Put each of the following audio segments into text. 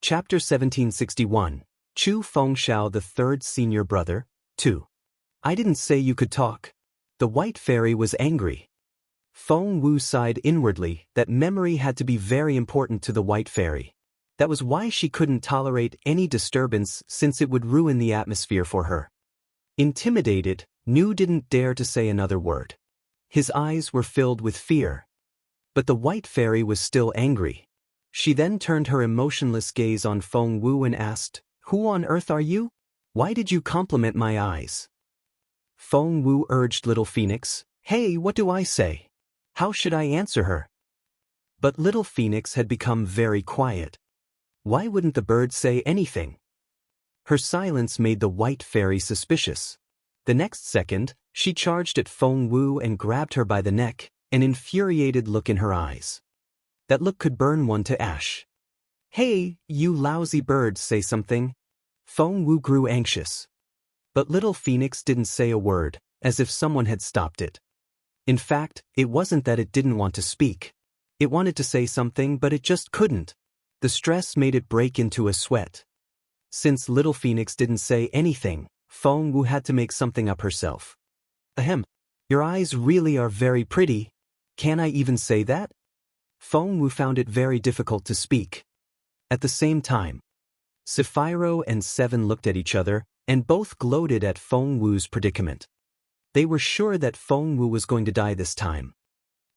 Chapter 1761. Chu Fengxiao, the third senior brother, 2. I didn't say you could talk. The white fairy was angry. Feng Wu sighed inwardly that memory had to be very important to the white fairy. That was why she couldn't tolerate any disturbance since it would ruin the atmosphere for her. Intimidated, Nu didn't dare to say another word. His eyes were filled with fear. But the white fairy was still angry. She then turned her emotionless gaze on Feng Wu and asked, "Who on earth are you? Why did you compliment my eyes?" Feng Wu urged Little Phoenix, "Hey, what do I say? How should I answer her?" But Little Phoenix had become very quiet. Why wouldn't the bird say anything? Her silence made the white fairy suspicious. The next second, she charged at Feng Wu and grabbed her by the neck, an infuriated look in her eyes. That look could burn one to ash. "Hey, you lousy bird, say something." Feng Wu grew anxious. But Little Phoenix didn't say a word, as if someone had stopped it. In fact, it wasn't that it didn't want to speak. It wanted to say something, but it just couldn't. The stress made it break into a sweat. Since Little Phoenix didn't say anything, Feng Wu had to make something up herself. "Ahem. Your eyes really are very pretty. Can I even say that?" Feng Wu found it very difficult to speak. At the same time, Sapphiro and Seven looked at each other, and both gloated at Feng Wu's predicament. They were sure that Feng Wu was going to die this time.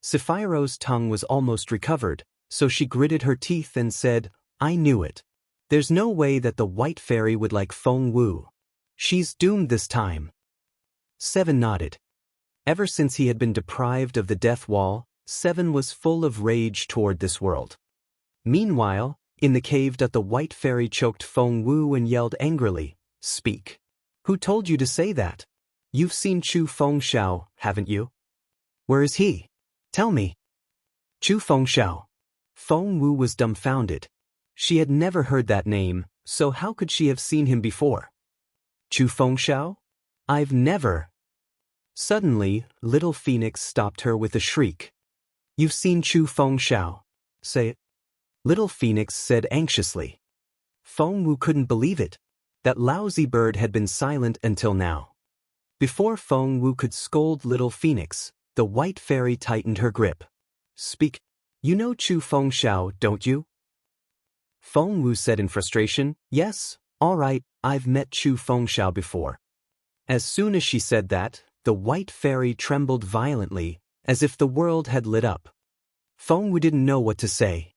Sapphiro's tongue was almost recovered, so she gritted her teeth and said, "I knew it. There's no way that the white fairy would like Feng Wu. She's doomed this time." Seven nodded. Ever since he had been deprived of the death wall, Seven was full of rage toward this world. Meanwhile, in the cave, the white fairy choked Feng Wu and yelled angrily, "Speak. Who told you to say that? You've seen Chu Fengxiao, haven't you? Where is he? Tell me." Chu Fengxiao. Feng Wu was dumbfounded. She had never heard that name, so how could she have seen him before? "Chu Fengxiao? I've never." Suddenly, Little Phoenix stopped her with a shriek. "You've seen Chu Fengxiao? Say it." Little Phoenix said anxiously. Feng Wu couldn't believe it. That lousy bird had been silent until now. Before Feng Wu could scold Little Phoenix, the white fairy tightened her grip. "Speak. You know Chu Fengxiao, don't you?" Feng Wu said in frustration, "Yes, all right, I've met Chu Fengxiao before." As soon as she said that, the white fairy trembled violently, as if the world had lit up. Feng Wu didn't know what to say.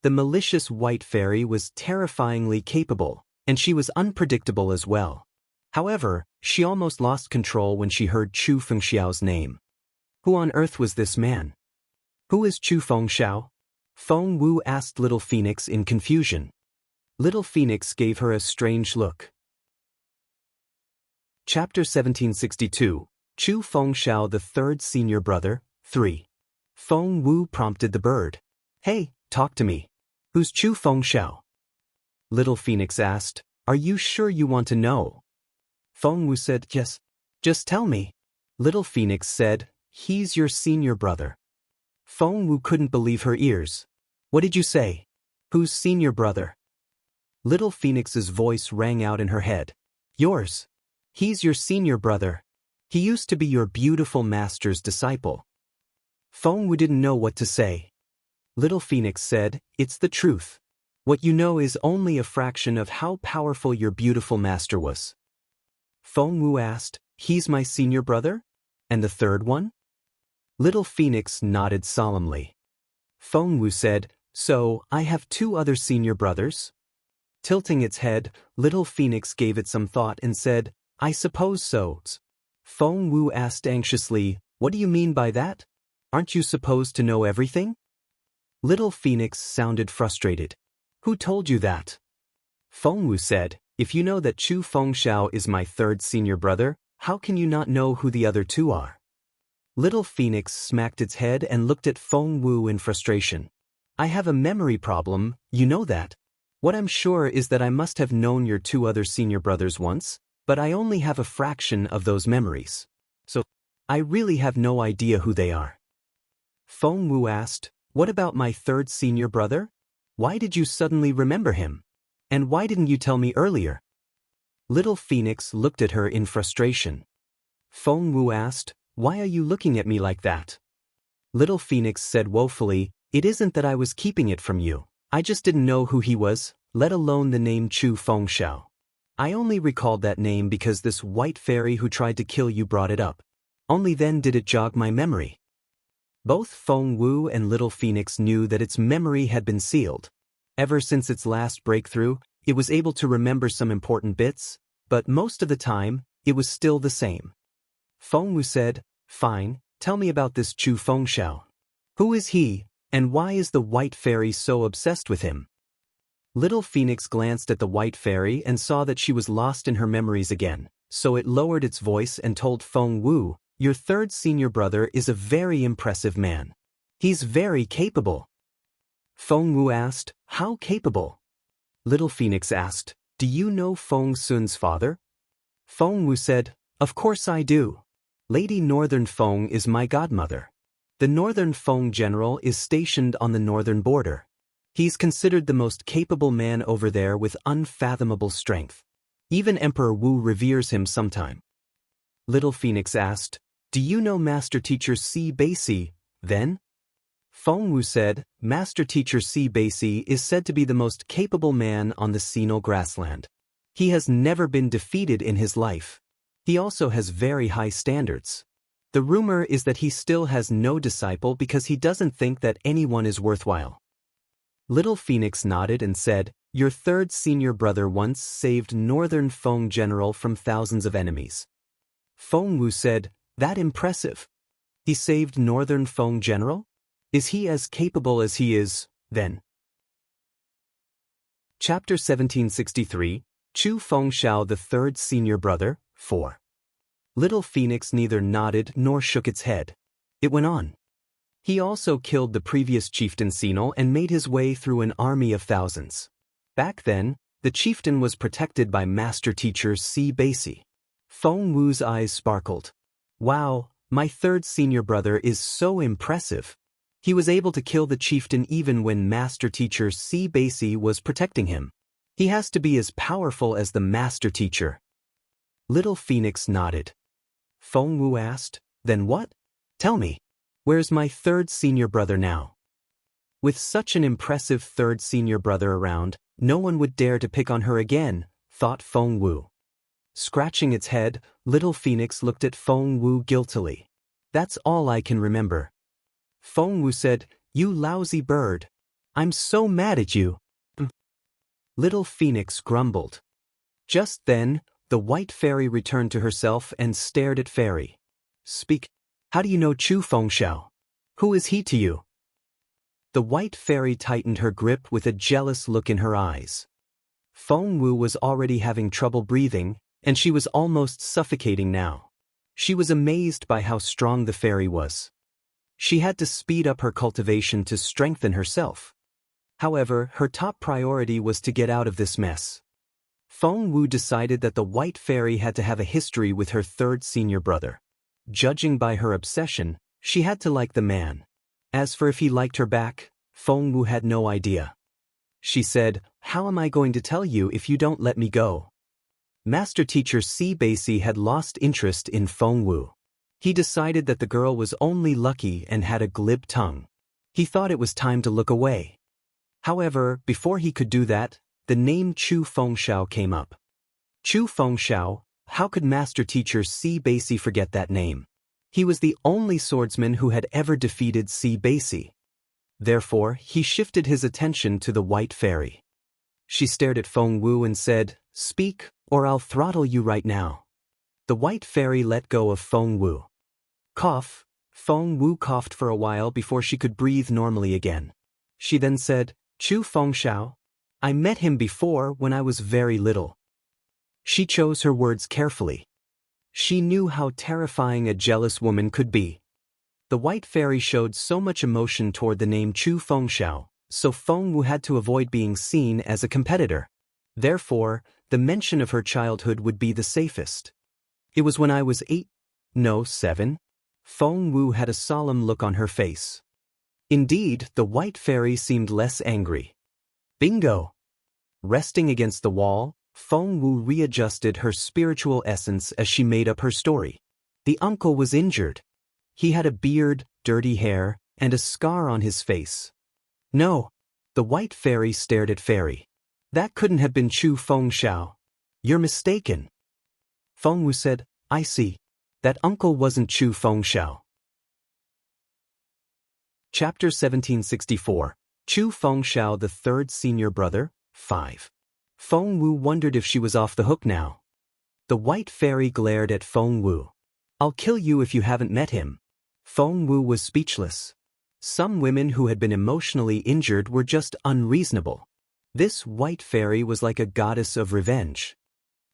The malicious white fairy was terrifyingly capable, and she was unpredictable as well. However, she almost lost control when she heard Chu Fengxiao's name. Who on earth was this man? "Who is Chu Fengxiao?" Feng Wu asked Little Phoenix in confusion. Little Phoenix gave her a strange look. Chapter 1762. Chu Fengxiao, the third senior brother, 3. Feng Wu prompted the bird. "Hey, talk to me. Who's Chu Fengxiao?" Little Phoenix asked, "Are you sure you want to know?" Feng Wu said, "Yes. Just tell me." Little Phoenix said, "He's your senior brother." Feng Wu couldn't believe her ears. "What did you say? Who's senior brother?" Little Phoenix's voice rang out in her head. "Yours. He's your senior brother. He used to be your beautiful master's disciple." Feng Wu didn't know what to say. Little Phoenix said, "It's the truth. What you know is only a fraction of how powerful your beautiful master was." Feng Wu asked, "He's my senior brother? And the third one?" Little Phoenix nodded solemnly. Feng Wu said, "So, I have 2 other senior brothers?" Tilting its head, Little Phoenix gave it some thought and said, "I suppose so." Feng Wu asked anxiously, "What do you mean by that? Aren't you supposed to know everything?" Little Phoenix sounded frustrated. "Who told you that?" Feng Wu said, "If you know that Chu Fengxiao is my third senior brother, how can you not know who the other 2 are?" Little Phoenix smacked its head and looked at Feng Wu in frustration. "I have a memory problem, you know that. What I'm sure is that I must have known your 2 other senior brothers once, but I only have a fraction of those memories. So, I really have no idea who they are." Feng Wu asked, "What about my third senior brother? Why did you suddenly remember him?" And why didn't you tell me earlier? Little Phoenix looked at her in frustration. Feng Wu asked, "Why are you looking at me like that?" Little Phoenix said woefully, "It isn't that I was keeping it from you. I just didn't know who he was, let alone the name Chu Fengxiao. I only recalled that name because this white fairy who tried to kill you brought it up. Only then did it jog my memory." Both Feng Wu and Little Phoenix knew that its memory had been sealed. Ever since its last breakthrough, it was able to remember some important bits, but most of the time, it was still the same. Feng Wu said, "Fine, tell me about this Chu Fengxiao. Who is he, and why is the white fairy so obsessed with him?" Little Phoenix glanced at the white fairy and saw that she was lost in her memories again, so it lowered its voice and told Feng Wu, "Your third senior brother is a very impressive man. He's very capable." Feng Wu asked, "How capable?" Little Phoenix asked, "Do you know Feng Sun's father?" Feng Wu said, "Of course I do. Lady Northern Feng is my godmother. The Northern Feng general is stationed on the northern border. He's considered the most capable man over there with unfathomable strength. Even Emperor Wu reveres him sometime." Little Phoenix asked, "Do you know Master Teacher Si Baisi, then?" Feng Wu said, "Master Teacher Si Baisi is said to be the most capable man on the Sinal grassland. He has never been defeated in his life. He also has very high standards. The rumor is that he still has no disciple because he doesn't think that anyone is worthwhile." Little Phoenix nodded and said, "Your third senior brother once saved Northern Feng General from thousands of enemies." Feng Wu said, "That impressive. He saved Northern Feng General? Is he as capable as he is, then?" Chapter 1763, Chu Fengxiao the Third Senior Brother, 4. Little Phoenix neither nodded nor shook its head. It went on. He also killed the previous chieftain Sinal and made his way through an army of thousands. Back then, the chieftain was protected by Master Teacher Si Baisi. Feng Wu's eyes sparkled. "Wow, my third senior brother is so impressive. He was able to kill the chieftain even when Master Teacher Si Baisi was protecting him. He has to be as powerful as the Master Teacher." Little Phoenix nodded. Feng Wu asked, "Then what? Tell me. Where's my third senior brother now?" With such an impressive third senior brother around, no one would dare to pick on her again, thought Feng Wu. Scratching its head, Little Phoenix looked at Feng Wu guiltily. "That's all I can remember." Feng Wu said, "You lousy bird. I'm so mad at you." Little Phoenix grumbled. Just then, the white fairy returned to herself and stared at Fairy. "Speak. How do you know Chu Fengxiao? Who is he to you?" The white fairy tightened her grip with a jealous look in her eyes. Feng Wu was already having trouble breathing, and she was almost suffocating now. She was amazed by how strong the fairy was. She had to speed up her cultivation to strengthen herself. However, her top priority was to get out of this mess. Feng Wu decided that the white fairy had to have a history with her third senior brother. Judging by her obsession, she had to like the man. As for if he liked her back, Feng Wu had no idea. She said, "How am I going to tell you if you don't let me go?" Master Teacher Si Baisi had lost interest in Feng Wu. He decided that the girl was only lucky and had a glib tongue. He thought it was time to look away. However, before he could do that, the name Chu Fengxiao came up. Chu Fengxiao, how could Master Teacher Si Baisi forget that name? He was the only swordsman who had ever defeated Si Baisi. Therefore, he shifted his attention to the white fairy. She stared at Feng Wu and said, "Speak, or I'll throttle you right now." The white fairy let go of Feng Wu. Cough. Feng Wu coughed for a while before she could breathe normally again. She then said, "Chu Fengxiao. I met him before when I was very little." She chose her words carefully. She knew how terrifying a jealous woman could be. The white fairy showed so much emotion toward the name Chu Fengxiao, so Feng Wu had to avoid being seen as a competitor. Therefore, the mention of her childhood would be the safest. "It was when I was 8, no 7. Feng Wu had a solemn look on her face. Indeed, the white fairy seemed less angry. "Bingo! Resting against the wall, Feng Wu readjusted her spiritual essence as she made up her story. The uncle was injured. He had a beard, dirty hair, and a scar on his face. No. The white fairy stared at Fairy. That couldn't have been Chu Fengxiao. You're mistaken. Feng Wu said, I see. That uncle wasn't Chu Fengxiao. Chapter 1764. Chu Fengxiao, the third senior brother, 5. Feng Wu wondered if she was off the hook now. The white fairy glared at Feng Wu. I'll kill you if you haven't met him. Feng Wu was speechless. Some women who had been emotionally injured were just unreasonable. This white fairy was like a goddess of revenge.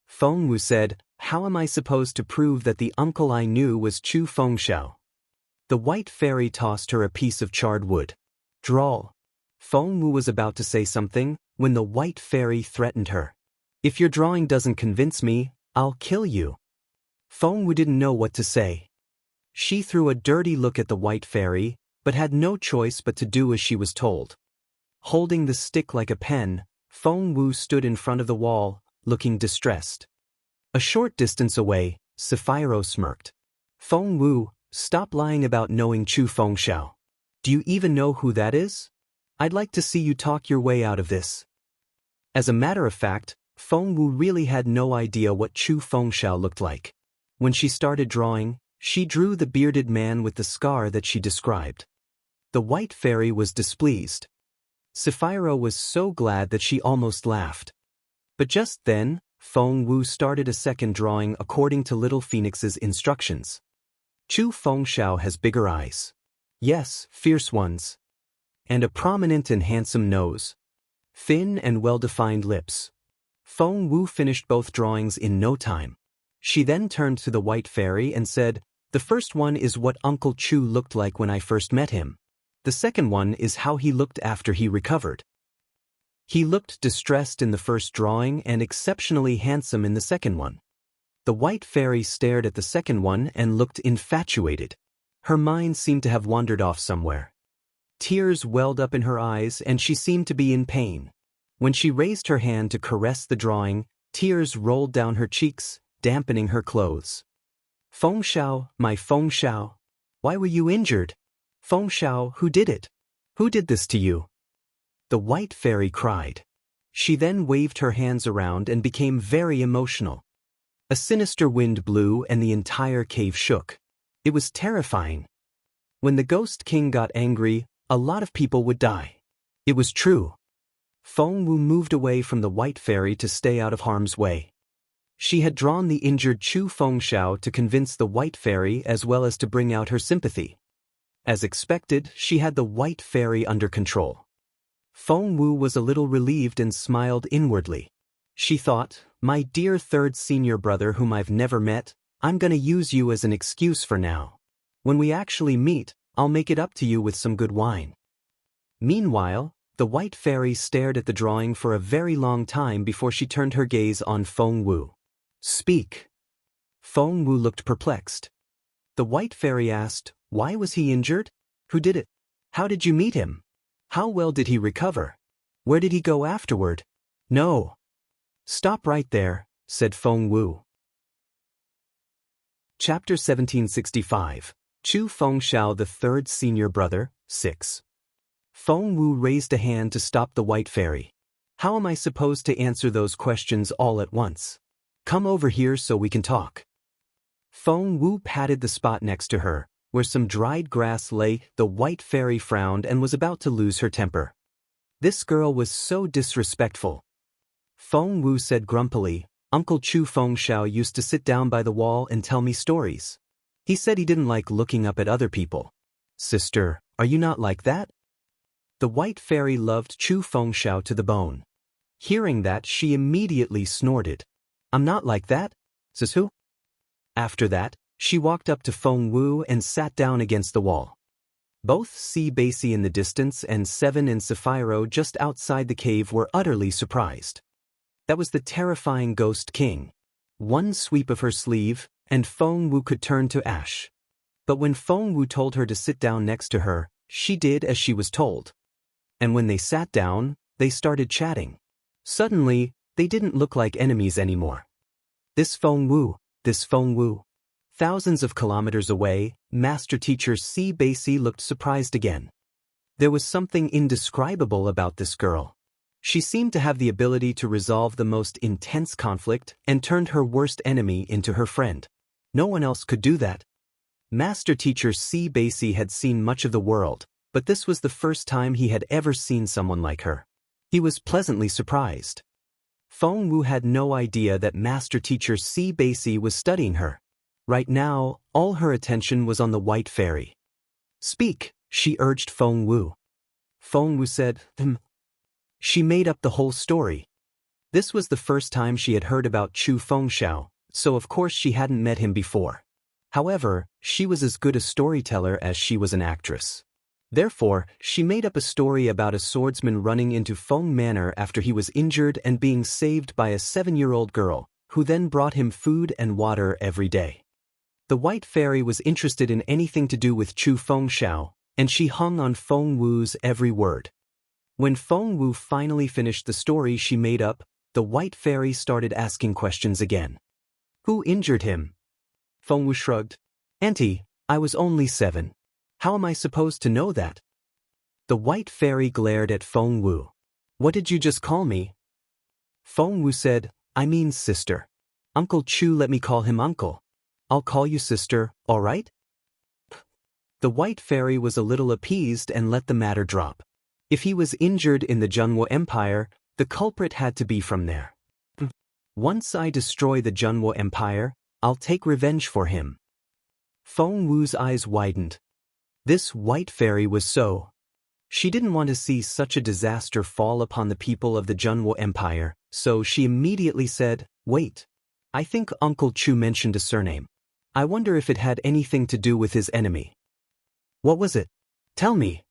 Feng Wu said, how am I supposed to prove that the uncle I knew was Chu Fengxiao? The white fairy tossed her a piece of charred wood. Drawl. Feng Wu was about to say something when the white fairy threatened her. If your drawing doesn't convince me, I'll kill you. Feng Wu didn't know what to say. She threw a dirty look at the white fairy, but had no choice but to do as she was told. Holding the stick like a pen, Feng Wu stood in front of the wall, looking distressed. A short distance away, Sapphiro smirked. Feng Wu, stop lying about knowing Chu Fengxiao. Do you even know who that is? I'd like to see you talk your way out of this. As a matter of fact, Feng Wu really had no idea what Chu Fengxiao looked like. When she started drawing, she drew the bearded man with the scar that she described. The white fairy was displeased. Sapphiro was so glad that she almost laughed. But just then, Feng Wu started a second drawing according to Little Phoenix's instructions. Chu Fengxiao has bigger eyes. Yes, fierce ones. And a prominent and handsome nose. Thin and well-defined lips. Feng Wu finished both drawings in no time. She then turned to the white fairy and said, the first one is what Uncle Chu looked like when I first met him. The second one is how he looked after he recovered. He looked distressed in the first drawing and exceptionally handsome in the second one. The white fairy stared at the second one and looked infatuated. Her mind seemed to have wandered off somewhere. Tears welled up in her eyes and she seemed to be in pain. When she raised her hand to caress the drawing, tears rolled down her cheeks, dampening her clothes. Fengxiao, my Fengxiao. Why were you injured? Fengxiao, who did it? Who did this to you? The white fairy cried. She then waved her hands around and became very emotional. A sinister wind blew and the entire cave shook. It was terrifying. When the Ghost King got angry, a lot of people would die. It was true. Feng Wu moved away from the white fairy to stay out of harm's way. She had drawn the injured Chu Fengxiao to convince the white fairy as well as to bring out her sympathy. As expected, she had the white fairy under control. Feng Wu was a little relieved and smiled inwardly. She thought, my dear third senior brother whom I've never met, I'm gonna use you as an excuse for now. When we actually meet, I'll make it up to you with some good wine. Meanwhile, the white fairy stared at the drawing for a very long time before she turned her gaze on Feng Wu. Speak. Feng Wu looked perplexed. The white fairy asked, why was he injured? Who did it? How did you meet him? How well did he recover? Where did he go afterward? No. Stop right there, said Feng Wu. Chapter 1765. Chu Fengxiao, the third senior brother, 6. Feng Wu raised a hand to stop the white fairy. How am I supposed to answer those questions all at once? Come over here so we can talk. Feng Wu patted the spot next to her, where some dried grass lay. The white fairy frowned and was about to lose her temper. This girl was so disrespectful. Feng Wu said grumpily, Uncle Chu Fengxiao used to sit down by the wall and tell me stories. He said he didn't like looking up at other people. Sister, are you not like that? The white fairy loved Chu Fengxiao to the bone. Hearing that, she immediately snorted. I'm not like that, says who? After that, she walked up to Feng Wu and sat down against the wall. Both Si Basie in the distance and Seven and Sapphiro just outside the cave were utterly surprised. That was the terrifying Ghost King. One sweep of her sleeve, and Feng Wu could turn to ash. But when Feng Wu told her to sit down next to her, she did as she was told. And when they sat down, they started chatting. Suddenly, they didn't look like enemies anymore. This Feng Wu. Thousands of kilometers away, Master Teacher Si Bei looked surprised again. There was something indescribable about this girl. She seemed to have the ability to resolve the most intense conflict and turned her worst enemy into her friend. No one else could do that. Master Teacher Si Bei had seen much of the world, but this was the first time he had ever seen someone like her. He was pleasantly surprised. Feng Wu had no idea that Master Teacher Si Bei was studying her. Right now, all her attention was on the White Fairy. "Speak," she urged Feng Wu. Feng Wu said, She made up the whole story. This was the first time she had heard about Chu Fengxiao, so of course she hadn't met him before. However, she was as good a storyteller as she was an actress. Therefore, she made up a story about a swordsman running into Feng Manor after he was injured and being saved by a 7-year-old girl, who then brought him food and water every day. The White Fairy was interested in anything to do with Chu Fengxiao, and she hung on Feng Wu's every word. When Feng Wu finally finished the story she made up, the White Fairy started asking questions again. "Who injured him?" Feng Wu shrugged. "Auntie, I was only 7. How am I supposed to know that?" The White Fairy glared at Feng Wu. "What did you just call me?" Feng Wu said, "I mean sister. Uncle Chu let me call him uncle. I'll call you sister, all right?" The White Fairy was a little appeased and let the matter drop. If he was injured in the Junwo Empire, the culprit had to be from there. "Once I destroy the Junwo Empire, I'll take revenge for him." Feng Wu's eyes widened. This White Fairy was so. She didn't want to see such a disaster fall upon the people of the Junwo Empire, so she immediately said, "Wait. I think Uncle Chu mentioned a surname. I wonder if it had anything to do with his enemy." "What was it? Tell me."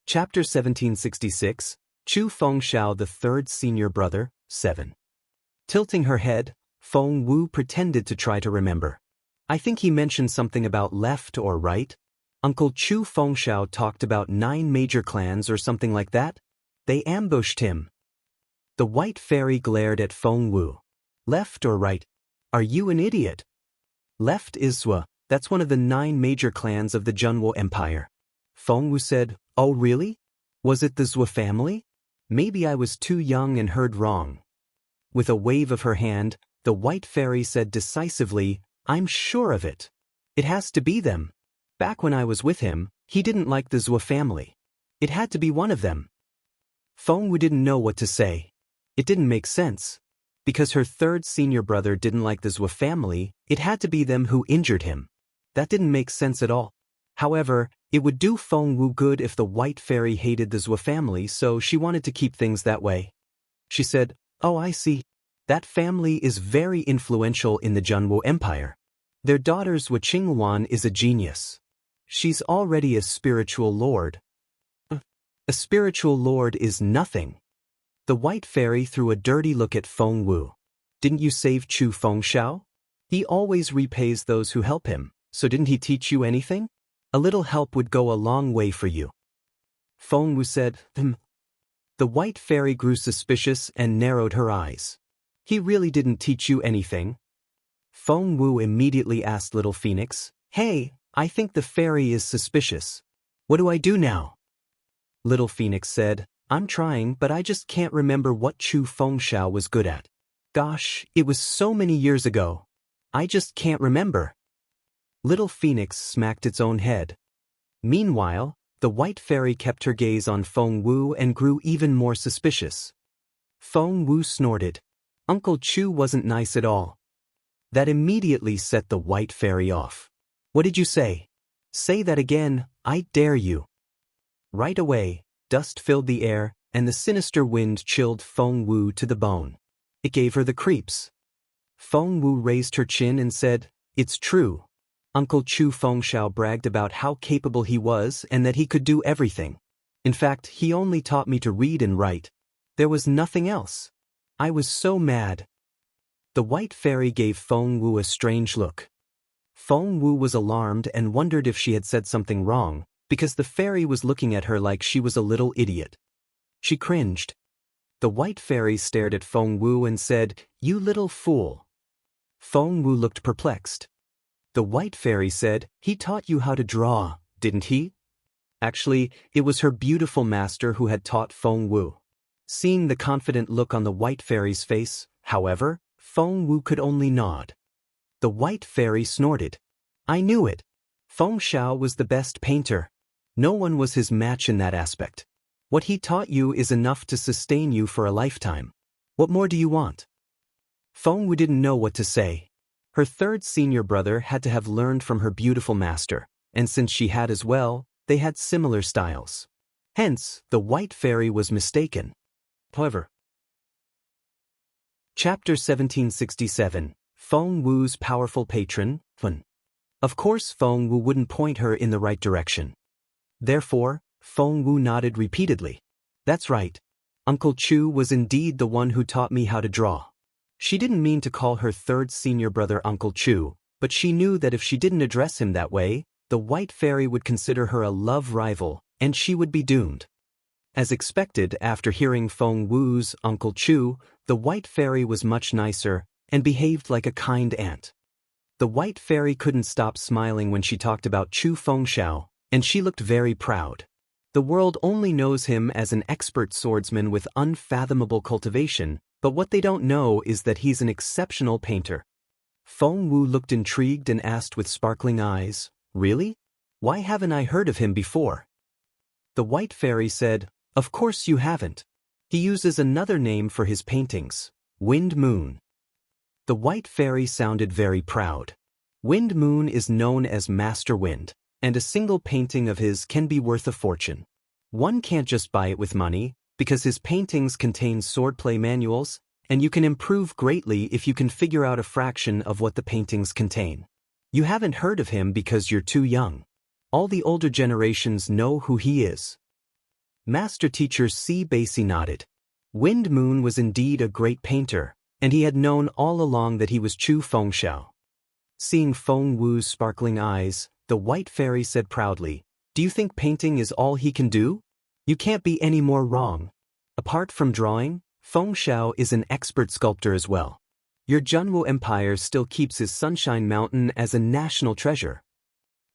Chapter 1766, Chu Fengxiao the Third Senior Brother, 7. Tilting her head, Feng Wu pretended to try to remember. "I think he mentioned something about left or right. Uncle Chu Fengxiao talked about 9 major clans or something like that. They ambushed him." The White Fairy glared at Feng Wu. "Left or right? Are you an idiot? Left is Zhua, that's one of the 9 major clans of the Junwo Empire." Feng Wu said, "Oh really? Was it the Zhua family? Maybe I was too young and heard wrong." With a wave of her hand, the White Fairy said decisively, "I'm sure of it. It has to be them. Back when I was with him, he didn't like the Zhua family. It had to be one of them." Feng Wu didn't know what to say. It didn't make sense. Because her third senior brother didn't like the Zhua family, it had to be them who injured him. That didn't make sense at all. However, it would do Feng Wu good if the White Fairy hated the Zhua family, so she wanted to keep things that way. She said, "Oh, I see. That family is very influential in the Junwo Empire. Their daughter Zhua Qinghuan is a genius. She's already a spiritual lord." "A spiritual lord is nothing." The White Fairy threw a dirty look at Feng Wu. "Didn't you save Chu Fengxiao? He always repays those who help him, so didn't he teach you anything? A little help would go a long way for you." Feng Wu said, The White Fairy grew suspicious and narrowed her eyes. "He really didn't teach you anything?" Feng Wu immediately asked Little Phoenix, "Hey, I think the fairy is suspicious. What do I do now?" Little Phoenix said, "I'm trying, but I just can't remember what Chu Fengxiao was good at. Gosh, it was so many years ago. I just can't remember." Little Phoenix smacked its own head. Meanwhile, the White Fairy kept her gaze on Feng Wu and grew even more suspicious. Feng Wu snorted. Uncle Chu wasn't nice at all. That immediately set the White Fairy off. "What did you say? Say that again, I dare you." Right away, dust filled the air, and the sinister wind chilled Feng Wu to the bone. It gave her the creeps. Feng Wu raised her chin and said, "It's true. Uncle Chu Fengxiao bragged about how capable he was and that he could do everything. In fact, he only taught me to read and write. There was nothing else. I was so mad." The White Fairy gave Feng Wu a strange look. Feng Wu was alarmed and wondered if she had said something wrong, because the fairy was looking at her like she was a little idiot. She cringed. The white fairy stared at Feng Wu and said, "You little fool." Feng Wu looked perplexed. The white fairy said, "He taught you how to draw, didn't he?" Actually, it was her beautiful master who had taught Feng Wu. Seeing the confident look on the white fairy's face, however, Feng Wu could only nod. The white fairy snorted. "I knew it. Feng Xiao was the best painter. No one was his match in that aspect. What he taught you is enough to sustain you for a lifetime. What more do you want?" Feng Wu didn't know what to say. Her third senior brother had to have learned from her beautiful master, and since she had as well, they had similar styles. Hence, the white fairy was mistaken. However, Chapter 1767, Feng Wu's Powerful Patron, Fun. Of course Feng Wu wouldn't point her in the right direction. Therefore, Feng Wu nodded repeatedly. "That's right. Uncle Chu was indeed the one who taught me how to draw." She didn't mean to call her third senior brother Uncle Chu, but she knew that if she didn't address him that way, the white fairy would consider her a love rival, and she would be doomed. As expected, after hearing Feng Wu's Uncle Chu, the white fairy was much nicer and behaved like a kind aunt. The white fairy couldn't stop smiling when she talked about Chu Fengxiao, and she looked very proud. The world only knows him as an expert swordsman with unfathomable cultivation, but what they don't know is that he's an exceptional painter. Feng Wu looked intrigued and asked with sparkling eyes, "Really? Why haven't I heard of him before?" The white fairy said, "Of course you haven't. He uses another name for his paintings, Wind Moon." The white fairy sounded very proud. Wind Moon is known as Master Wind, and a single painting of his can be worth a fortune. One can't just buy it with money, because his paintings contain swordplay manuals, and you can improve greatly if you can figure out a fraction of what the paintings contain. You haven't heard of him because you're too young. All the older generations know who he is. Master Teacher C. Basie nodded. Wind Moon was indeed a great painter, and he had known all along that he was Chu Fengxiao. Seeing Feng Wu's sparkling eyes, the white fairy said proudly, "Do you think painting is all he can do? You can't be any more wrong. Apart from drawing, Fengxiao is an expert sculptor as well. Your Junwu Empire still keeps his Sunshine Mountain as a national treasure.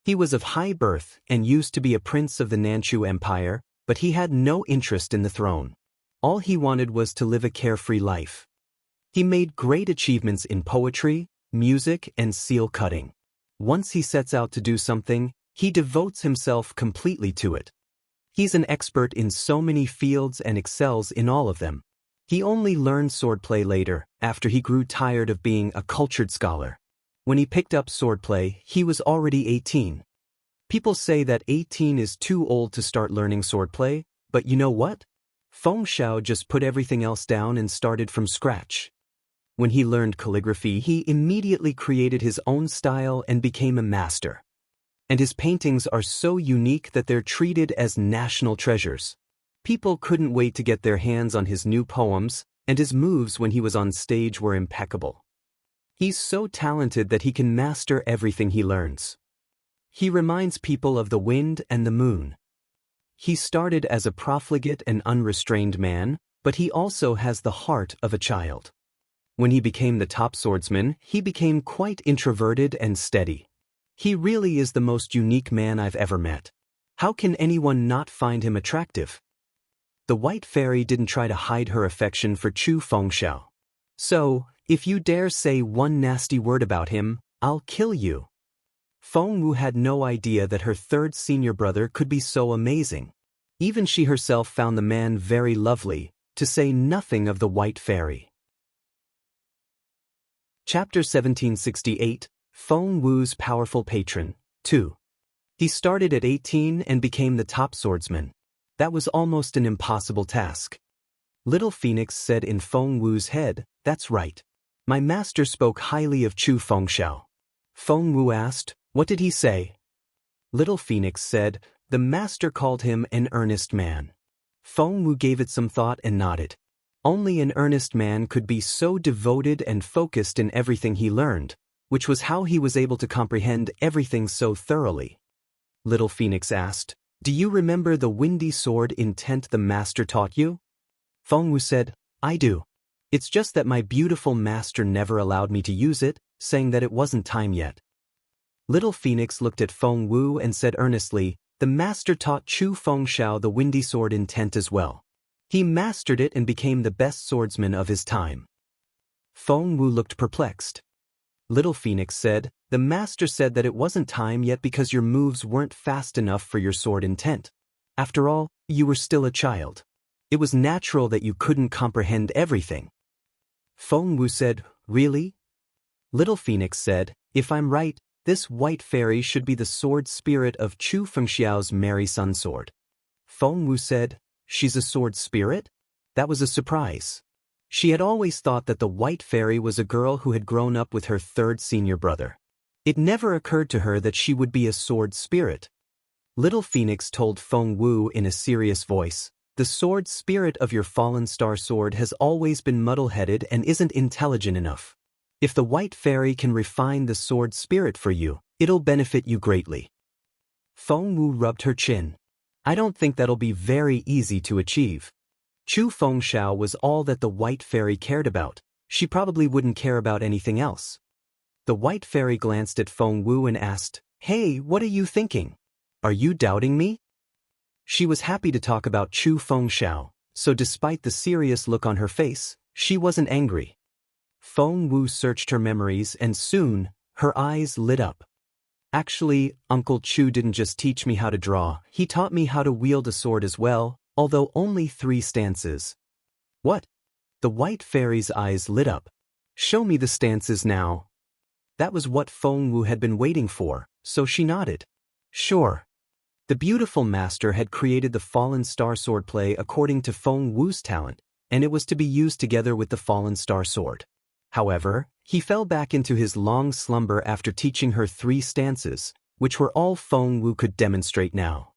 He was of high birth and used to be a prince of the Nanchu Empire, but he had no interest in the throne. All he wanted was to live a carefree life. He made great achievements in poetry, music, and seal cutting. Once he sets out to do something, he devotes himself completely to it. He's an expert in so many fields and excels in all of them. He only learned swordplay later, after he grew tired of being a cultured scholar. When he picked up swordplay, he was already 18. People say that 18 is too old to start learning swordplay, but you know what? Fengxiao just put everything else down and started from scratch. When he learned calligraphy, he immediately created his own style and became a master. And his paintings are so unique that they're treated as national treasures. People couldn't wait to get their hands on his new poems, and his moves when he was on stage were impeccable. He's so talented that he can master everything he learns. He reminds people of the wind and the moon. He started as a profligate and unrestrained man, but he also has the heart of a child. When he became the top swordsman, he became quite introverted and steady. He really is the most unique man I've ever met. How can anyone not find him attractive? The white fairy didn't try to hide her affection for Chu Fengxiao. "So, if you dare say one nasty word about him, I'll kill you." Feng Wu had no idea that her third senior brother could be so amazing. Even she herself found the man very lovely, to say nothing of the white fairy. Chapter 1768, Feng Wu's Powerful Patron, 2. He started at 18 and became the top swordsman. That was almost an impossible task. Little Phoenix said in Feng Wu's head, "That's right. My master spoke highly of Chu Fengxiao." Feng Wu asked, "What did he say?" Little Phoenix said, "The master called him an earnest man." Feng Wu gave it some thought and nodded. Only an earnest man could be so devoted and focused in everything he learned, which was how he was able to comprehend everything so thoroughly. Little Phoenix asked, Do you remember the windy sword intent the master taught you? Feng Wu said, I do. It's just that my beautiful master never allowed me to use it, saying that it wasn't time yet. Little Phoenix looked at Feng Wu and said earnestly, the master taught Chu Fengxiao the windy sword intent as well. He mastered it and became the best swordsman of his time. Feng Wu looked perplexed. Little Phoenix said, the master said that it wasn't time yet because your moves weren't fast enough for your sword intent. After all, you were still a child. It was natural that you couldn't comprehend everything. Feng Wu said, really? Little Phoenix said, if I'm right, this white fairy should be the sword spirit of Chu Fengxiao's merry sun sword. Feng Wu said, she's a sword spirit? That was a surprise. She had always thought that the white fairy was a girl who had grown up with her third senior brother. It never occurred to her that she would be a sword spirit. Little Phoenix told Feng Wu in a serious voice, the sword spirit of your fallen star sword has always been muddle-headed and isn't intelligent enough. If the white fairy can refine the sword spirit for you, it'll benefit you greatly. Feng Wu rubbed her chin. I don't think that'll be very easy to achieve. Chu Fengxiao was all that the white fairy cared about. She probably wouldn't care about anything else. The white fairy glanced at Feng Wu and asked, hey, what are you thinking? Are you doubting me? She was happy to talk about Chu Fengxiao, so despite the serious look on her face, she wasn't angry. Feng Wu searched her memories and soon, her eyes lit up. Actually, Uncle Chu didn't just teach me how to draw, he taught me how to wield a sword as well, although only 3 stances. What? The white fairy's eyes lit up. Show me the stances now. That was what Feng Wu had been waiting for, so she nodded. Sure. The beautiful master had created the fallen star swordplay according to Feng Wu's talent, and it was to be used together with the fallen star sword. However, he fell back into his long slumber after teaching her 3 stances, which were all Feng Wu could demonstrate now.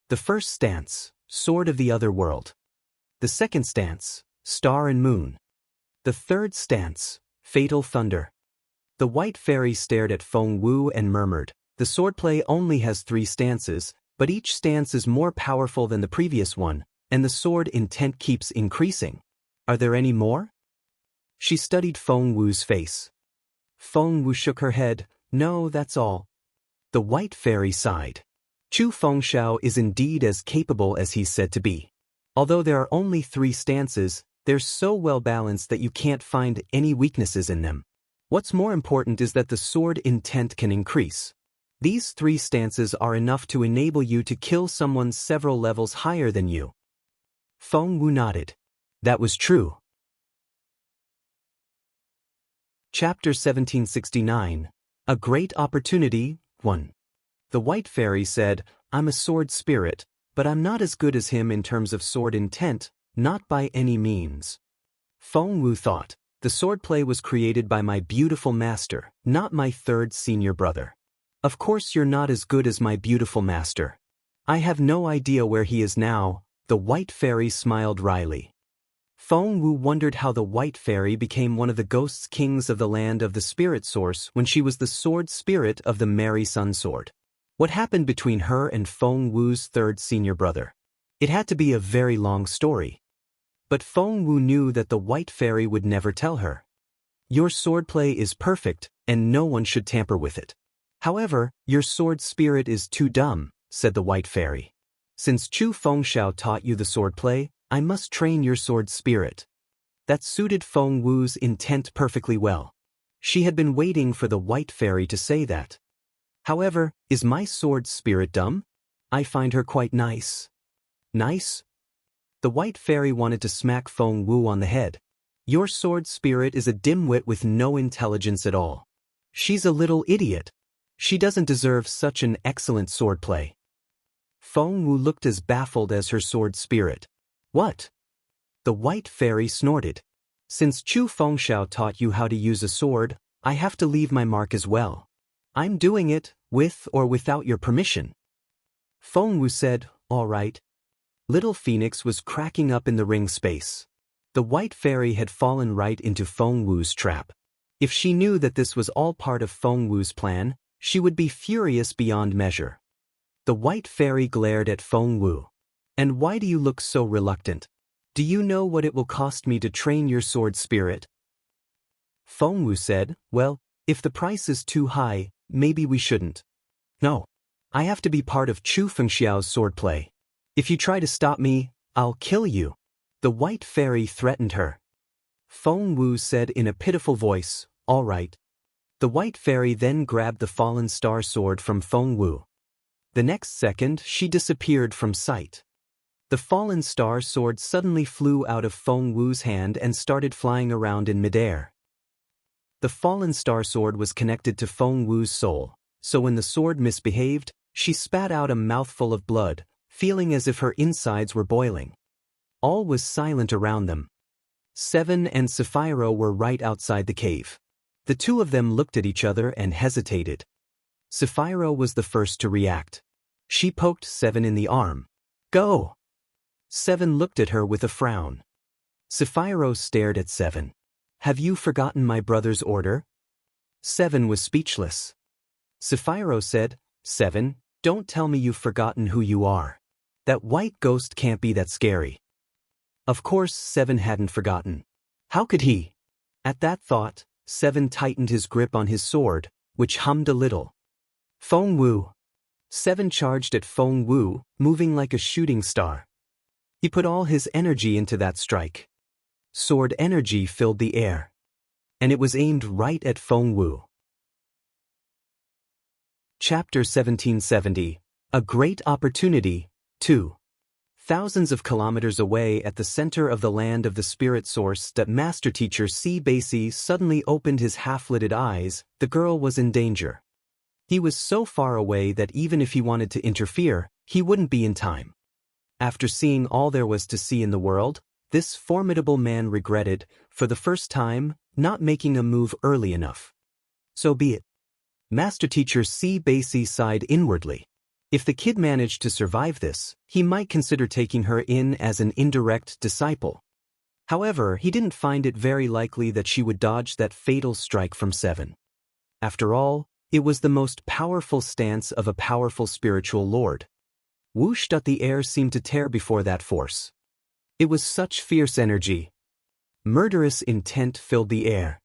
The first stance, Sword of the Other World. The second stance, Star and Moon. The third stance, Fatal Thunder. The white fairy stared at Feng Wu and murmured, the swordplay only has 3 stances, but each stance is more powerful than the previous one, and the sword intent keeps increasing. Are there any more? She studied Feng Wu's face. Feng Wu shook her head, no, that's all. The white fairy sighed. Chu Fengxiao is indeed as capable as he's said to be. Although there are only 3 stances, they're so well balanced that you can't find any weaknesses in them. What's more important is that the sword intent can increase. These 3 stances are enough to enable you to kill someone several levels higher than you. Feng Wu nodded. That was true. Chapter 1769. A Great Opportunity, 1. The white fairy said, I'm a sword spirit, but I'm not as good as him in terms of sword intent, not by any means. Feng Wu thought, the swordplay was created by my beautiful master, not my third senior brother. Of course you're not as good as my beautiful master. I have no idea where he is now, the white fairy smiled wryly. Feng Wu wondered how the white fairy became one of the ghosts kings of the land of the spirit source when she was the sword spirit of the merry sun sword. What happened between her and Feng Wu's third senior brother? It had to be a very long story. But Feng Wu knew that the white fairy would never tell her. Your swordplay is perfect, and no one should tamper with it. However, your sword spirit is too dumb, said the white fairy. Since Chu Fengxiao taught you the swordplay, I must train your sword spirit. That suited Feng Wu's intent perfectly well. She had been waiting for the white fairy to say that. However, is my sword spirit dumb? I find her quite nice. Nice? The white fairy wanted to smack Feng Wu on the head. Your sword spirit is a dimwit with no intelligence at all. She's a little idiot. She doesn't deserve such an excellent swordplay. Feng Wu looked as baffled as her sword spirit. What? The white fairy snorted. Since Chu Fengxiao taught you how to use a sword, I have to leave my mark as well. I'm doing it, with or without your permission. Feng Wu said, all right. Little Phoenix was cracking up in the ring space. The white fairy had fallen right into Feng Wu's trap. If she knew that this was all part of Feng Wu's plan, she would be furious beyond measure. The white fairy glared at Feng Wu. And why do you look so reluctant? Do you know what it will cost me to train your sword spirit? Feng Wu said, well, if the price is too high, maybe we shouldn't. No. I have to be part of Chu Fengxiao's swordplay. If you try to stop me, I'll kill you. The white fairy threatened her. Feng Wu said in a pitiful voice, all right. The white fairy then grabbed the fallen star sword from Feng Wu. The next second, she disappeared from sight. The fallen star sword suddenly flew out of Feng Wu's hand and started flying around in midair. The fallen star sword was connected to Feng Wu's soul, so when the sword misbehaved, she spat out a mouthful of blood, feeling as if her insides were boiling. All was silent around them. Seven and Sapphiro were right outside the cave. The two of them looked at each other and hesitated. Sapphiro was the first to react. She poked Seven in the arm. Go! Seven looked at her with a frown. Sapphiro stared at Seven. Have you forgotten my brother's order? Seven was speechless. Sapphiro said, Seven, don't tell me you've forgotten who you are. That white ghost can't be that scary. Of course, Seven hadn't forgotten. How could he? At that thought, Seven tightened his grip on his sword, which hummed a little. Feng Wu. Seven charged at Feng Wu, moving like a shooting star. He put all his energy into that strike. Sword energy filled the air. And it was aimed right at Feng Wu. Chapter 1770. A Great Opportunity, 2. Thousands of kilometers away at the center of the land of the spirit source that Master Teacher C. Basie suddenly opened his half-lidded eyes, the girl was in danger. He was so far away that even if he wanted to interfere, he wouldn't be in time. After seeing all there was to see in the world, this formidable man regretted, for the first time, not making a move early enough. So be it. Master Teacher C. Basie sighed inwardly. If the kid managed to survive this, he might consider taking her in as an indirect disciple. However, he didn't find it very likely that she would dodge that fatal strike from Seven. After all, it was the most powerful stance of a powerful spiritual lord. Whoosh! The air seemed to tear before that force. It was such fierce energy. Murderous intent filled the air.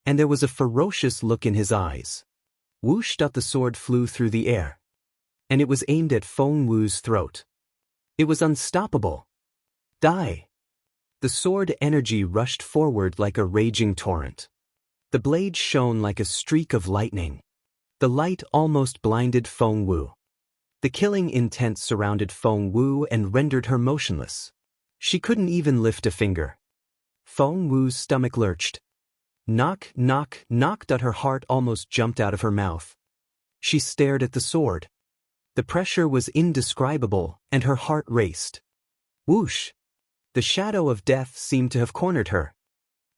And there was a ferocious look in his eyes. Whoosh! The sword flew through the air. And it was aimed at Feng Wu's throat. It was unstoppable. Die! The sword energy rushed forward like a raging torrent. The blade shone like a streak of lightning. The light almost blinded Feng Wu. The killing intent surrounded Feng Wu and rendered her motionless. She couldn't even lift a finger. Feng Wu's stomach lurched. Knock, knock, knock! Her heart almost jumped out of her mouth. She stared at the sword. The pressure was indescribable, and her heart raced. Whoosh! The shadow of death seemed to have cornered her.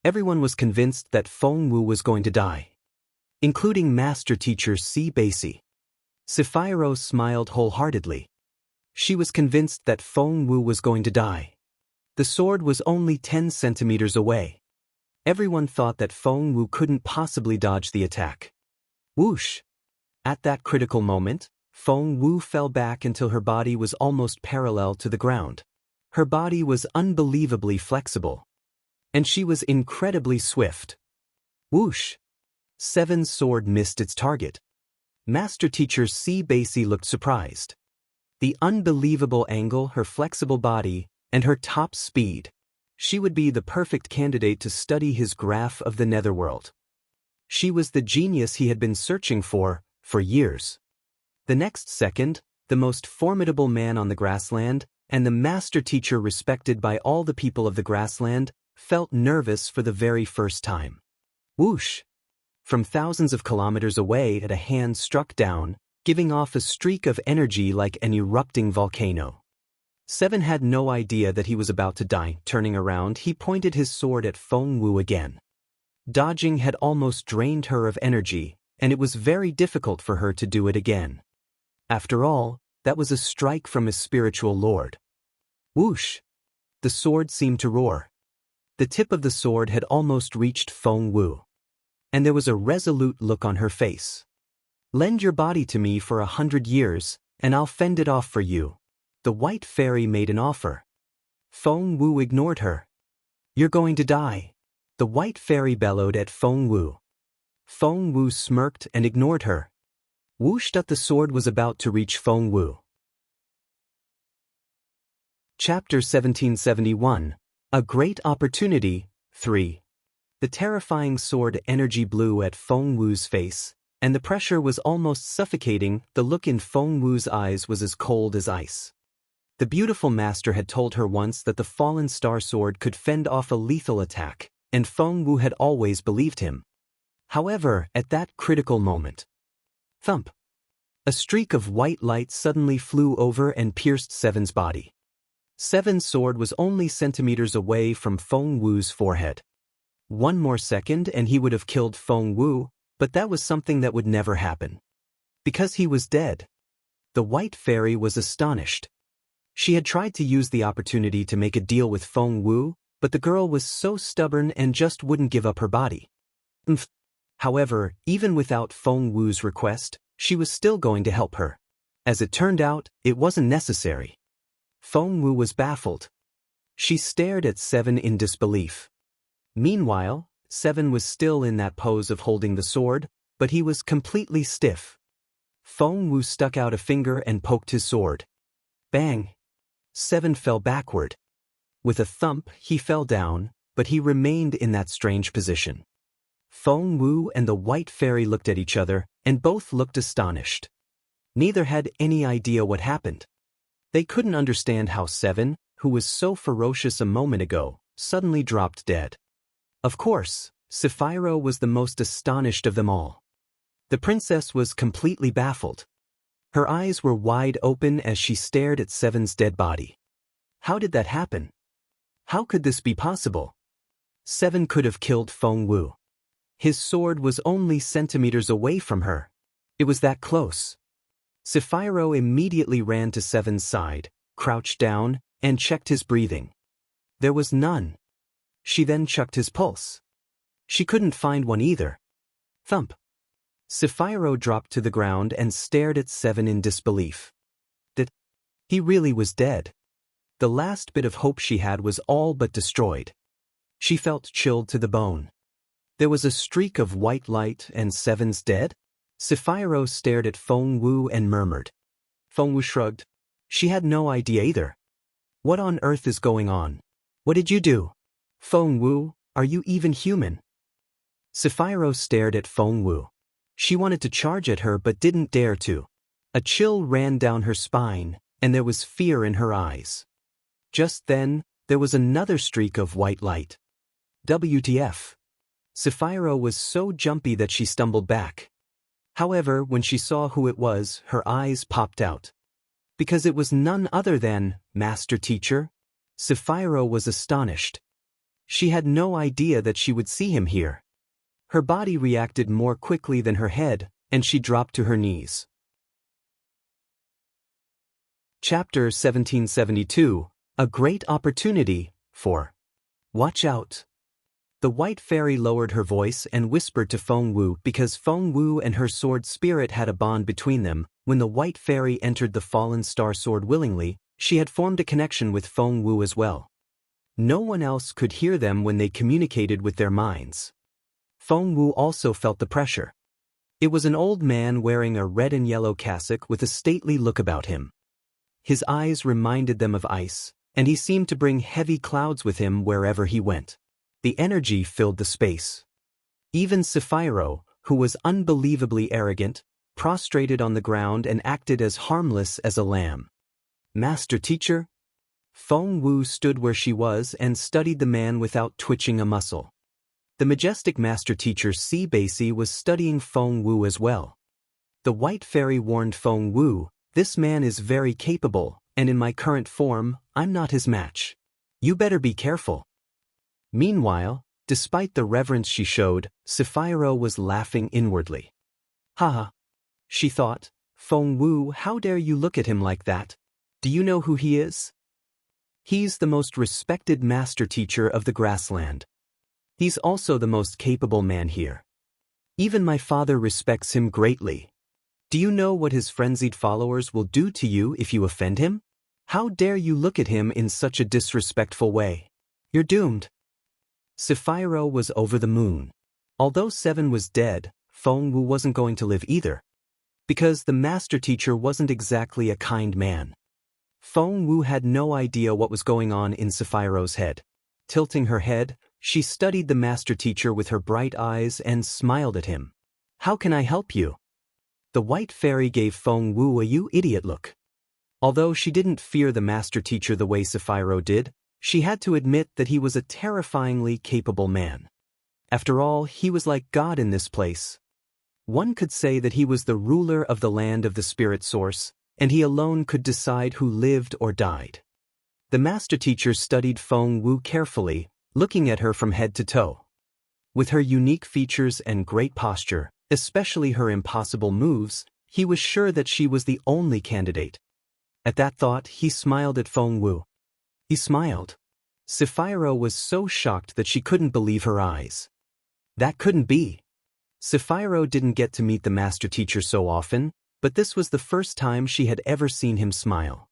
Everyone was convinced that Feng Wu was going to die, including Master Teacher C. Basie. Sapphiro smiled wholeheartedly. She was convinced that Feng Wu was going to die. The sword was only 10 centimeters away. Everyone thought that Feng Wu couldn't possibly dodge the attack. Whoosh! At that critical moment, Feng Wu fell back until her body was almost parallel to the ground. Her body was unbelievably flexible. And she was incredibly swift. Whoosh! Seven's sword missed its target. Master Teacher C. Basie looked surprised. The unbelievable angle, her flexible body, and her top speed. She would be the perfect candidate to study his graph of the netherworld. She was the genius he had been searching for years. The next second, the most formidable man on the grassland, and the master teacher respected by all the people of the grassland, felt nervous for the very first time. Whoosh! From thousands of kilometers away, a hand struck down, giving off a streak of energy like an erupting volcano. Seven had no idea that he was about to die. Turning around, he pointed his sword at Feng Wu again. Dodging had almost drained her of energy, and it was very difficult for her to do it again. After all, that was a strike from his spiritual lord. Whoosh! The sword seemed to roar. The tip of the sword had almost reached Feng Wu. And there was a resolute look on her face. Lend your body to me for 100 years, and I'll fend it off for you. The white fairy made an offer. Feng Wu ignored her. You're going to die. The white fairy bellowed at Feng Wu. Feng Wu smirked and ignored her. Whooshed up, the sword was about to reach Feng Wu. Chapter 1771. A Great Opportunity, 3. The terrifying sword energy blew at Feng Wu's face, and the pressure was almost suffocating. The look in Feng Wu's eyes was as cold as ice. The beautiful master had told her once that the fallen star sword could fend off a lethal attack, and Feng Wu had always believed him. However, at that critical moment, thump! A streak of white light suddenly flew over and pierced Seven's body. Seven's sword was only centimeters away from Feng Wu's forehead. One more second and he would have killed Feng Wu, but that was something that would never happen. Because he was dead. The white fairy was astonished. She had tried to use the opportunity to make a deal with Feng Wu, but the girl was so stubborn and just wouldn't give up her body. However, even without Feng Wu's request, she was still going to help her. As it turned out, it wasn't necessary. Feng Wu was baffled. She stared at Seven in disbelief. Meanwhile, Seven was still in that pose of holding the sword, but he was completely stiff. Feng Wu stuck out a finger and poked his sword. Bang! Seven fell backward. With a thump, he fell down, but he remained in that strange position. Feng Wu and the white fairy looked at each other, and both looked astonished. Neither had any idea what happened. They couldn't understand how Seven, who was so ferocious a moment ago, suddenly dropped dead. Of course, Sapphiro was the most astonished of them all. The princess was completely baffled. Her eyes were wide open as she stared at Seven's dead body. How did that happen? How could this be possible? Seven could have killed Feng Wu. His sword was only centimeters away from her. It was that close. Sapphiro immediately ran to Seven's side, crouched down, and checked his breathing. There was none. She then checked his pulse. She couldn't find one either. Thump! Sapphiro dropped to the ground and stared at Seven in disbelief. He really was dead. The last bit of hope she had was all but destroyed. She felt chilled to the bone. There was a streak of white light and Seven's dead? Sapphiro stared at Feng Wu and murmured. Feng Wu shrugged. She had no idea either. What on earth is going on? What did you do? Feng Wu, are you even human? Sapphiro stared at Feng Wu. She wanted to charge at her but didn't dare to. A chill ran down her spine, and there was fear in her eyes. Just then, there was another streak of white light. WTF. Sapphiro was so jumpy that she stumbled back. However, when she saw who it was, her eyes popped out. Because it was none other than Master Teacher. Sapphiro was astonished. She had no idea that she would see him here. Her body reacted more quickly than her head, and she dropped to her knees. Chapter 1772. A Great Opportunity, 4. Watch out. The white fairy lowered her voice and whispered to Feng Wu because Feng Wu and her sword spirit had a bond between them. When the white fairy entered the fallen star sword willingly, she had formed a connection with Feng Wu as well. No one else could hear them when they communicated with their minds. Feng Wu also felt the pressure. It was an old man wearing a red and yellow cassock with a stately look about him. His eyes reminded them of ice, and he seemed to bring heavy clouds with him wherever he went. The energy filled the space. Even Sapphiro, who was unbelievably arrogant, prostrated on the ground and acted as harmless as a lamb. Master Teacher? Feng Wu stood where she was and studied the man without twitching a muscle. The majestic Master Teacher Baisi was studying Feng Wu as well. The white fairy warned Feng Wu, "This man is very capable, and in my current form, I'm not his match. You better be careful." Meanwhile, despite the reverence she showed, Sapphiro was laughing inwardly. Haha. She thought, Feng Wu, how dare you look at him like that? Do you know who he is? He's the most respected master teacher of the grassland. He's also the most capable man here. Even my father respects him greatly. Do you know what his frenzied followers will do to you if you offend him? How dare you look at him in such a disrespectful way? You're doomed. Sapphiro was over the moon. Although Seven was dead, Feng Wu wasn't going to live either. Because the master teacher wasn't exactly a kind man. Feng Wu had no idea what was going on in Sapphiro's head. Tilting her head, she studied the master teacher with her bright eyes and smiled at him. How can I help you? The white fairy gave Feng Wu a "you idiot" look. Although she didn't fear the master teacher the way Sapphiro did, she had to admit that he was a terrifyingly capable man. After all, he was like God in this place. One could say that he was the ruler of the land of the spirit source, and he alone could decide who lived or died. The master teacher studied Feng Wu carefully, looking at her from head to toe. With her unique features and great posture, especially her impossible moves, he was sure that she was the only candidate. At that thought, he smiled at Feng Wu. He smiled. Sapphiro was so shocked that she couldn't believe her eyes. That couldn't be. Sapphiro didn't get to meet the master teacher so often, but this was the first time she had ever seen him smile.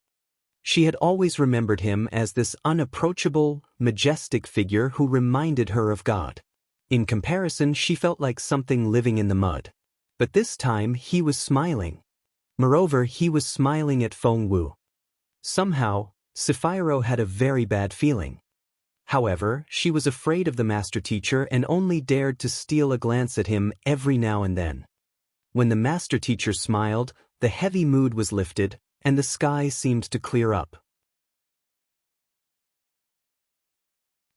She had always remembered him as this unapproachable, majestic figure who reminded her of God. In comparison, she felt like something living in the mud. But this time, he was smiling. Moreover, he was smiling at Feng Wu. Somehow, Sapphiro had a very bad feeling. However, she was afraid of the master teacher and only dared to steal a glance at him every now and then. When the master teacher smiled, the heavy mood was lifted, and the sky seemed to clear up.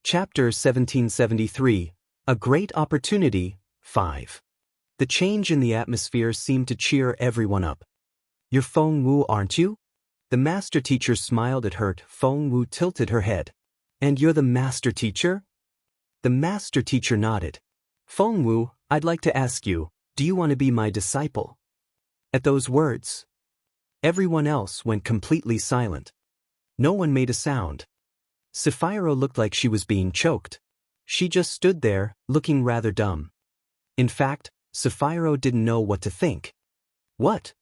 Chapter 1773, A Great Opportunity, 5. The change in the atmosphere seemed to cheer everyone up. You're Feng Wu, aren't you? The master teacher smiled at her. Feng Wu tilted her head. And you're the master teacher? The master teacher nodded. Feng Wu, I'd like to ask you, do you want to be my disciple? At those words, everyone else went completely silent. No one made a sound. Sapphiro looked like she was being choked. She just stood there, looking rather dumb. In fact, Sapphiro didn't know what to think. What?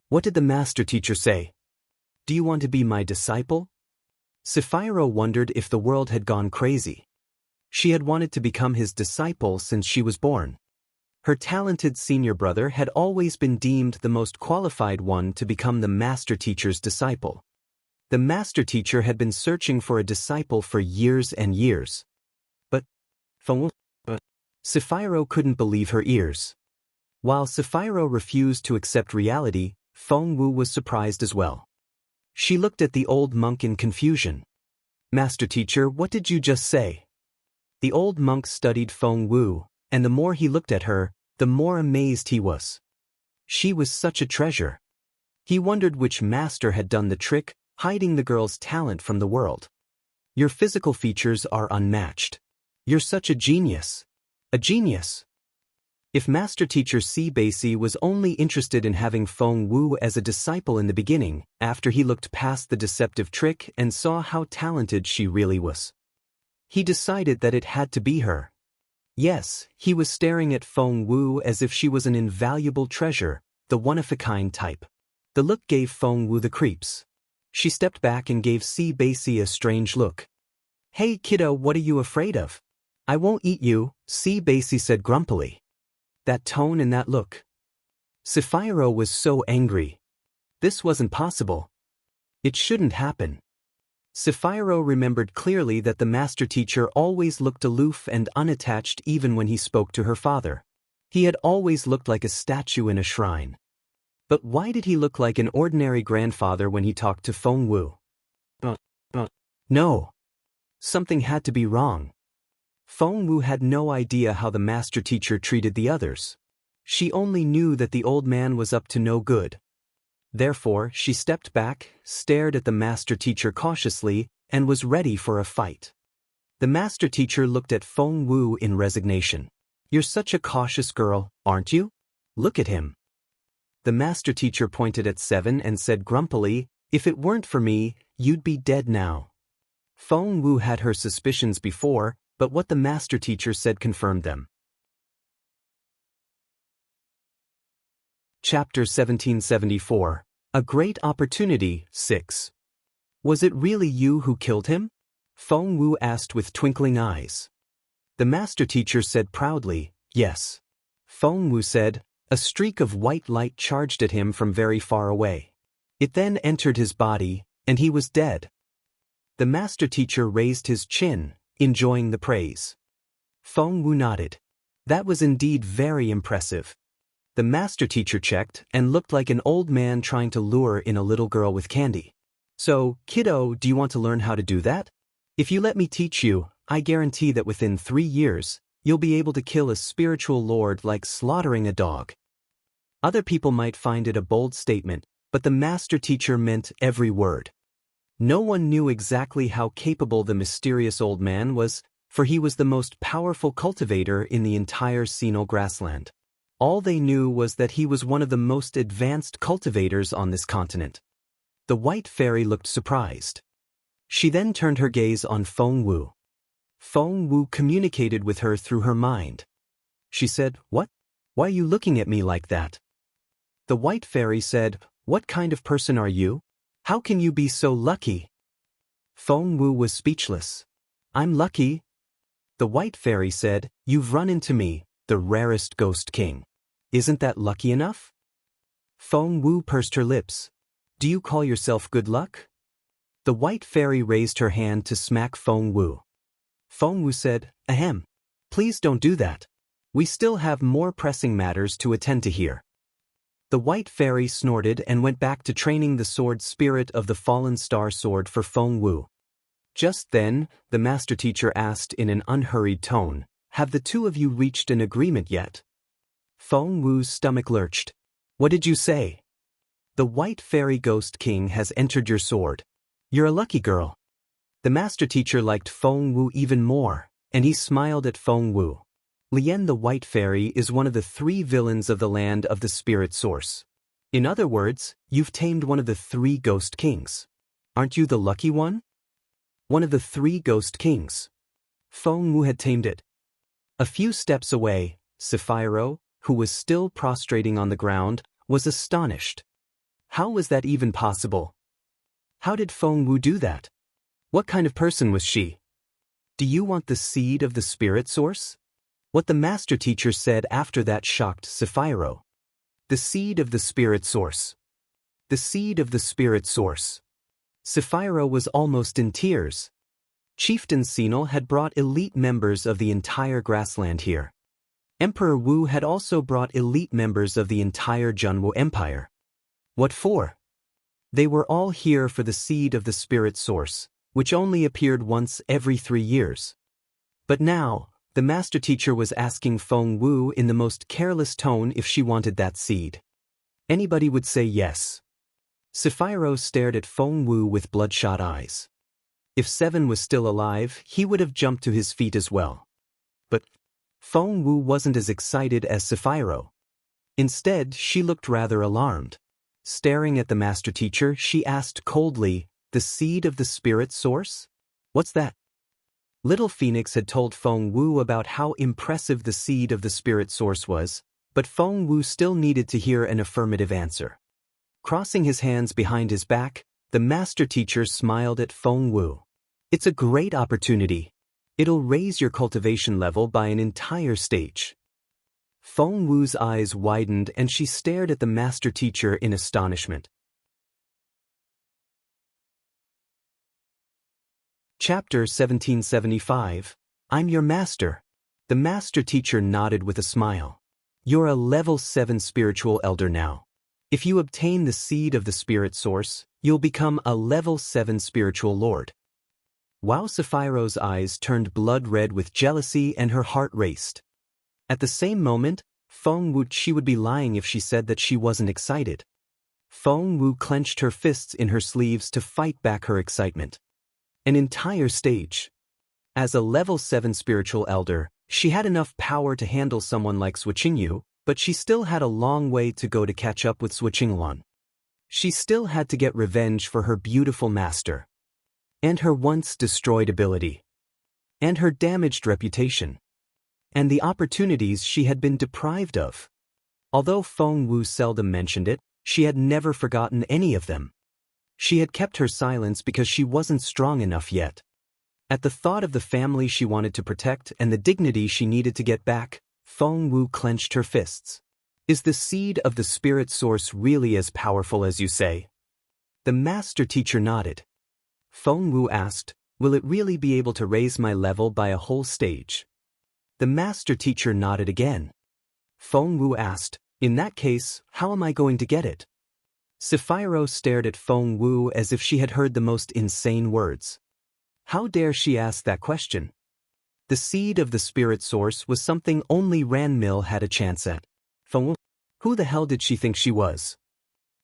What did the master teacher say? Do you want to be my disciple? Sapphiro wondered if the world had gone crazy. She had wanted to become his disciple since she was born. Her talented senior brother had always been deemed the most qualified one to become the master teacher's disciple. The master teacher had been searching for a disciple for years and years. But Sapphiro couldn't believe her ears. While Sapphiro refused to accept reality, Feng Wu was surprised as well. She looked at the old monk in confusion. Master teacher, what did you just say? The old monk studied Feng Wu, and the more he looked at her, the more amazed he was. She was such a treasure. He wondered which master had done the trick, hiding the girl's talent from the world. Your physical features are unmatched. You're such a genius. A genius. If Master Teacher C. Basie was only interested in having Feng Wu as a disciple in the beginning, after he looked past the deceptive trick and saw how talented she really was, he decided that it had to be her. Yes, he was staring at Feng Wu as if she was an invaluable treasure, the one-of-a-kind type. The look gave Feng Wu the creeps. She stepped back and gave C. Basie a strange look. Hey kiddo, what are you afraid of? I won't eat you, C. Basie said grumpily. That tone and that look. Sapphiro was so angry. This wasn't possible. It shouldn't happen. Sapphiro remembered clearly that the master teacher always looked aloof and unattached even when he spoke to her father. He had always looked like a statue in a shrine. But why did he look like an ordinary grandfather when he talked to Feng Wu? No. Something had to be wrong. Feng Wu had no idea how the master teacher treated the others. She only knew that the old man was up to no good. Therefore, she stepped back, stared at the master teacher cautiously, and was ready for a fight. The master teacher looked at Feng Wu in resignation. You're such a cautious girl, aren't you? Look at him. The master teacher pointed at Seven and said grumpily, if it weren't for me, you'd be dead now. Feng Wu had her suspicions before, but what the master teacher said confirmed them. Chapter 1774. A Great Opportunity, 6. Was it really you who killed him? Feng Wu asked with twinkling eyes. The master teacher said proudly, yes. Feng Wu said, a streak of white light charged at him from very far away. It then entered his body, and he was dead. The master teacher raised his chin, enjoying the praise. Feng Wu nodded. That was indeed very impressive. The master teacher checked and looked like an old man trying to lure in a little girl with candy. So, kiddo, do you want to learn how to do that? If you let me teach you, I guarantee that within 3 years, you'll be able to kill a spiritual lord like slaughtering a dog. Other people might find it a bold statement, but the master teacher meant every word. No one knew exactly how capable the mysterious old man was, for he was the most powerful cultivator in the entire Sinal grassland. All they knew was that he was one of the most advanced cultivators on this continent. The white fairy looked surprised. She then turned her gaze on Feng Wu. Feng Wu communicated with her through her mind. She said, "What? Why are you looking at me like that?" The white fairy said, "What kind of person are you? How can you be so lucky?" Feng Wu was speechless. "I'm lucky." The white fairy said, "You've run into me, the rarest ghost king. Isn't that lucky enough?" Feng Wu pursed her lips. "Do you call yourself good luck?" The white fairy raised her hand to smack Feng Wu. Feng Wu said, "Ahem. Please don't do that. We still have more pressing matters to attend to here." The white fairy snorted and went back to training the sword spirit of the fallen star sword for Feng Wu. Just then, the master teacher asked in an unhurried tone, "Have the two of you reached an agreement yet?" Feng Wu's stomach lurched. "What did you say?" "The white fairy ghost king has entered your sword. You're a lucky girl." The master teacher liked Feng Wu even more, and he smiled at Feng Wu. Lien the white fairy is one of the 3 villains of the land of the spirit source. In other words, you've tamed one of the 3 ghost kings. Aren't you the lucky one? One of the 3 ghost kings. Feng Wu had tamed it. A few steps away, Sapphiro, who was still prostrating on the ground, was astonished. How was that even possible? How did Feng Wu do that? What kind of person was she? Do you want the seed of the spirit source? What the master teacher said after that shocked Sapphiro. The seed of the spirit source. The seed of the spirit source. Sapphiro was almost in tears. Chieftain Sinal had brought elite members of the entire grassland here. Emperor Wu had also brought elite members of the entire Junwu Empire. What for? They were all here for the seed of the spirit source, which only appeared once every 3 years. But now, the master teacher was asking Feng Wu in the most careless tone if she wanted that seed. Anybody would say yes. Sapphiro stared at Feng Wu with bloodshot eyes. If 7 was still alive, he would have jumped to his feet as well. But Feng Wu wasn't as excited as Sapphiro. Instead, she looked rather alarmed. Staring at the master teacher, she asked coldly, "The seed of the spirit source? What's that?" Little Phoenix had told Feng Wu about how impressive the seed of the spirit source was, but Feng Wu still needed to hear an affirmative answer. Crossing his hands behind his back, the master teacher smiled at Feng Wu. "It's a great opportunity. It'll raise your cultivation level by an entire stage." Feng Wu's eyes widened and she stared at the master teacher in astonishment. Chapter 1775. I'm your master. The master teacher nodded with a smile. You're a level 7 spiritual elder now. If you obtain the seed of the spirit source, you'll become a level 7 spiritual lord. Wow, Sapphiro's eyes turned blood red with jealousy and her heart raced. At the same moment, she would be lying if she said that she wasn't excited. Feng Wu clenched her fists in her sleeves to fight back her excitement. An entire stage. As a level 7 spiritual elder, she had enough power to handle someone like Suqingyu, but she still had a long way to go to catch up with Suqingluan. She still had to get revenge for her beautiful master. And her once destroyed ability. And her damaged reputation. And the opportunities she had been deprived of. Although Feng Wu seldom mentioned it, she had never forgotten any of them. She had kept her silence because she wasn't strong enough yet. At the thought of the family she wanted to protect and the dignity she needed to get back, Feng Wu clenched her fists. Is the seed of the spirit source really as powerful as you say? The master teacher nodded. Feng Wu asked, will it really be able to raise my level by a whole stage? The master teacher nodded again. Feng Wu asked, in that case, how am I going to get it? Sapphiro stared at Feng Wu as if she had heard the most insane words. How dare she ask that question? The seed of the spirit source was something only Ranmil had a chance at. Feng Wu? Who the hell did she think she was?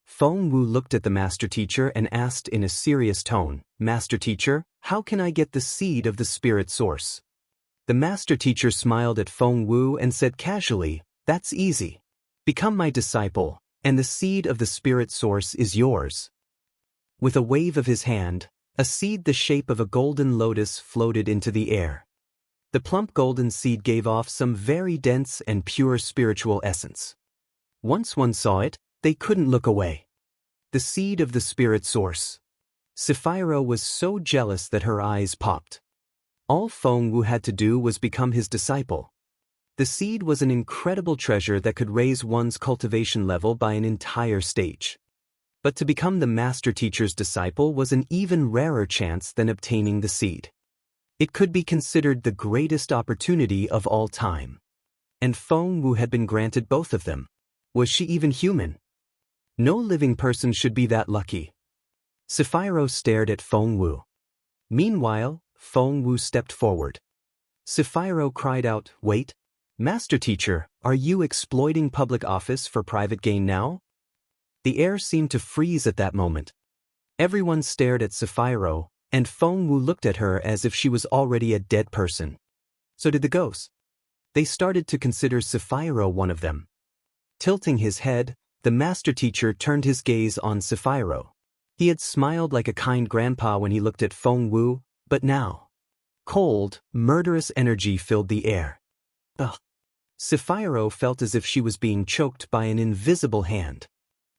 Feng Wu looked at the master teacher and asked in a serious tone, Master teacher, how can I get the seed of the spirit source? The master teacher smiled at Feng Wu and said casually, that's easy. Become my disciple, and the seed of the spirit source is yours. With a wave of his hand, a seed the shape of a golden lotus floated into the air. The plump golden seed gave off some very dense and pure spiritual essence. Once one saw it, they couldn't look away. The seed of the spirit source. Sapphiro was so jealous that her eyes popped. All Feng Wu had to do was become his disciple. The seed was an incredible treasure that could raise one's cultivation level by an entire stage. But to become the master teacher's disciple was an even rarer chance than obtaining the seed. It could be considered the greatest opportunity of all time. And Feng Wu had been granted both of them. Was she even human? No living person should be that lucky. Sapphiro stared at Feng Wu. Meanwhile, Feng Wu stepped forward. Sapphiro cried out, wait. Master teacher, are you exploiting public office for private gain now? The air seemed to freeze at that moment. Everyone stared at Sapphiro, and Feng Wu looked at her as if she was already a dead person. So did the ghosts. They started to consider Sapphiro one of them. Tilting his head, the master teacher turned his gaze on Sapphiro. He had smiled like a kind grandpa when he looked at Feng Wu, but now, cold, murderous energy filled the air. Ugh. Sapphiro felt as if she was being choked by an invisible hand.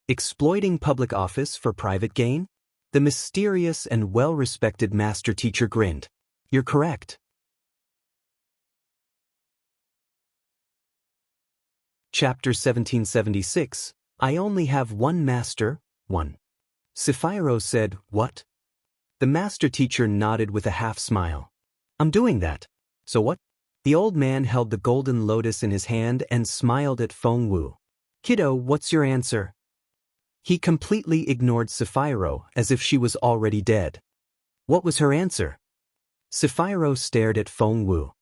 Exploiting public office for private gain? The mysterious and well-respected master teacher grinned. You're correct. Chapter 1776, I only have one master, one. Sapphiro said, what? The master teacher nodded with a half-smile. I'm doing that. So what? The old man held the golden lotus in his hand and smiled at Feng Wu. Kiddo, what's your answer? He completely ignored Sapphiro as if she was already dead. What was her answer? Sapphiro stared at Feng Wu.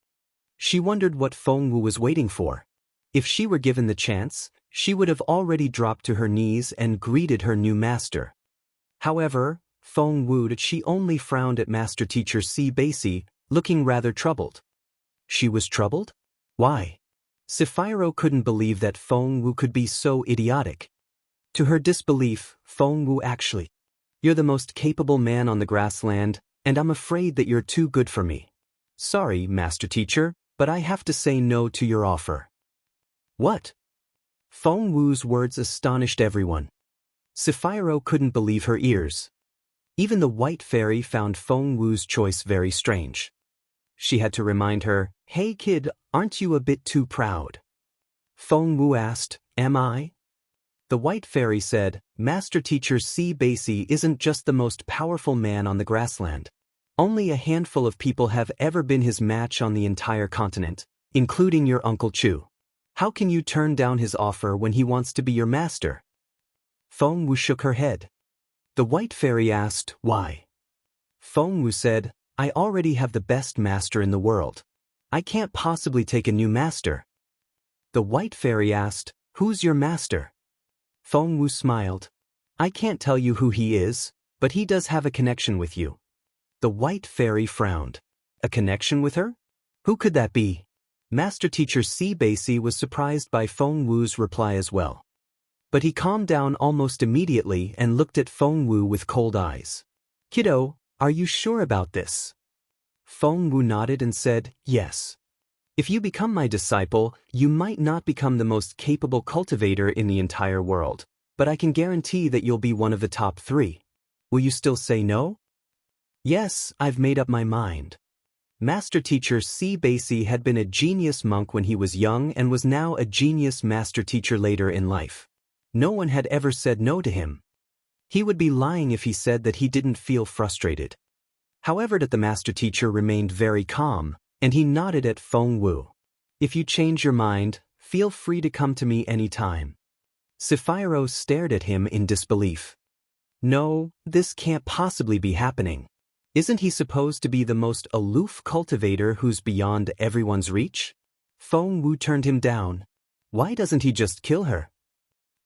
She wondered what Feng Wu was waiting for. If she were given the chance, she would have already dropped to her knees and greeted her new master. However, Feng Wu she only frowned at Master Teacher C. Basie, looking rather troubled. She was troubled? Why? Sapphiro couldn't believe that Feng Wu could be so idiotic. To her disbelief, Feng Wu actually, you're the most capable man on the grassland, and I'm afraid that you're too good for me. Sorry, Master Teacher, but I have to say no to your offer. What? Feng Wu's words astonished everyone. Sapphiro couldn't believe her ears. Even the White Fairy found Feng Wu's choice very strange. She had to remind her, hey kid, aren't you a bit too proud? Feng Wu asked, am I? The White Fairy said, Master Teacher C. Basie isn't just the most powerful man on the grassland. Only a handful of people have ever been his match on the entire continent, including your Uncle Chu. How can you turn down his offer when he wants to be your master? Feng Wu shook her head. The White Fairy asked, why? Feng Wu said, I already have the best master in the world. I can't possibly take a new master. The White Fairy asked, who's your master? Feng Wu smiled. I can't tell you who he is, but he does have a connection with you. The White Fairy frowned. A connection with her? Who could that be? Master Teacher C. Basie was surprised by Feng Wu's reply as well. But he calmed down almost immediately and looked at Feng Wu with cold eyes. Kiddo, are you sure about this? Feng Wu nodded and said, yes. If you become my disciple, you might not become the most capable cultivator in the entire world, but I can guarantee that you'll be one of the top 3. Will you still say no? Yes, I've made up my mind. Master teacher C. Basie had been a genius monk when he was young and was now a genius master teacher later in life. No one had ever said no to him. He would be lying if he said that he didn't feel frustrated. However, the master teacher remained very calm, and he nodded at Feng Wu. If you change your mind, feel free to come to me anytime. Sapphiro stared at him in disbelief. No, this can't possibly be happening. Isn't he supposed to be the most aloof cultivator who's beyond everyone's reach? Feng Wu turned him down. Why doesn't he just kill her?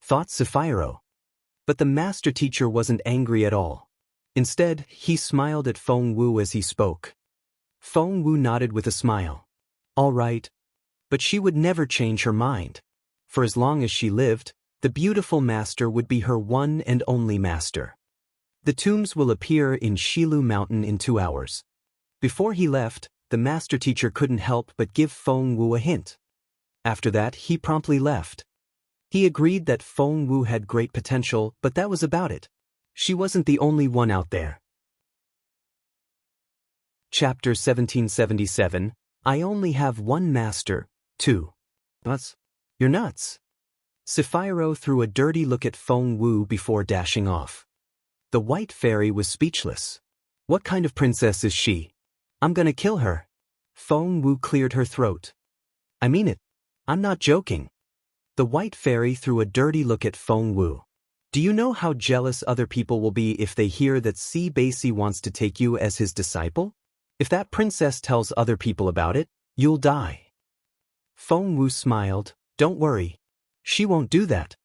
Thought Sapphiro. But the master teacher wasn't angry at all. Instead, he smiled at Feng Wu as he spoke. Feng Wu nodded with a smile. All right. But she would never change her mind. For as long as she lived, the beautiful master would be her one and only master. The tombs will appear in Shilu Mountain in 2 hours. Before he left, the master teacher couldn't help but give Feng Wu a hint. After that, he promptly left. He agreed that Feng Wu had great potential, but that was about it. She wasn't the only one out there. Chapter 1777, I only have one master, 2. Nuts? You're nuts. Sapphiro threw a dirty look at Feng Wu before dashing off. The white fairy was speechless. What kind of princess is she? I'm gonna kill her. Feng Wu cleared her throat. I mean it. I'm not joking. The white fairy threw a dirty look at Feng Wu. Do you know how jealous other people will be if they hear that C. Basie wants to take you as his disciple? If that princess tells other people about it, you'll die. Feng Wu smiled. Don't worry. She won't do that.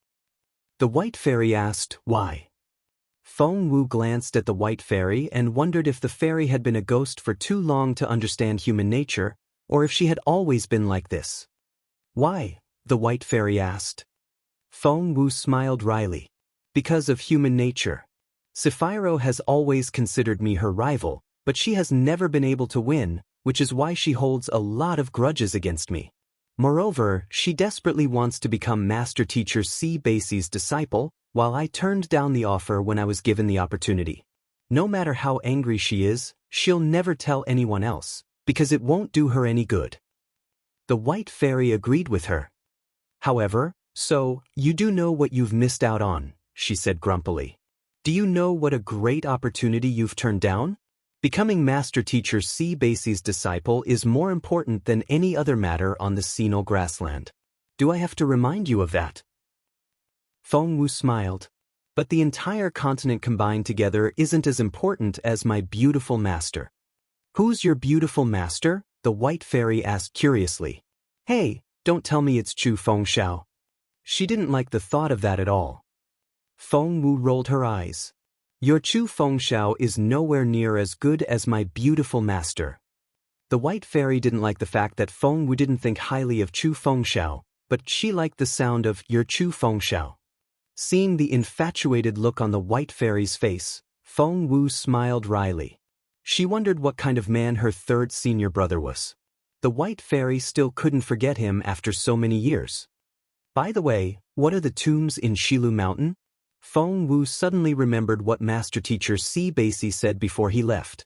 The white fairy asked, why? Feng Wu glanced at the white fairy and wondered if the fairy had been a ghost for too long to understand human nature, or if she had always been like this. Why? The white fairy asked. Feng Wu smiled wryly. Because of human nature. Sapphiro has always considered me her rival, but she has never been able to win, which is why she holds a lot of grudges against me. Moreover, she desperately wants to become Master Teacher C. Basie's disciple, while I turned down the offer when I was given the opportunity. No matter how angry she is, she'll never tell anyone else, because it won't do her any good. The white fairy agreed with her. However, so, you do know what you've missed out on, she said grumpily. Do you know what a great opportunity you've turned down? Becoming Master Teacher C. Basie's disciple is more important than any other matter on the Sinal grassland. Do I have to remind you of that? Feng Wu smiled. But the entire continent combined together isn't as important as my beautiful master. Who's your beautiful master? The white fairy asked curiously. Hey, don't tell me it's Chu Fengxiao. She didn't like the thought of that at all. Feng Wu rolled her eyes. Your Chu Fengxiao is nowhere near as good as my beautiful master. The white fairy didn't like the fact that Feng Wu didn't think highly of Chu Fengxiao, but she liked the sound of your Chu Fengxiao. Seeing the infatuated look on the white fairy's face, Feng Wu smiled wryly. She wondered what kind of man her third senior brother was. The white fairy still couldn't forget him after so many years. By the way, what are the tombs in Shilu Mountain? Feng Wu suddenly remembered what Master Teacher C. Basie said before he left.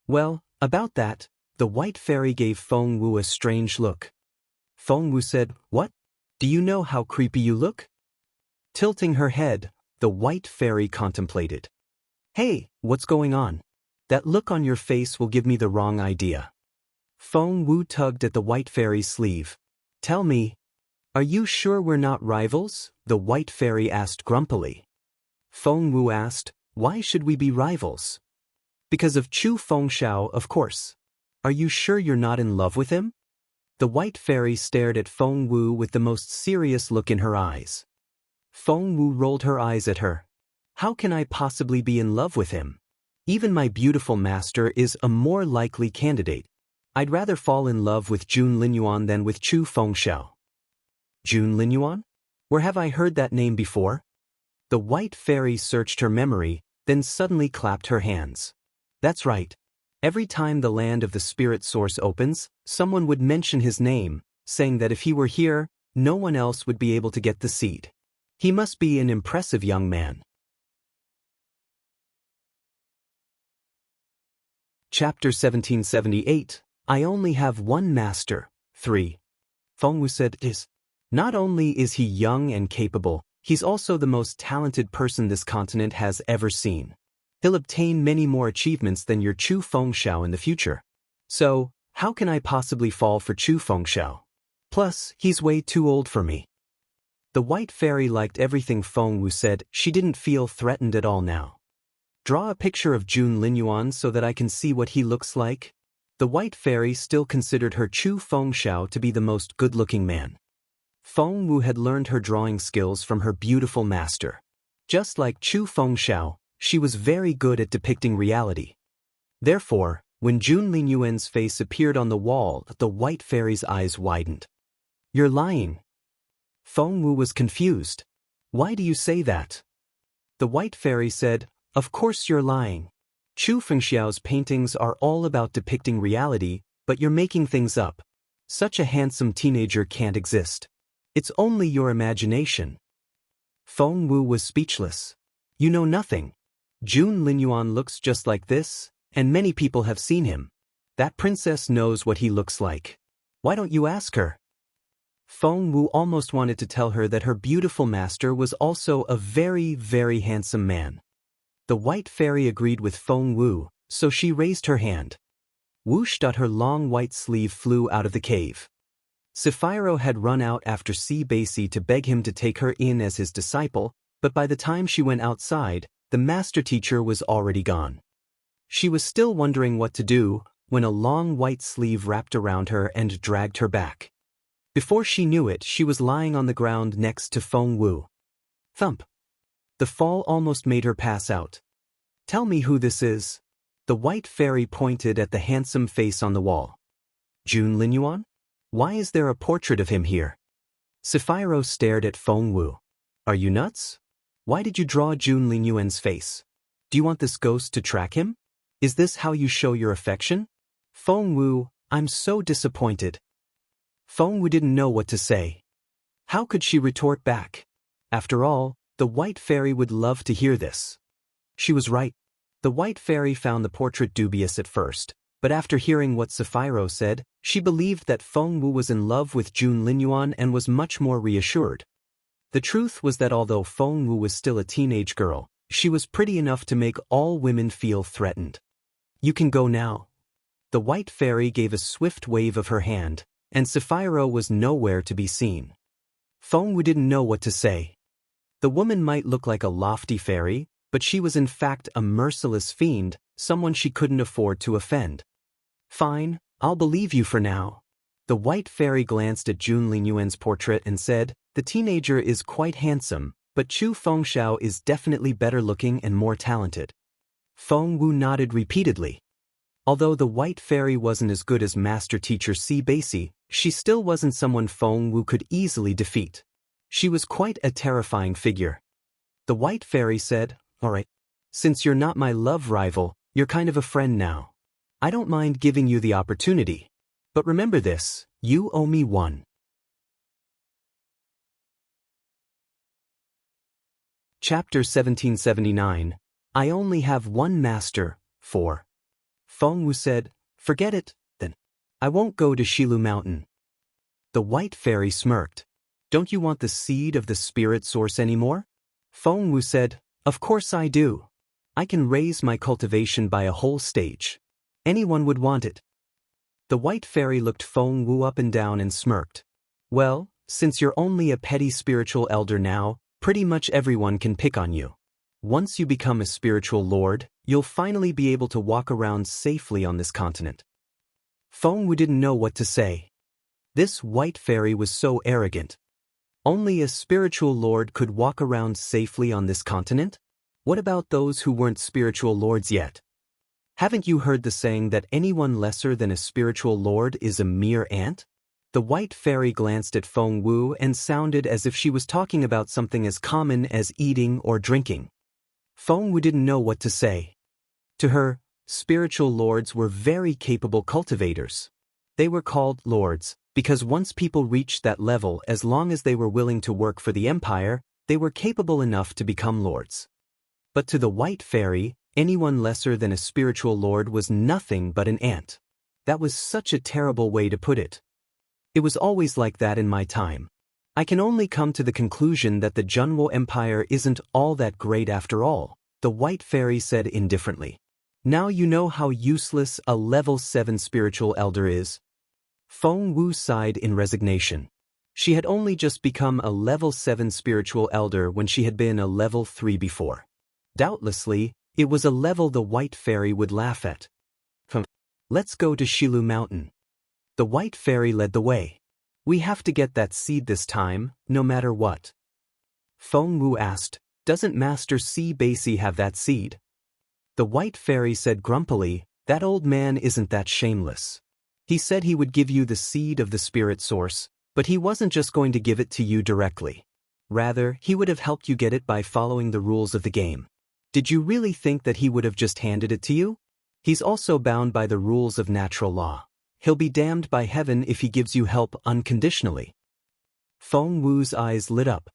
Well, about that, the white fairy gave Feng Wu a strange look. Feng Wu said, What? Do you know how creepy you look? Tilting her head, the white fairy contemplated. Hey, what's going on? That look on your face will give me the wrong idea. Feng Wu tugged at the white fairy's sleeve. Tell me, are you sure we're not rivals? The white fairy asked grumpily. Feng Wu asked, why should we be rivals? Because of Chu Fengxiao, of course. Are you sure you're not in love with him? The white fairy stared at Feng Wu with the most serious look in her eyes. Feng Wu rolled her eyes at her. How can I possibly be in love with him? Even my beautiful master is a more likely candidate. I'd rather fall in love with Jun Linyuan than with Chu Fengxiao. Jun Linyuan? Where have I heard that name before? The white fairy searched her memory, then suddenly clapped her hands. That's right. Every time the land of the spirit source opens, someone would mention his name, saying that if he were here, no one else would be able to get the seed. He must be an impressive young man. Chapter 1778. I only have one master. 3. Fengwu said, Not only is he young and capable, he's also the most talented person this continent has ever seen. He'll obtain many more achievements than your Chu Fengxiao in the future. So, how can I possibly fall for Chu Fengxiao? Plus, he's way too old for me. The white fairy liked everything Fengwu said. She didn't feel threatened at all now. Draw a picture of Jun Linyuan so that I can see what he looks like. The white fairy still considered her Chu Fengxiao to be the most good-looking man. Fengwu had learned her drawing skills from her beautiful master. Just like Chu Fengxiao, she was very good at depicting reality. Therefore, when Jun Linyuan's face appeared on the wall, the white fairy's eyes widened. You're lying. Fengwu was confused. Why do you say that? The white fairy said, Of course you're lying. Chu Fengxiao's paintings are all about depicting reality, but you're making things up. Such a handsome teenager can't exist. It's only your imagination. Fengwu was speechless. You know nothing. Jun Linyuan looks just like this, and many people have seen him. That princess knows what he looks like. Why don't you ask her? Fengwu almost wanted to tell her that her beautiful master was also a very, very handsome man. The white fairy agreed with Fengwu, so she raised her hand. Whoosh! Her long white sleeve flew out of the cave. Sapphiro had run out after Baisi to beg him to take her in as his disciple, but by the time she went outside, the master teacher was already gone. She was still wondering what to do when a long white sleeve wrapped around her and dragged her back. Before she knew it, she was lying on the ground next to Fengwu. Thump! The fall almost made her pass out. Tell me who this is. The white fairy pointed at the handsome face on the wall. Jun Linyuan? Why is there a portrait of him here? Sapphiro stared at Fengwu. Are you nuts? Why did you draw Jun Linyuan's face? Do you want this ghost to track him? Is this how you show your affection? Fengwu, I'm so disappointed. Fengwu didn't know what to say. How could she retort back? After all, the white fairy would love to hear this. She was right. The white fairy found the portrait dubious at first, but after hearing what Sapphiro said, she believed that Fengwu was in love with Jun Linyuan and was much more reassured. The truth was that although Fengwu was still a teenage girl, she was pretty enough to make all women feel threatened. You can go now. The white fairy gave a swift wave of her hand, and Sapphiro was nowhere to be seen. Fengwu didn't know what to say. The woman might look like a lofty fairy, but she was in fact a merciless fiend, someone she couldn't afford to offend. Fine, I'll believe you for now. The white fairy glanced at Jun Linyuan's portrait and said, The teenager is quite handsome, but Chu Fengxiao is definitely better looking and more talented. Fengwu nodded repeatedly. Although the white fairy wasn't as good as master teacher Baisi, she still wasn't someone Fengwu could easily defeat. She was quite a terrifying figure. The white fairy said, All right, since you're not my love rival, you're kind of a friend now. I don't mind giving you the opportunity. But remember this, you owe me one. Chapter 1779. I only have one master. 4. Fengwu said, Forget it, then. I won't go to Shilu Mountain. The white fairy smirked. Don't you want the seed of the spirit source anymore? Fengwu said, Of course I do. I can raise my cultivation by a whole stage. Anyone would want it. The white fairy looked Fengwu up and down and smirked. Well, since you're only a petty spiritual elder now, pretty much everyone can pick on you. Once you become a spiritual lord, you'll finally be able to walk around safely on this continent. Fengwu didn't know what to say. This white fairy was so arrogant. Only a spiritual lord could walk around safely on this continent? What about those who weren't spiritual lords yet? Haven't you heard the saying that anyone lesser than a spiritual lord is a mere ant? The white fairy glanced at Fengwu and sounded as if she was talking about something as common as eating or drinking. Fengwu didn't know what to say. To her, Spiritual lords were very capable cultivators. They were called lords because once people reached that level, as long as they were willing to work for the empire, they were capable enough to become lords. But to the White Fairy, anyone lesser than a spiritual lord was nothing but an ant. That was such a terrible way to put it. It was always like that in my time. I can only come to the conclusion that the Junwo Empire isn't all that great after all, the White Fairy said indifferently. Now you know how useless a level 7 spiritual elder is. Feng Wu sighed in resignation. She had only just become a level 7 spiritual elder when she had been a level 3 before. Doubtlessly, it was a level the White Fairy would laugh at. Let's go to Shilu Mountain. The White Fairy led the way. We have to get that seed this time, no matter what. Feng Wu asked, doesn't Master Si Basi have that seed? The White Fairy said grumpily, that old man isn't that shameless. He said he would give you the seed of the spirit source, but he wasn't just going to give it to you directly. Rather, he would have helped you get it by following the rules of the game. Did you really think that he would have just handed it to you? He's also bound by the rules of natural law. He'll be damned by heaven if he gives you help unconditionally. Feng Wu's eyes lit up.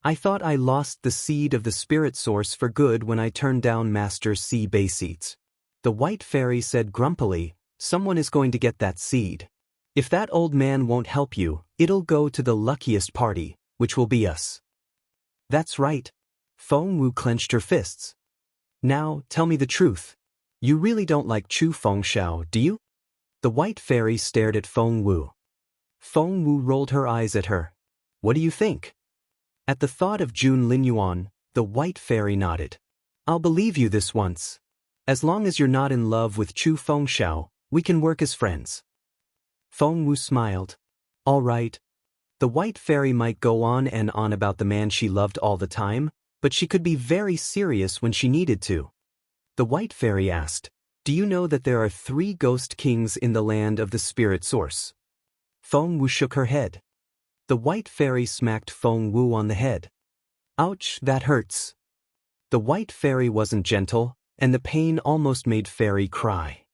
I thought I lost the seed of the spirit source for good when I turned down Master Si Basi's. The White Fairy said grumpily, someone is going to get that seed. If that old man won't help you, it'll go to the luckiest party, which will be us. That's right. Feng Wu clenched her fists. Now, tell me the truth. You really don't like Chu Fengxiao, do you? The White Fairy stared at Feng Wu. Feng Wu rolled her eyes at her. What do you think? At the thought of Jun Linyuan, the White Fairy nodded. I'll believe you this once. As long as you're not in love with Chu Fengxiao, we can work as friends. Feng Wu smiled. All right. The White Fairy might go on and on about the man she loved all the time, but she could be very serious when she needed to. The White Fairy asked, do you know that there are 3 ghost kings in the land of the spirit source? Feng Wu shook her head. The White Fairy smacked Feng Wu on the head. Ouch, that hurts. The White Fairy wasn't gentle, and the pain almost made Fairy cry.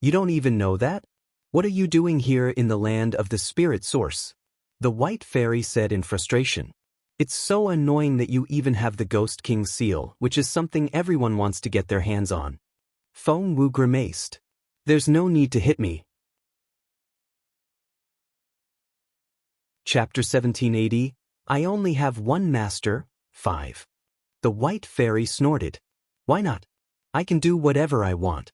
You don't even know that? What are you doing here in the land of the spirit source? The White Fairy said in frustration. It's so annoying that you even have the Ghost King seal, which is something everyone wants to get their hands on. Feng Wu grimaced. There's no need to hit me. Chapter 1780, I only have one master, 5. The White Fairy snorted. Why not? I can do whatever I want.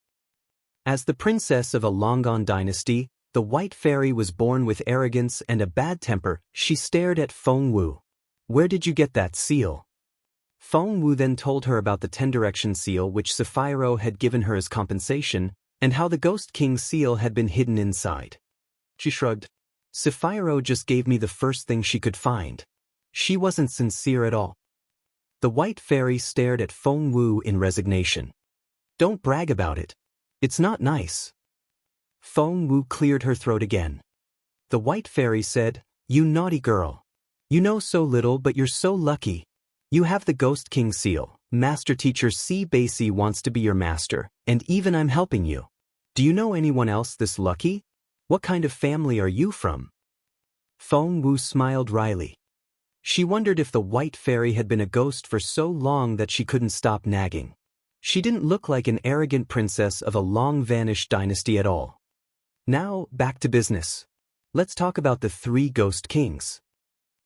As the princess of a long-gone dynasty, the White Fairy was born with arrogance and a bad temper. She stared at Feng Wu. Where did you get that seal? Feng Wu then told her about the 10 direction seal which Sapphiro had given her as compensation, and how the Ghost King seal had been hidden inside. She shrugged. Sapphiro just gave me the first thing she could find. She wasn't sincere at all. The White Fairy stared at Feng Wu in resignation. Don't brag about it. It's not nice. Feng Wu cleared her throat again. The White Fairy said, you naughty girl. You know so little but you're so lucky. You have the Ghost King seal. Master Teacher Si Basi wants to be your master, and even I'm helping you. Do you know anyone else this lucky? What kind of family are you from? Feng Wu smiled wryly. She wondered if the White Fairy had been a ghost for so long that she couldn't stop nagging. She didn't look like an arrogant princess of a long-vanished dynasty at all. Now, back to business. Let's talk about the 3 Ghost Kings.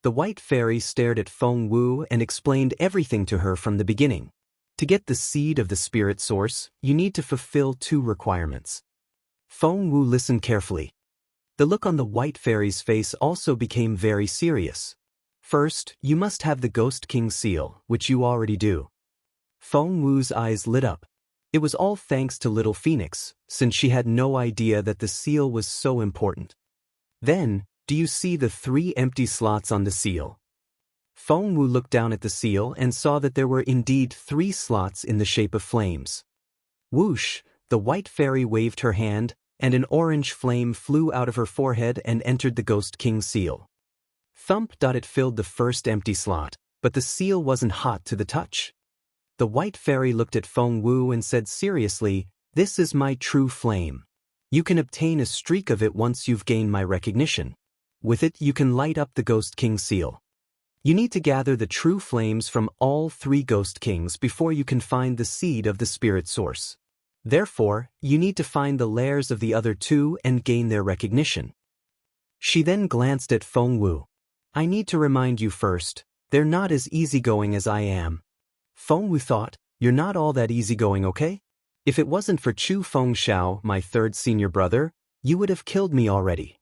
The White Fairy stared at Feng Wu and explained everything to her from the beginning. To get the seed of the spirit source, you need to fulfill 2 requirements. Feng Wu listened carefully. The look on the White Fairy's face also became very serious. First, you must have the Ghost King seal, which you already do. Feng Wu's eyes lit up. It was all thanks to Little Phoenix, since she had no idea that the seal was so important. Then, do you see the 3 empty slots on the seal? Feng Wu looked down at the seal and saw that there were indeed 3 slots in the shape of flames. Whoosh, the White Fairy waved her hand, and an orange flame flew out of her forehead and entered the Ghost King seal. Thump! It filled the first empty slot, but the seal wasn't hot to the touch. The White Fairy looked at Feng Wu and said seriously, This is my true flame. You can obtain a streak of it once you've gained my recognition. With it you can light up the Ghost King seal. You need to gather the true flames from all 3 Ghost Kings before you can find the seed of the spirit source. Therefore, you need to find the layers of the other 2 and gain their recognition. She then glanced at Feng Wu. I need to remind you first, they're not as easygoing as I am. Feng Wu thought, you're not all that easygoing, okay? If it wasn't for Chu Fengxiao, my 3rd senior brother, you would have killed me already.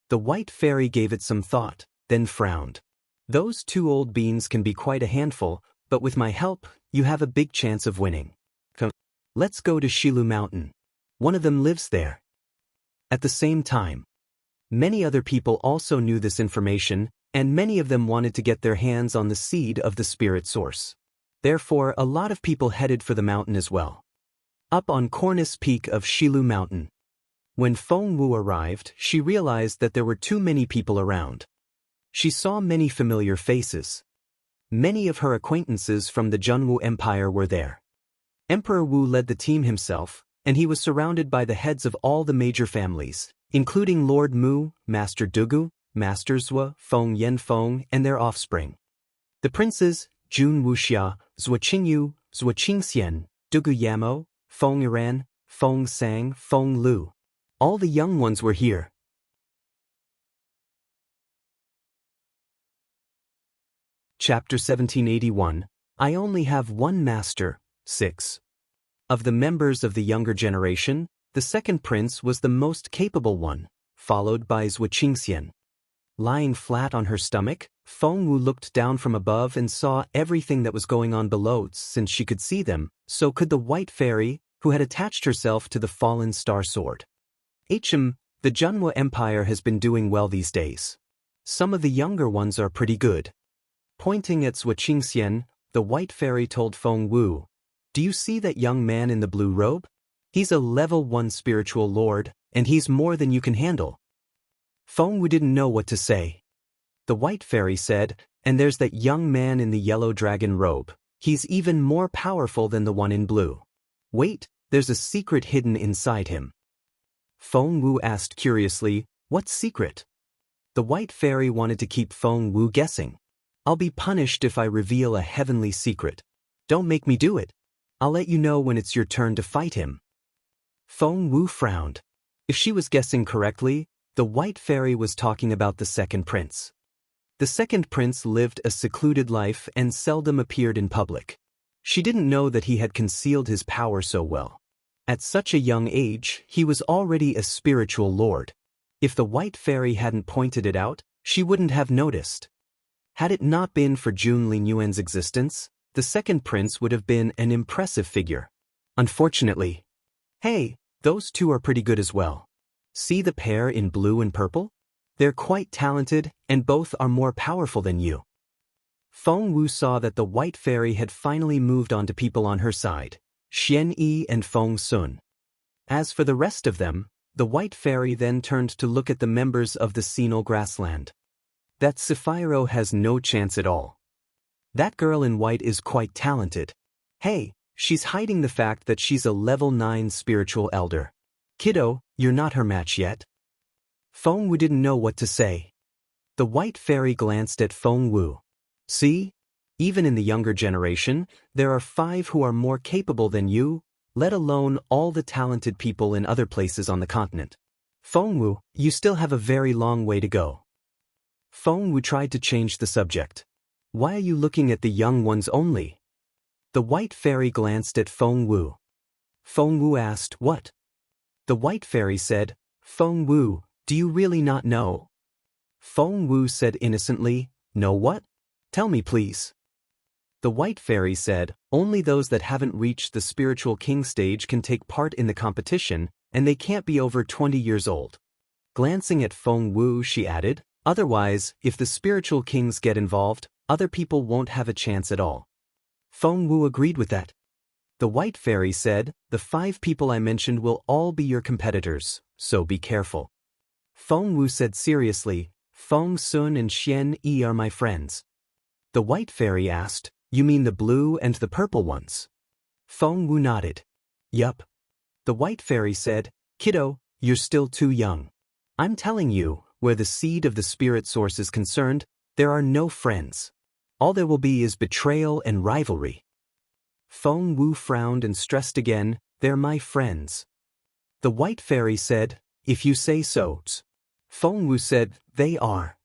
The white fairy gave it some thought, then frowned. Those 2 old beans can be quite a handful, but with my help, you have a big chance of winning. Come, let's go to Shilu Mountain. One of them lives there. At the same time, many other people also knew this information, and many of them wanted to get their hands on the seed of the spirit source. Therefore, a lot of people headed for the mountain as well. Up on Cornice Peak of Shilu Mountain. When Feng Wu arrived, she realized that there were too many people around. She saw many familiar faces. Many of her acquaintances from the Junwu Empire were there. Emperor Wu led the team himself, and he was surrounded by the heads of all the major families, including Lord Mu, Master Dugu, Master Zhua, Feng Yanfeng, and their offspring. The princes, Jun Wuxia, Zhua Qingyu, Zhua Qingxian, Dugu Yamo, Feng Iran, Feng Sang, Feng Lu. All the young ones were here. Chapter 1781, I only have one master, 6. Of the members of the younger generation, the second prince was the most capable one, followed by Zhua Qingxian. Lying flat on her stomach, Feng Wu looked down from above and saw everything that was going on below. Since she could see them, so could the white fairy, who had attached herself to the fallen star sword. The Junwu Empire has been doing well these days. Some of the younger ones are pretty good. Pointing at Zhua Qingxian, the white fairy told Feng Wu, do you see that young man in the blue robe? He's a level 1 spiritual lord, and he's more than you can handle. Feng Wu didn't know what to say. The white fairy said, and there's that young man in the yellow dragon robe. He's even more powerful than the one in blue. Wait, there's a secret hidden inside him. Feng Wu asked curiously, what secret? The white fairy wanted to keep Feng Wu guessing. I'll be punished if I reveal a heavenly secret. Don't make me do it. I'll let you know when it's your turn to fight him. Feng Wu frowned. If she was guessing correctly, the white fairy was talking about the second prince. The second prince lived a secluded life and seldom appeared in public. She didn't know that he had concealed his power so well. At such a young age, he was already a spiritual lord. If the white fairy hadn't pointed it out, she wouldn't have noticed. Had it not been for Jun Lingyuan's existence, the second prince would have been an impressive figure. Unfortunately. Hey, those 2 are pretty good as well. See the pair in blue and purple? They're quite talented, and both are more powerful than you. Feng Wu saw that the white fairy had finally moved on to people on her side, Xian Yi and Feng Sun. As for the rest of them, the white fairy then turned to look at the members of the Senal grassland. That Sapphiro has no chance at all. That girl in white is quite talented. Hey, she's hiding the fact that she's a level 9 spiritual elder. Kiddo, you're not her match yet. Feng Wu didn't know what to say. The white fairy glanced at Feng Wu. See? Even in the younger generation, there are 5 who are more capable than you, let alone all the talented people in other places on the continent. Feng Wu, you still have a very long way to go. Feng Wu tried to change the subject. Why are you looking at the young ones only? The white fairy glanced at Feng Wu. Feng Wu asked, what? The white fairy said, Feng Wu, do you really not know? Feng Wu said innocently, know what? Tell me please. The white fairy said, only those that haven't reached the spiritual king stage can take part in the competition, and they can't be over 20 years old. Glancing at Feng Wu, she added, otherwise, if the spiritual kings get involved, other people won't have a chance at all. Feng Wu agreed with that. The white fairy said, the 5 people I mentioned will all be your competitors, so be careful. Feng Wu said seriously, Feng Sun and Xian Yi are my friends. The white fairy asked, you mean the blue and the purple ones? Feng Wu nodded. Yup. The white fairy said, "Kiddo, you're still too young. I'm telling you, where the seed of the spirit source is concerned, there are no friends. All there will be is betrayal and rivalry." Feng Wu frowned and stressed again, "They're my friends." The white fairy said, "If you say so." Feng Wu said, "They are."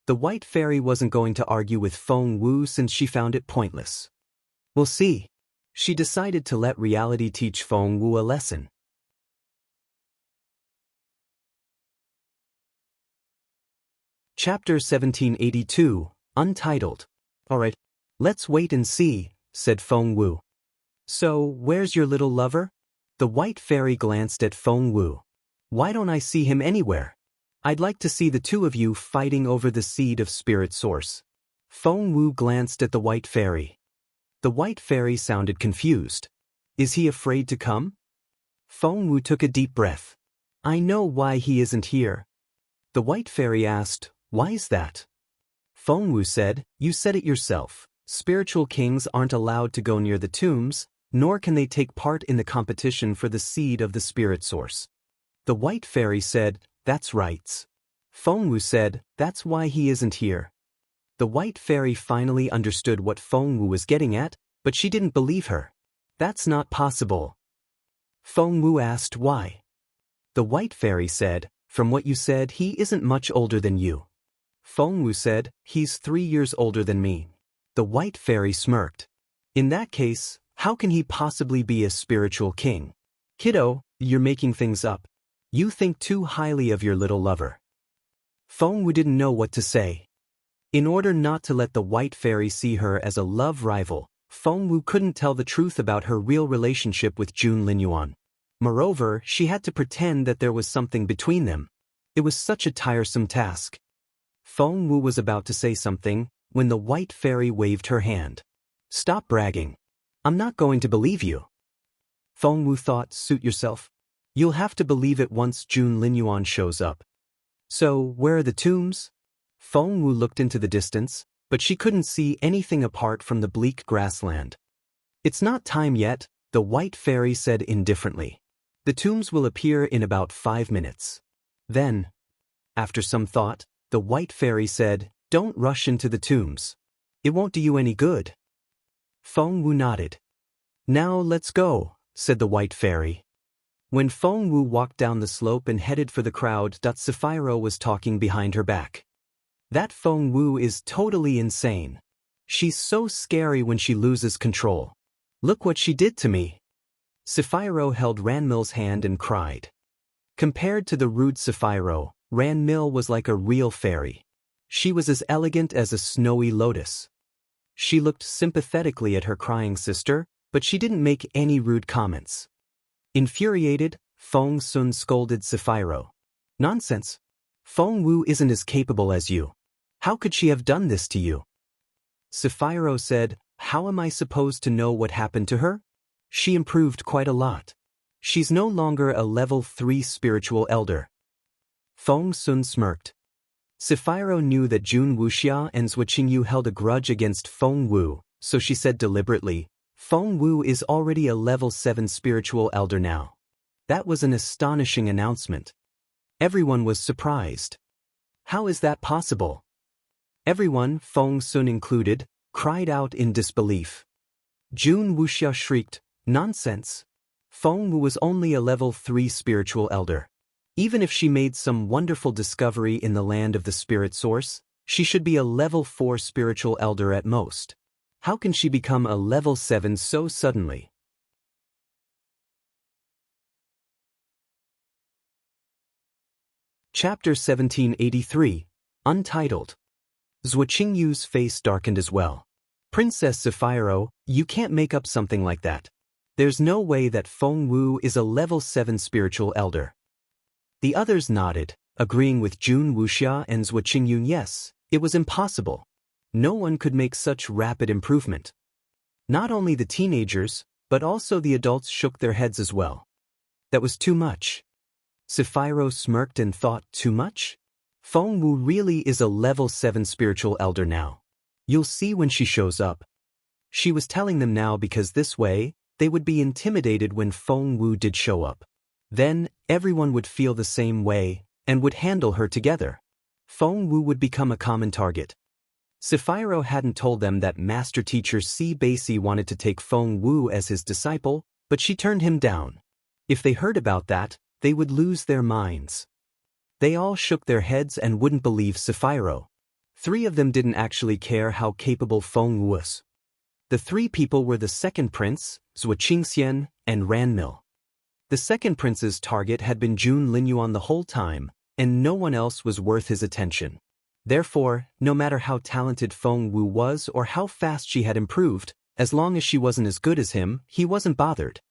The white fairy wasn't going to argue with Feng Wu since she found it pointless. "We'll see." She decided to let reality teach Feng Wu a lesson. Chapter 1782, Untitled. "Alright, let's wait and see," said Feng Wu. "So, where's your little lover?" The white fairy glanced at Feng Wu. "Why don't I see him anywhere? I'd like to see the two of you fighting over the seed of spirit source." Feng Wu glanced at the white fairy. The white fairy sounded confused. "Is he afraid to come?" Feng Wu took a deep breath. "I know why he isn't here." The white fairy asked, "Why is that?" Feng Wu said, "You said it yourself. Spiritual kings aren't allowed to go near the tombs, nor can they take part in the competition for the seed of the spirit source." The white fairy said, "That's right." Feng Wu said, "That's why he isn't here." The white fairy finally understood what Feng Wu was getting at, but she didn't believe her. "That's not possible." Feng Wu asked why. The white fairy said, "From what you said, he isn't much older than you." Feng Wu said, "He's 3 years older than me." The white fairy smirked. "In that case, how can he possibly be a spiritual king?" "Kiddo, you're making things up. You think too highly of your little lover." Feng Wu didn't know what to say. In order not to let the white fairy see her as a love rival, Feng Wu couldn't tell the truth about her real relationship with Jun Linyuan. Moreover, she had to pretend that there was something between them. It was such a tiresome task. Feng Wu was about to say something when the white fairy waved her hand. "Stop bragging. I'm not going to believe you." Feng Wu thought, "Suit yourself. You'll have to believe it once Jun Linyuan shows up." "So, where are the tombs?" Feng Wu looked into the distance, but she couldn't see anything apart from the bleak grassland. "It's not time yet," the white fairy said indifferently. "The tombs will appear in about 5 minutes. Then," after some thought, the white fairy said, "Don't rush into the tombs. It won't do you any good." Feng Wu nodded. "Now let's go," said the white fairy. When Feng Wu walked down the slope and headed for the crowd, Sephiroth was talking behind her back. "That Feng Wu is totally insane. She's so scary when she loses control. Look what she did to me." Sephiroth held Ranmil's hand and cried. Compared to the rude Sephiroth, Ranmil was like a real fairy. She was as elegant as a snowy lotus. She looked sympathetically at her crying sister, but she didn't make any rude comments. Infuriated, Feng Sun scolded Sephiroth. "Nonsense. Feng Wu isn't as capable as you. How could she have done this to you?" Sephiroth said, "How am I supposed to know what happened to her? She improved quite a lot. She's no longer a level 3 spiritual elder." Feng Sun smirked. Sephiroth knew that Jun Wuxia and Zhuo Qingyu held a grudge against Feng Wu, so she said deliberately, "Feng Wu is already a level 7 spiritual elder now." That was an astonishing announcement. Everyone was surprised. How is that possible? Everyone, Feng Sun included, cried out in disbelief. Jun Wuxia shrieked, "Nonsense! Feng Wu was only a level 3 spiritual elder. Even if she made some wonderful discovery in the land of the spirit source, she should be a level 4 spiritual elder at most. How can she become a level 7 so suddenly?" Chapter 1783, Untitled. Zhuo Qingyu's face darkened as well. "Princess Sephiroth, you can't make up something like that. There's no way that Feng Wu is a level 7 spiritual elder." The others nodded, agreeing with Jun Wuxia and Zhuo Qingyu. Yes, it was impossible. No one could make such rapid improvement. Not only the teenagers, but also the adults shook their heads as well. That was too much. Sephiroth smirked and thought, too much? Feng Wu really is a level 7 spiritual elder now. You'll see when she shows up. She was telling them now because this way, they would be intimidated when Feng Wu did show up. Then, everyone would feel the same way, and would handle her together. Feng Wu would become a common target. Sapphiro hadn't told them that master teacher Si Baisi wanted to take Feng Wu as his disciple, but she turned him down. If they heard about that, they would lose their minds. They all shook their heads and wouldn't believe Sapphiro. 3 of them didn't actually care how capable Feng Wu was. The 3 people were the second prince, Zhuo Qingxian, and Ranmil. The second prince's target had been Jun Linyuan the whole time, and no one else was worth his attention. Therefore, no matter how talented Feng Wu was or how fast she had improved, as long as she wasn't as good as him, he wasn't bothered.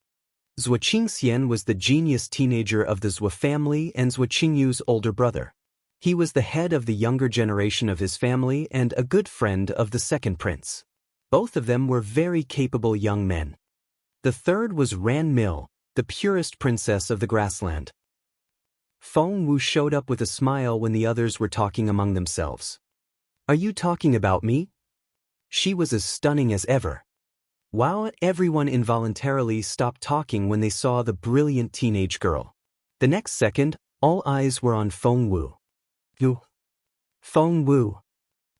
Zhuo Qingxian was the genius teenager of the Zhuo family and Zhuo Qingyu's older brother. He was the head of the younger generation of his family and a good friend of the second prince. Both of them were very capable young men. The third was Ranmil, the purest princess of the grassland. Feng Wu showed up with a smile when the others were talking among themselves. "Are you talking about me?" She was as stunning as ever. Wow, everyone involuntarily stopped talking when they saw the brilliant teenage girl. The next second, all eyes were on Feng Wu. Feng Wu.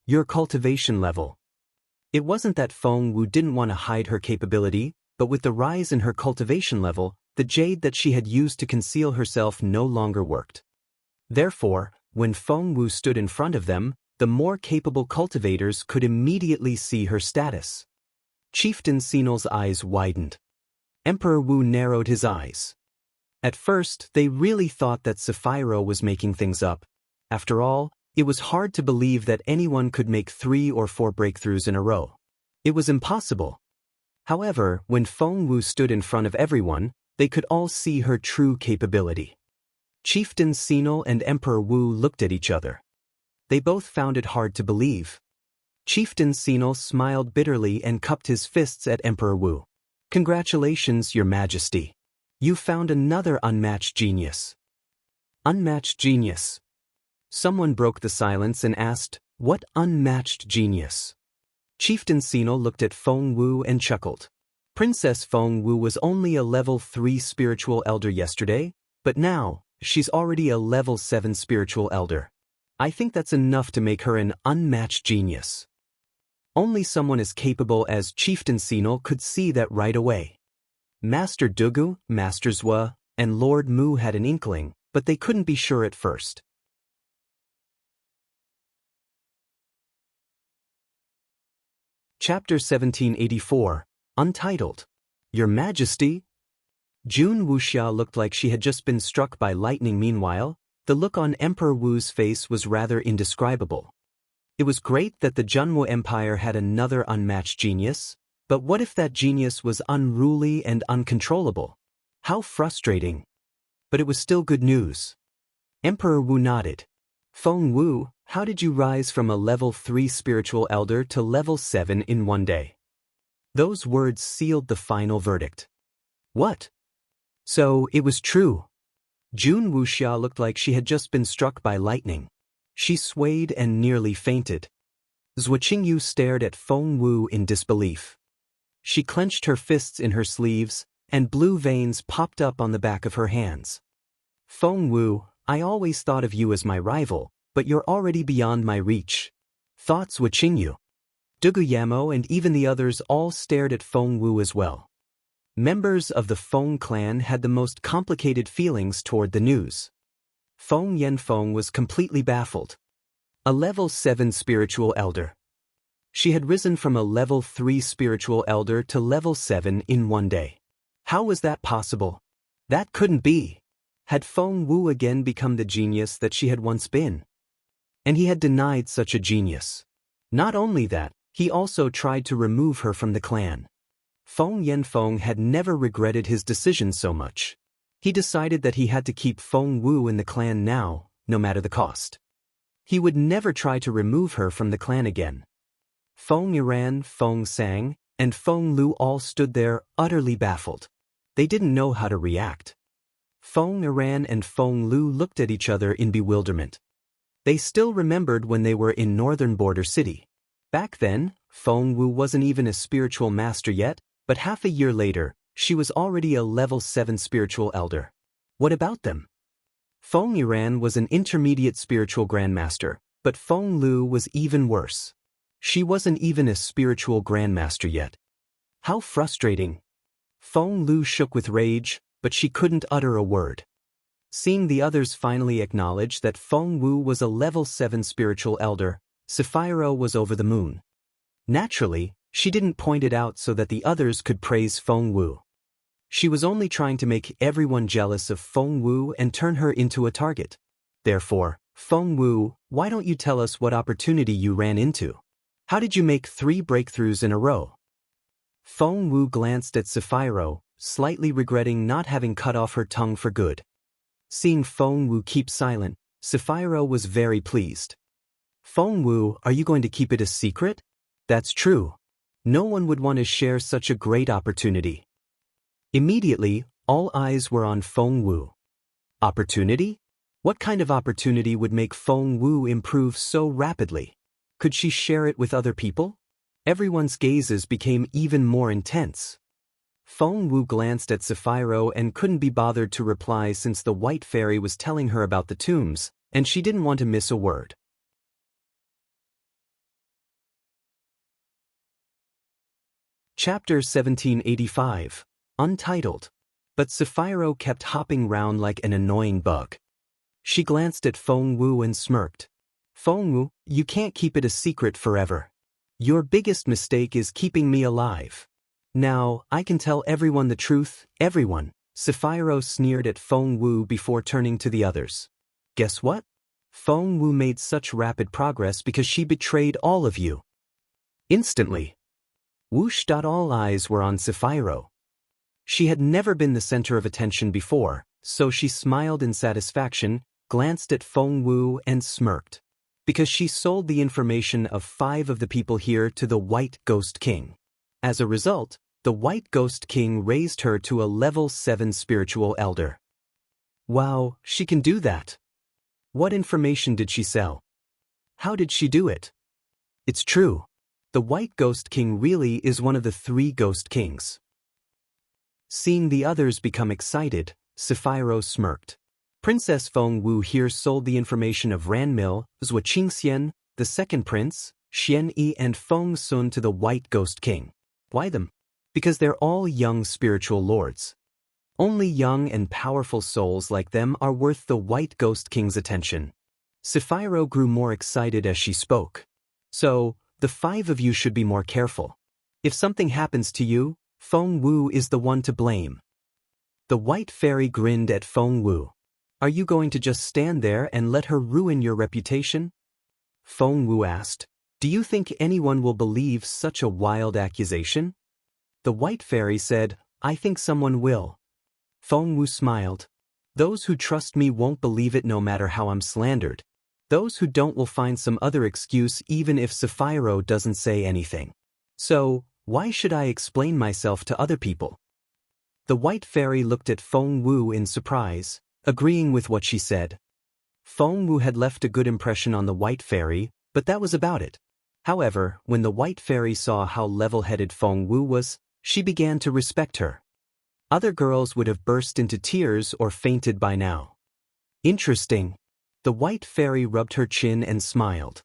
Your cultivation level. It wasn't that Feng Wu didn't want to hide her capability, but with the rise in her cultivation level, the jade that she had used to conceal herself no longer worked. Therefore, when Feng Wu stood in front of them, the more capable cultivators could immediately see her status. Chieftain Sinol's eyes widened. Emperor Wu narrowed his eyes. At first, they really thought that Sapphiro was making things up. After all, it was hard to believe that anyone could make 3 or 4 breakthroughs in a row. It was impossible. However, when Feng Wu stood in front of everyone, they could all see her true capability. Chieftain Sinol and Emperor Wu looked at each other. They both found it hard to believe. Chieftain Sinol smiled bitterly and cupped his fists at Emperor Wu. "Congratulations, Your Majesty. You found another unmatched genius." Unmatched genius. Someone broke the silence and asked, "What unmatched genius?" Chieftain Sinol looked at Feng Wu and chuckled. Princess Feng Wu was only a level 3 spiritual elder yesterday, but now, she's already a level 7 spiritual elder. I think that's enough to make her an unmatched genius. Only someone as capable as Chieftain Sinol could see that right away. Master Dugu, Master Zhua, and Lord Mu had an inkling, but they couldn't be sure at first. Chapter 1784, Untitled. Your Majesty? Jun Wuxia looked like she had just been struck by lightning. Meanwhile, the look on Emperor Wu's face was rather indescribable. It was great that the Junwu Empire had another unmatched genius, but what if that genius was unruly and uncontrollable? How frustrating. But it was still good news. Emperor Wu nodded. "Feng Wu, how did you rise from a level 3 spiritual elder to level 7 in one day?" Those words sealed the final verdict. What? So, it was true. Jun Wuxia looked like she had just been struck by lightning. She swayed and nearly fainted. Zhuo Qingyu stared at Feng Wu in disbelief. She clenched her fists in her sleeves, and blue veins popped up on the back of her hands. "Feng Wu, I always thought of you as my rival, but you're already beyond my reach," thought Zhuo Qingyu. Duguyamo and even the others all stared at Feng Wu as well. Members of the Feng clan had the most complicated feelings toward the news. Feng Yanfeng was completely baffled. A level 7 spiritual elder. She had risen from a level 3 spiritual elder to level 7 in one day. How was that possible? That couldn't be. Had Feng Wu again become the genius that she had once been? And he had denied such a genius. Not only that, he also tried to remove her from the clan. Feng Yanfeng had never regretted his decision so much. He decided that he had to keep Feng Wu in the clan now, no matter the cost. He would never try to remove her from the clan again. Feng Yiran, Feng Sang, and Feng Lu all stood there, utterly baffled. They didn't know how to react. Feng Yiran and Feng Lu looked at each other in bewilderment. They still remembered when they were in northern border city. Back then, Feng Wu wasn't even a spiritual master yet, but half a year later, She was already a level 7 spiritual elder. What about them? Feng Yiran was an intermediate spiritual grandmaster, but Feng Lu was even worse. She wasn't even a spiritual grandmaster yet. How frustrating. Feng Lu shook with rage, but she couldn't utter a word. Seeing the others finally acknowledge that Feng Wu was a level 7 spiritual elder, Sapphiro was over the moon. Naturally, she didn't point it out so that the others could praise Feng Wu. She was only trying to make everyone jealous of Feng Wu and turn her into a target. Therefore, Feng Wu, why don't you tell us what opportunity you ran into? How did you make 3 breakthroughs in a row? Feng Wu glanced at Sapphiro, slightly regretting not having cut off her tongue for good. Seeing Feng Wu keep silent, Sapphiro was very pleased. Feng Wu, are you going to keep it a secret? That's true. No one would want to share such a great opportunity. Immediately, all eyes were on Feng Wu. Opportunity? What kind of opportunity would make Feng Wu improve so rapidly? Could she share it with other people? Everyone's gazes became even more intense. Feng Wu glanced at Sapphiro and couldn't be bothered to reply since the White Fairy was telling her about the tombs, and she didn't want to miss a word. Chapter 1785. Untitled. But Sapphiro kept hopping round like an annoying bug. She glanced at Feng Wu and smirked. Feng Wu, you can't keep it a secret forever. Your biggest mistake is keeping me alive. Now, I can tell everyone the truth, everyone. Sapphiro sneered at Feng Wu before turning to the others. Guess what? Feng Wu made such rapid progress because she betrayed all of you. Instantly. Whoosh! All eyes were on Sapphiro. She had never been the center of attention before, so she smiled in satisfaction, glanced at Feng Wu and smirked. Because she sold the information of 5 of the people here to the White Ghost King. As a result, the White Ghost King raised her to a level 7 spiritual elder. Wow, she can do that. What information did she sell? How did she do it? It's true. The White Ghost King really is one of the 3 Ghost Kings. Seeing the others become excited, Sapphiro smirked. Princess Feng Wu here sold the information of Ranmil, Zhua Qingxian, the second prince, Xian Yi and Feng Sun to the White Ghost King. Why them? Because they're all young spiritual lords. Only young and powerful souls like them are worth the White Ghost King's attention. Sapphiro grew more excited as she spoke. So, the 5 of you should be more careful. If something happens to you, Feng Wu is the one to blame. The White Fairy grinned at Feng Wu. Are you going to just stand there and let her ruin your reputation? Feng Wu asked. Do you think anyone will believe such a wild accusation? The White Fairy said, I think someone will. Feng Wu smiled. Those who trust me won't believe it no matter how I'm slandered. Those who don't will find some other excuse even if Sapphiro doesn't say anything. So, why should I explain myself to other people? The White Fairy looked at Feng Wu in surprise, agreeing with what she said. Feng Wu had left a good impression on the White Fairy, but that was about it. However, when the White Fairy saw how level-headed Feng Wu was, she began to respect her. Other girls would have burst into tears or fainted by now. Interesting. The White Fairy rubbed her chin and smiled.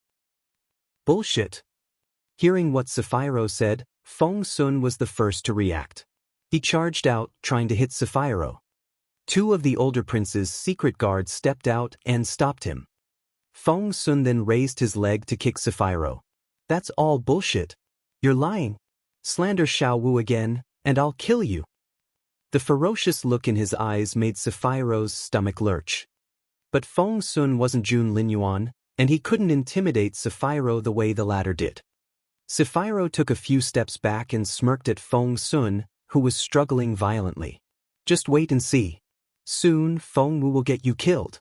Bullshit. Hearing what Sapphiro said, Feng Sun was the first to react. He charged out, trying to hit Sapphiro. 2 of the older prince's secret guards stepped out and stopped him. Feng Sun then raised his leg to kick Sapphiro. That's all bullshit. You're lying. Slander Xiao Wu again, and I'll kill you. The ferocious look in his eyes made Sapphiro's stomach lurch. But Feng Sun wasn't Jun Linyuan, and he couldn't intimidate Sapphiro the way the latter did. Sapphiro took a few steps back and smirked at Feng Sun, who was struggling violently. Just wait and see. Soon, Feng Wu will get you killed.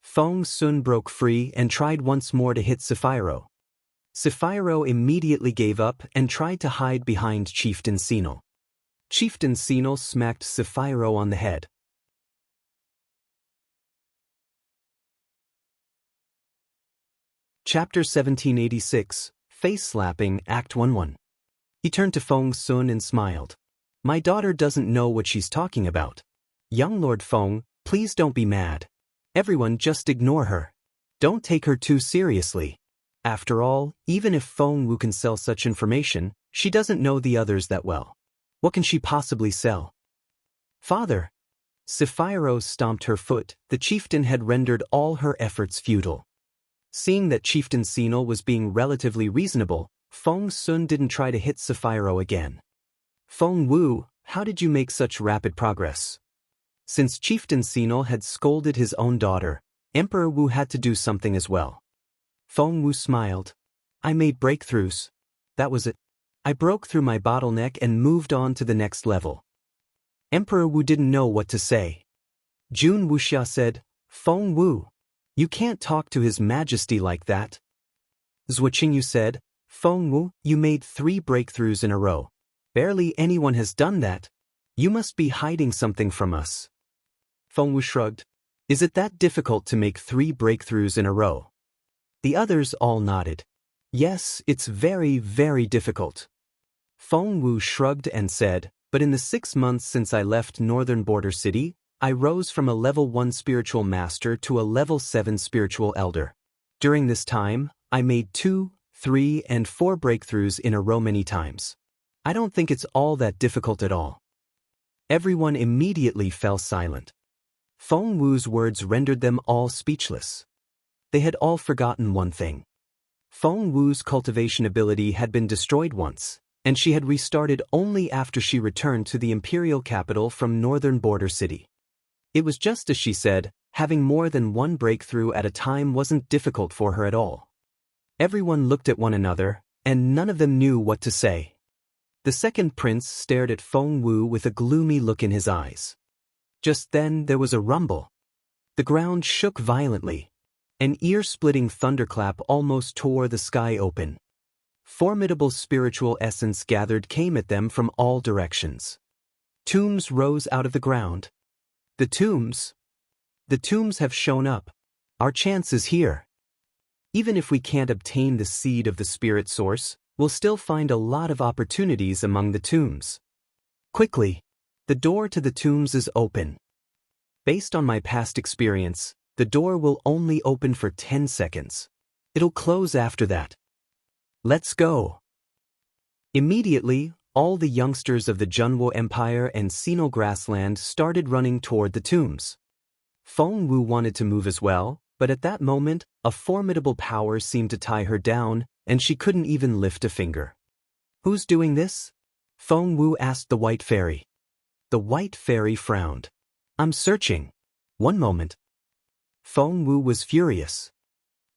Feng Sun broke free and tried once more to hit Sapphiro. Sapphiro immediately gave up and tried to hide behind Chieftain Sinal. Chieftain Sinal smacked Sapphiro on the head. Chapter 1786, Face Slapping, Act 1-1. He turned to Feng Sun and smiled. My daughter doesn't know what she's talking about. Young Lord Feng, please don't be mad. Everyone just ignore her. Don't take her too seriously. After all, even if Feng Wu can sell such information, she doesn't know the others that well. What can she possibly sell? Father. Sapphiro stomped her foot. The chieftain had rendered all her efforts futile. Seeing that Chieftain Senil was being relatively reasonable, Feng Sun didn't try to hit Sapphiro again. Feng Wu, how did you make such rapid progress? Since Chieftain Senil had scolded his own daughter, Emperor Wu had to do something as well. Feng Wu smiled. I made breakthroughs. That was it. I broke through my bottleneck and moved on to the next level. Emperor Wu didn't know what to say. Jun Wuxia said, Feng Wu, you can't talk to His Majesty like that. Zhou Qingyu said, Feng Wu, you made 3 breakthroughs in a row. Barely anyone has done that. You must be hiding something from us. Feng Wu shrugged. Is it that difficult to make 3 breakthroughs in a row? The others all nodded. Yes, it's very, very difficult. Feng Wu shrugged and said, but in the 6 months since I left Northern Border City, I rose from a level 1 spiritual master to a level 7 spiritual elder. During this time, I made 2, 3, and 4 breakthroughs in a row many times. I don't think it's all that difficult at all. Everyone immediately fell silent. Feng Wu's words rendered them all speechless. They had all forgotten one thing. Feng Wu's cultivation ability had been destroyed once, and she had restarted only after she returned to the imperial capital from Northern Border City. It was just as she said, having more than 1 breakthrough at a time wasn't difficult for her at all. Everyone looked at one another, and none of them knew what to say. The second prince stared at Feng Wu with a gloomy look in his eyes. Just then there was a rumble. The ground shook violently. An ear-splitting thunderclap almost tore the sky open. Formidable spiritual essence gathered came at them from all directions. Tombs rose out of the ground. The tombs have shown up. Our chance is here. Even if we can't obtain the seed of the spirit source, we'll still find a lot of opportunities among the tombs. Quickly, the door to the tombs is open. Based on my past experience, the door will only open for 10 seconds. It'll close after that. Let's go. Immediately, all the youngsters of the Junwo Empire and Sinnoh Grassland started running toward the tombs. Feng Wu wanted to move as well, but at that moment, a formidable power seemed to tie her down, and she couldn't even lift a finger. Who's doing this? Feng Wu asked the White Fairy. The White Fairy frowned. I'm searching. One moment. Feng Wu was furious.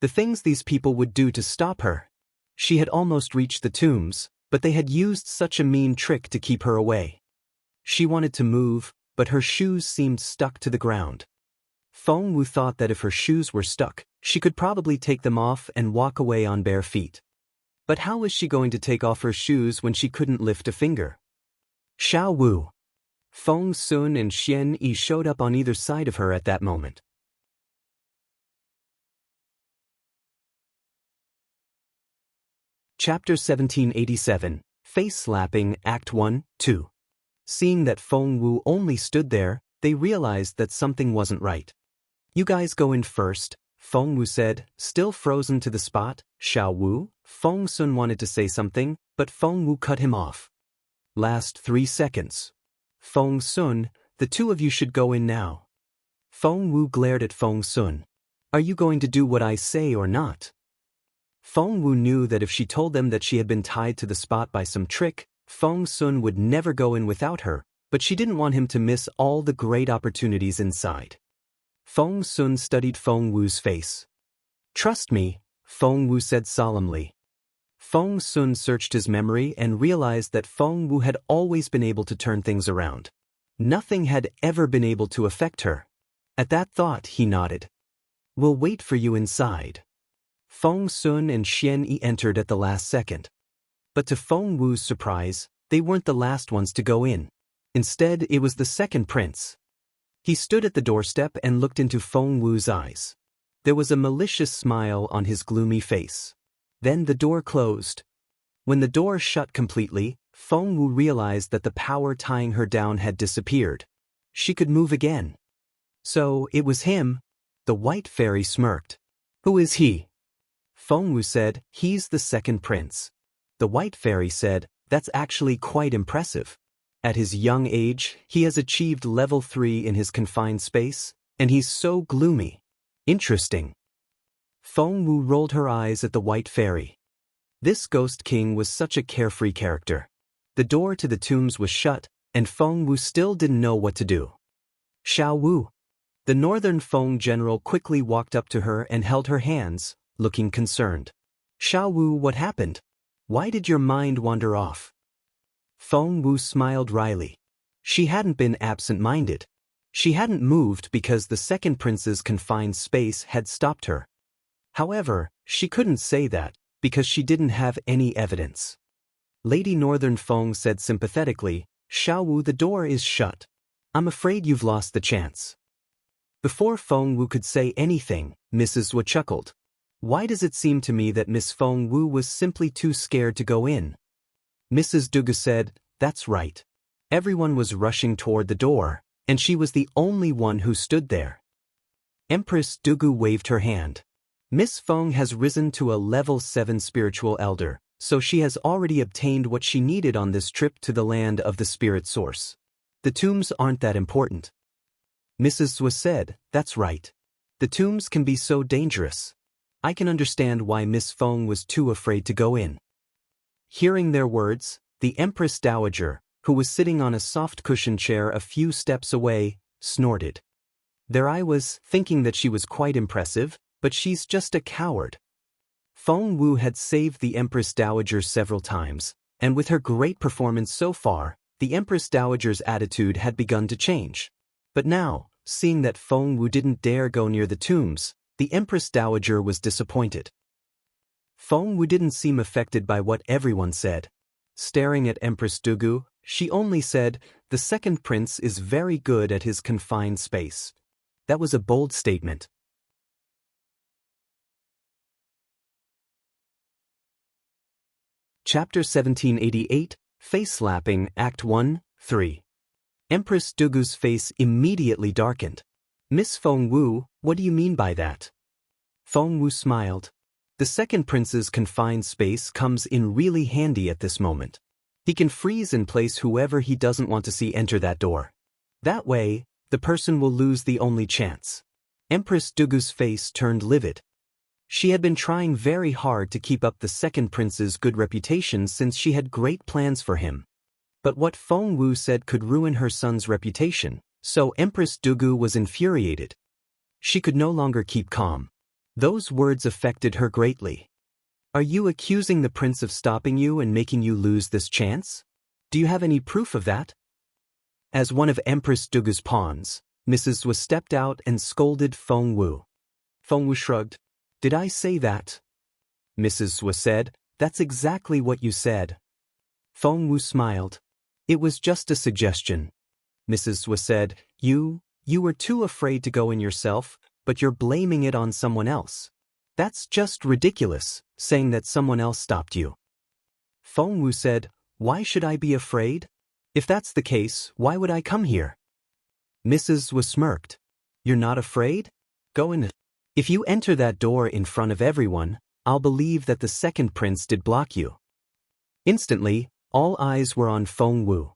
The things these people would do to stop her. She had almost reached the tombs, but they had used such a mean trick to keep her away. She wanted to move, but her shoes seemed stuck to the ground. Feng Wu thought that if her shoes were stuck, she could probably take them off and walk away on bare feet. But how was she going to take off her shoes when she couldn't lift a finger? Xiao Wu. Feng Sun and Xian Yi showed up on either side of her at that moment. Chapter 1787, Face Slapping, Act 1, 2. Seeing that Feng Wu only stood there, they realized that something wasn't right. You guys go in first, Feng Wu said, still frozen to the spot. Xiao Wu, Feng Sun wanted to say something, but Feng Wu cut him off. Last 3 seconds. Feng Sun, the 2 of you should go in now. Feng Wu glared at Feng Sun. Are you going to do what I say or not? Feng Wu knew that if she told them that she had been tied to the spot by some trick, Feng Sun would never go in without her, but she didn't want him to miss all the great opportunities inside. Feng Sun studied Feng Wu's face. Trust me, Feng Wu said solemnly. Feng Sun searched his memory and realized that Feng Wu had always been able to turn things around. Nothing had ever been able to affect her. At that thought, he nodded. We'll wait for you inside. Feng Sun and Xian Yi entered at the last second. But to Feng Wu's surprise, they weren't the last ones to go in. Instead, it was the second prince. He stood at the doorstep and looked into Feng Wu's eyes. There was a malicious smile on his gloomy face. Then the door closed. When the door shut completely, Feng Wu realized that the power tying her down had disappeared. She could move again. So, it was him? The white fairy smirked. Who is he? Feng Wu said, he's the second prince. The white fairy said, that's actually quite impressive. At his young age, he has achieved level 3 in his confined space, and he's so gloomy. Interesting. Feng Wu rolled her eyes at the white fairy. This ghost king was such a carefree character. The door to the tombs was shut, and Feng Wu still didn't know what to do. Xiao Wu. The northern Feng general quickly walked up to her and held her hands, looking concerned. Xiao Wu, what happened? Why did your mind wander off? Feng Wu smiled wryly. She hadn't been absent-minded. She hadn't moved because the second prince's confined space had stopped her. However, she couldn't say that, because she didn't have any evidence. Lady Northern Feng said sympathetically, Xiao Wu, the door is shut. I'm afraid you've lost the chance. Before Feng Wu could say anything, Mrs. Wu chuckled. Why does it seem to me that Miss Feng Wu was simply too scared to go in? Mrs. Dugu said, that's right. Everyone was rushing toward the door, and she was the only one who stood there. Empress Dugu waved her hand. Miss Feng has risen to a level 7 spiritual elder, so she has already obtained what she needed on this trip to the land of the spirit source. The tombs aren't that important. Mrs. Wu said, that's right. The tombs can be so dangerous. I can understand why Miss Feng was too afraid to go in. Hearing their words, the Empress Dowager, who was sitting on a soft cushioned chair a few steps away, snorted. There I was, thinking that she was quite impressive, but she's just a coward. Feng Wu had saved the Empress Dowager several times, and with her great performance so far, the Empress Dowager's attitude had begun to change. But now, seeing that Feng Wu didn't dare go near the tombs, the Empress Dowager was disappointed. Feng Wu didn't seem affected by what everyone said. Staring at Empress Dugu, she only said, the second prince is very good at his confined space. That was a bold statement. Chapter 1788, Face Slapping, Act 1, 3. Empress Dugu's face immediately darkened. Miss Feng Wu, what do you mean by that? Feng Wu smiled. The second prince's confined space comes in really handy at this moment. He can freeze in place whoever he doesn't want to see enter that door. That way, the person will lose the only chance. Empress Dugu's face turned livid. She had been trying very hard to keep up the second prince's good reputation since she had great plans for him. But what Feng Wu said could ruin her son's reputation, so Empress Dugu was infuriated. She could no longer keep calm. Those words affected her greatly. Are you accusing the prince of stopping you and making you lose this chance? Do you have any proof of that? As one of Empress Dugu's pawns, Mrs. Wu stepped out and scolded Feng Wu. Feng Wu shrugged. Did I say that? Mrs. Wu said, that's exactly what you said. Feng Wu smiled. It was just a suggestion. Mrs. Wu said, You were too afraid to go in yourself, but you're blaming it on someone else. That's just ridiculous, saying that someone else stopped you. Feng Wu said, why should I be afraid? If that's the case, why would I come here? Mrs. Wu smirked. You're not afraid? Go in. If you enter that door in front of everyone, I'll believe that the second prince did block you. Instantly, all eyes were on Feng Wu.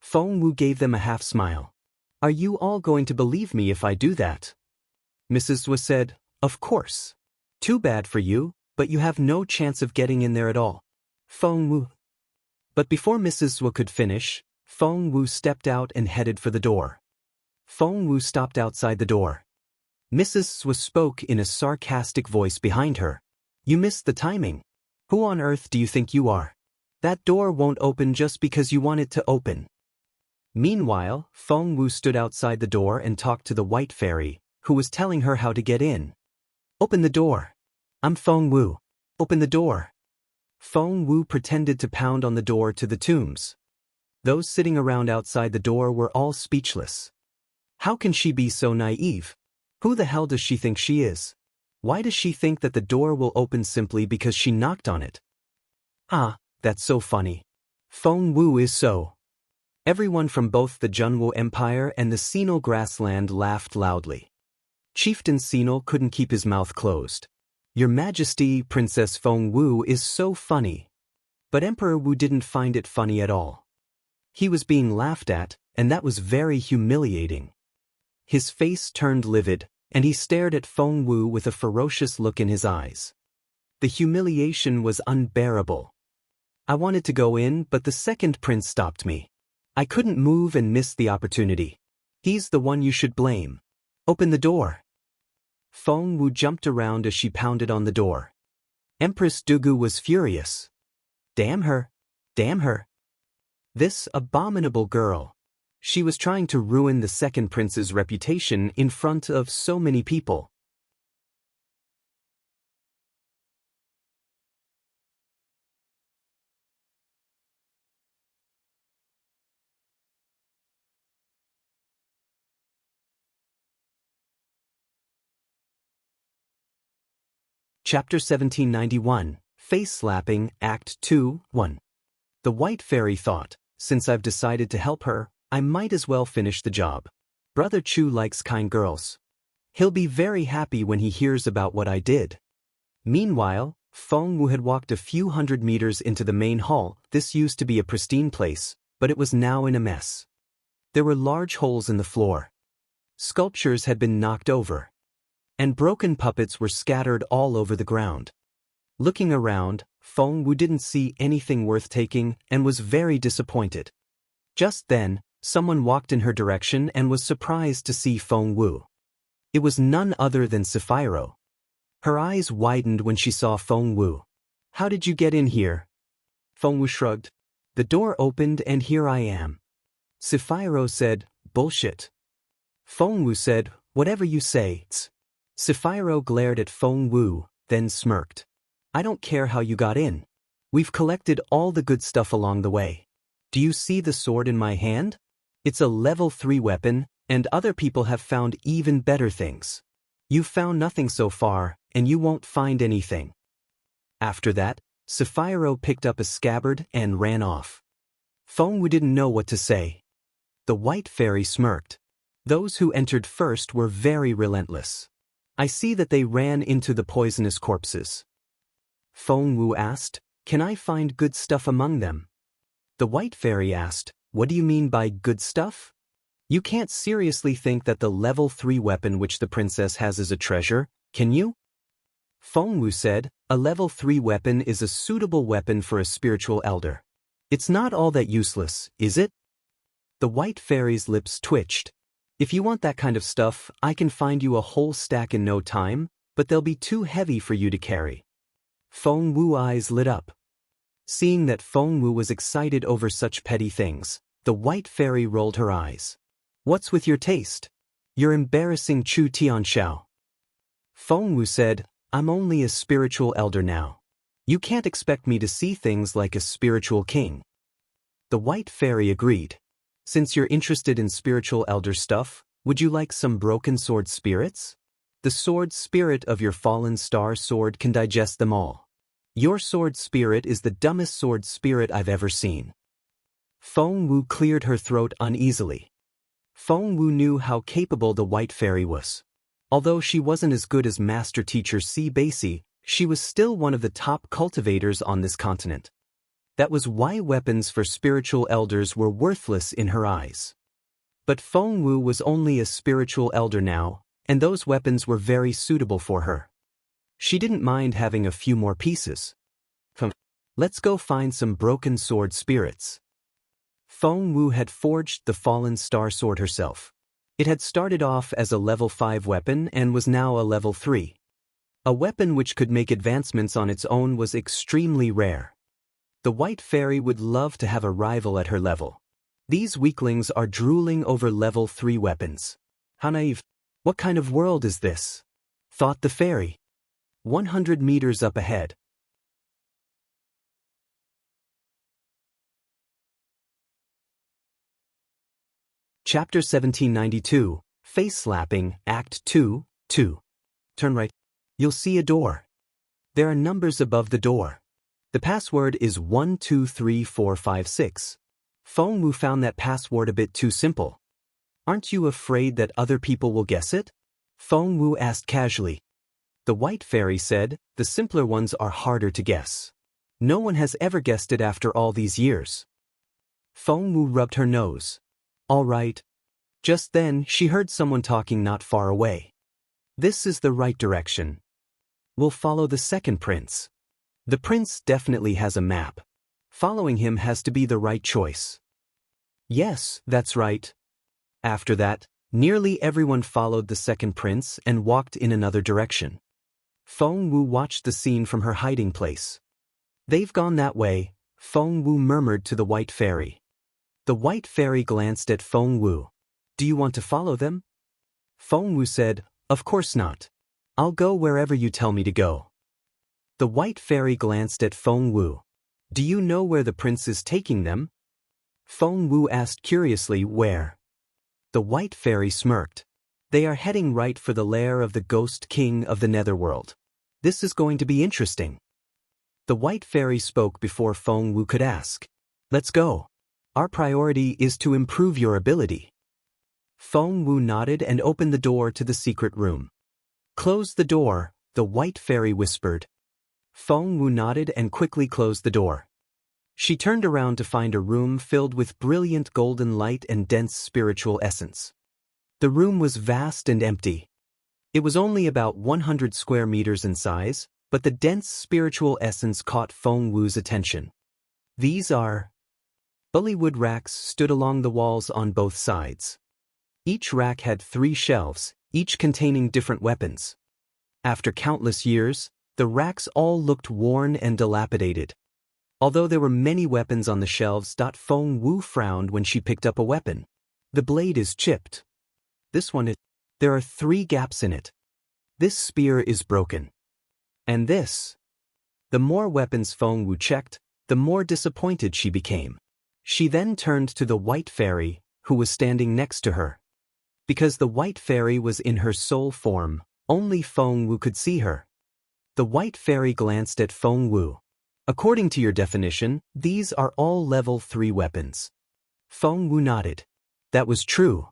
Feng Wu gave them a half-smile. Are you all going to believe me if I do that? Mrs. Wu said, of course. Too bad for you, but you have no chance of getting in there at all. Feng Wu. But before Mrs. Wu could finish, Feng Wu stepped out and headed for the door. Feng Wu stopped outside the door. Mrs. Wu spoke in a sarcastic voice behind her. You missed the timing. Who on earth do you think you are? That door won't open just because you want it to open. Meanwhile, Feng Wu stood outside the door and talked to the white fairy, who was telling her how to get in. Open the door. I'm Feng Wu. Open the door. Feng Wu pretended to pound on the door to the tombs. Those sitting around outside the door were all speechless. How can she be so naive? Who the hell does she think she is? Why does she think that the door will open simply because she knocked on it? Ah, that's so funny. Feng Wu is so. Everyone from both the Junwo Empire and the Sinal grassland laughed loudly. Chieftain Sinal couldn't keep his mouth closed. Your Majesty, Princess Feng Wu is so funny. But Emperor Wu didn't find it funny at all. He was being laughed at, and that was very humiliating. His face turned livid, and he stared at Feng Wu with a ferocious look in his eyes. The humiliation was unbearable. I wanted to go in, but the second prince stopped me. I couldn't move and missed the opportunity. He's the one you should blame. Open the door. Feng Wu jumped around as she pounded on the door. Empress Dugu was furious. Damn her! Damn her! This abominable girl. She was trying to ruin the second prince's reputation in front of so many people. Chapter 1791, Face Slapping, Act 2, 1. The White Fairy thought, since I've decided to help her, I might as well finish the job. Brother Chu likes kind girls. He'll be very happy when he hears about what I did. Meanwhile, Feng Wu had walked a few hundred meters into the main hall. This used to be a pristine place, but it was now in a mess. There were large holes in the floor. Sculptures had been knocked over. And broken puppets were scattered all over the ground. Looking around, Feng Wu didn't see anything worth taking and was very disappointed. Just then, someone walked in her direction and was surprised to see Feng Wu. It was none other than Sapphiro. Her eyes widened when she saw Feng Wu. How did you get in here? Feng Wu shrugged. The door opened and here I am. Sapphiro said, bullshit. Feng Wu said, whatever you say. Sapphiro glared at Feng Wu, then smirked. I don't care how you got in. We've collected all the good stuff along the way. Do you see the sword in my hand? It's a level 3 weapon, and other people have found even better things. You've found nothing so far, and you won't find anything. After that, Sapphiro picked up a scabbard and ran off. Feng Wu didn't know what to say. The White Fairy smirked. Those who entered first were very relentless. I see that they ran into the poisonous corpses. Feng Wu asked, can I find good stuff among them? The White Fairy asked, what do you mean by good stuff? You can't seriously think that the level 3 weapon which the princess has is a treasure, can you? Feng Wu said, a level 3 weapon is a suitable weapon for a spiritual elder. It's not all that useless, is it? The White Fairy's lips twitched. If you want that kind of stuff, I can find you a whole stack in no time, but they'll be too heavy for you to carry. Feng Wu's eyes lit up. Seeing that Feng Wu was excited over such petty things, the White Fairy rolled her eyes. What's with your taste? You're embarrassing Chu Tianxiao. Feng Wu said, I'm only a spiritual elder now. You can't expect me to see things like a spiritual king. The White Fairy agreed. Since you're interested in spiritual elder stuff, would you like some broken sword spirits? The sword spirit of your fallen star sword can digest them all. Your sword spirit is the dumbest sword spirit I've ever seen. Feng Wu cleared her throat uneasily. Feng Wu knew how capable the White Fairy was. Although she wasn't as good as Master Teacher Si Baisi, she was still one of the top cultivators on this continent. That was why weapons for spiritual elders were worthless in her eyes. But Feng Wu was only a spiritual elder now, and those weapons were very suitable for her. She didn't mind having a few more pieces. Let's go find some broken sword spirits. Feng Wu had forged the fallen star sword herself. It had started off as a level 5 weapon and was now a level 3. A weapon which could make advancements on its own was extremely rare. The White Fairy would love to have a rival at her level. These weaklings are drooling over level 3 weapons. How naive. What kind of world is this? Thought the fairy. 100 meters up ahead. Chapter 1792, Face Slapping, Act 2, 2. Turn right. You'll see a door. There are numbers above the door. The password is 123456. Feng Wu found that password a bit too simple. Aren't you afraid that other people will guess it? Feng Wu asked casually. The white fairy said, the simpler ones are harder to guess. No one has ever guessed it after all these years. Feng Wu rubbed her nose. All right. Just then, she heard someone talking not far away. This is the right direction. We'll follow the second prince. The prince definitely has a map. Following him has to be the right choice. Yes, that's right. After that, nearly everyone followed the second prince and walked in another direction. Feng Wu watched the scene from her hiding place. They've gone that way, Feng Wu murmured to the white fairy. The white fairy glanced at Feng Wu. Do you want to follow them? Feng Wu said, of course not. I'll go wherever you tell me to go. The white fairy glanced at Feng Wu. Do you know where the prince is taking them? Feng Wu asked curiously where. The white fairy smirked. They are heading right for the lair of the ghost king of the netherworld. This is going to be interesting. The white fairy spoke before Feng Wu could ask. Let's go. Our priority is to improve your ability. Feng Wu nodded and opened the door to the secret room. Close the door, the white fairy whispered. Feng Wu nodded and quickly closed the door. She turned around to find a room filled with brilliant golden light and dense spiritual essence. The room was vast and empty. It was only about 100 square meters in size, but the dense spiritual essence caught Feng Wu's attention. These are bullywood racks stood along the walls on both sides. Each rack had 3 shelves, each containing different weapons. After countless years, the racks all looked worn and dilapidated. Although there were many weapons on the shelves, Feng Wu frowned when she picked up a weapon. The blade is chipped. This one is. There are 3 gaps in it. This spear is broken. And this. The more weapons Feng Wu checked, the more disappointed she became. She then turned to the white fairy, who was standing next to her. Because the white fairy was in her soul form, only Feng Wu could see her. The white fairy glanced at Feng Wu. According to your definition, these are all level 3 weapons. Feng Wu nodded. That was true.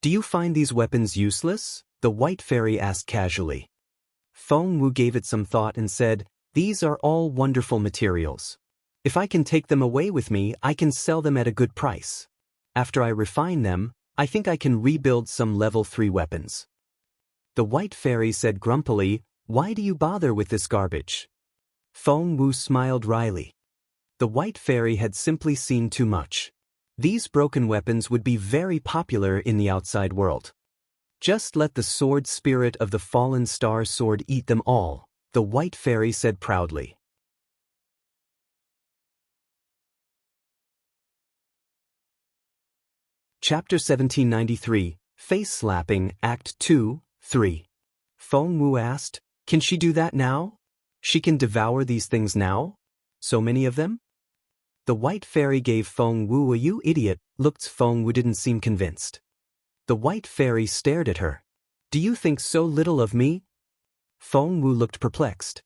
Do you find these weapons useless? The white fairy asked casually. Feng Wu gave it some thought and said, these are all wonderful materials. If I can take them away with me, I can sell them at a good price. After I refine them, I think I can rebuild some level 3 weapons. The white fairy said grumpily, why do you bother with this garbage? Feng Wu smiled wryly. The white fairy had simply seen too much. These broken weapons would be very popular in the outside world. Just let the sword spirit of the fallen star sword eat them all, the white fairy said proudly. Chapter 1793, Face Slapping, Act 2, 3. Feng Wu asked, can she do that now? She can devour these things now? So many of them? The white fairy gave Feng Wu a you idiot look. Feng Wu didn't seem convinced. The white fairy stared at her. Do you think so little of me? Feng Wu looked perplexed.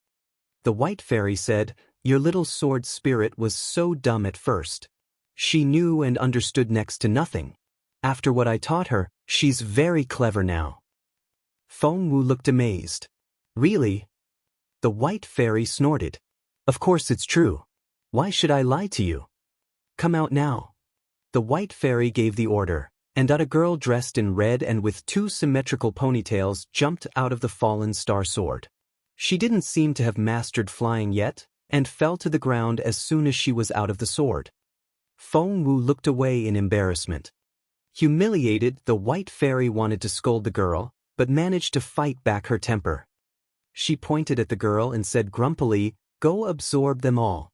The white fairy said, your little sword spirit was so dumb at first. She knew and understood next to nothing. After what I taught her, she's very clever now. Feng Wu looked amazed. Really? The white fairy snorted. Of course it's true. Why should I lie to you? Come out now. The white fairy gave the order, and a girl dressed in red and with 2 symmetrical ponytails jumped out of the fallen star sword. She didn't seem to have mastered flying yet, and fell to the ground as soon as she was out of the sword. Feng Wu looked away in embarrassment. Humiliated, the white fairy wanted to scold the girl, but managed to fight back her temper. She pointed at the girl and said grumpily, go absorb them all.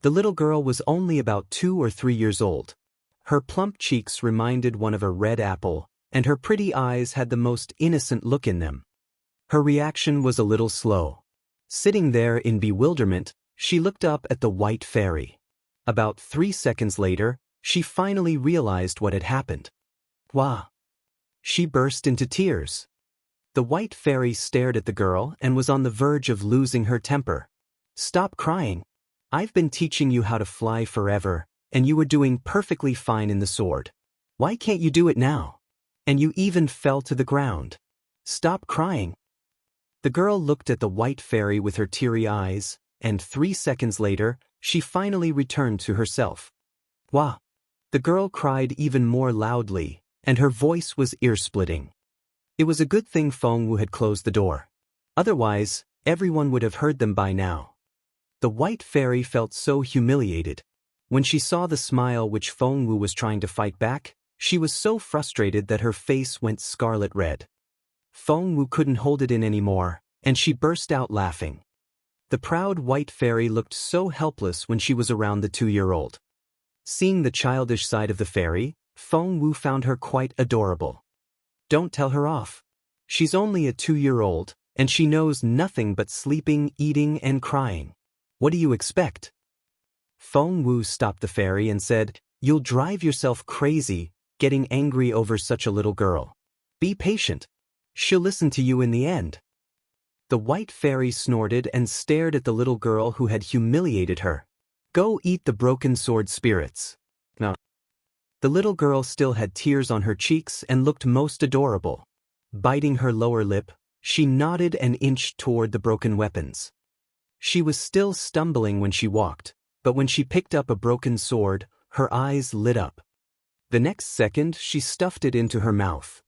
The little girl was only about 2 or 3 years old. Her plump cheeks reminded one of a red apple, and her pretty eyes had the most innocent look in them. Her reaction was a little slow. Sitting there in bewilderment, she looked up at the white fairy. About 3 seconds later, she finally realized what had happened. Wah! She burst into tears. The white fairy stared at the girl and was on the verge of losing her temper. Stop crying. I've been teaching you how to fly forever, and you were doing perfectly fine in the sword. Why can't you do it now? And you even fell to the ground. Stop crying." The girl looked at the white fairy with her teary eyes, and 3 seconds later, she finally returned to herself. "Wah!" The girl cried even more loudly, and her voice was ear-splitting. It was a good thing Feng Wu had closed the door. Otherwise, everyone would have heard them by now. The white fairy felt so humiliated. When she saw the smile which Feng Wu was trying to fight back, she was so frustrated that her face went scarlet red. Feng Wu couldn't hold it in anymore, and she burst out laughing. The proud white fairy looked so helpless when she was around the 2-year-old. Seeing the childish side of the fairy, Feng Wu found her quite adorable. Don't tell her off. She's only a 2-year-old, and she knows nothing but sleeping, eating, and crying. What do you expect? Feng Wu stopped the fairy and said, "You'll drive yourself crazy, getting angry over such a little girl. Be patient. She'll listen to you in the end." The white fairy snorted and stared at the little girl who had humiliated her. "Go eat the broken sword spirits." No. The little girl still had tears on her cheeks and looked most adorable. Biting her lower lip, she nodded and inched toward the broken weapons. She was still stumbling when she walked, but when she picked up a broken sword, her eyes lit up. The next second, she stuffed it into her mouth.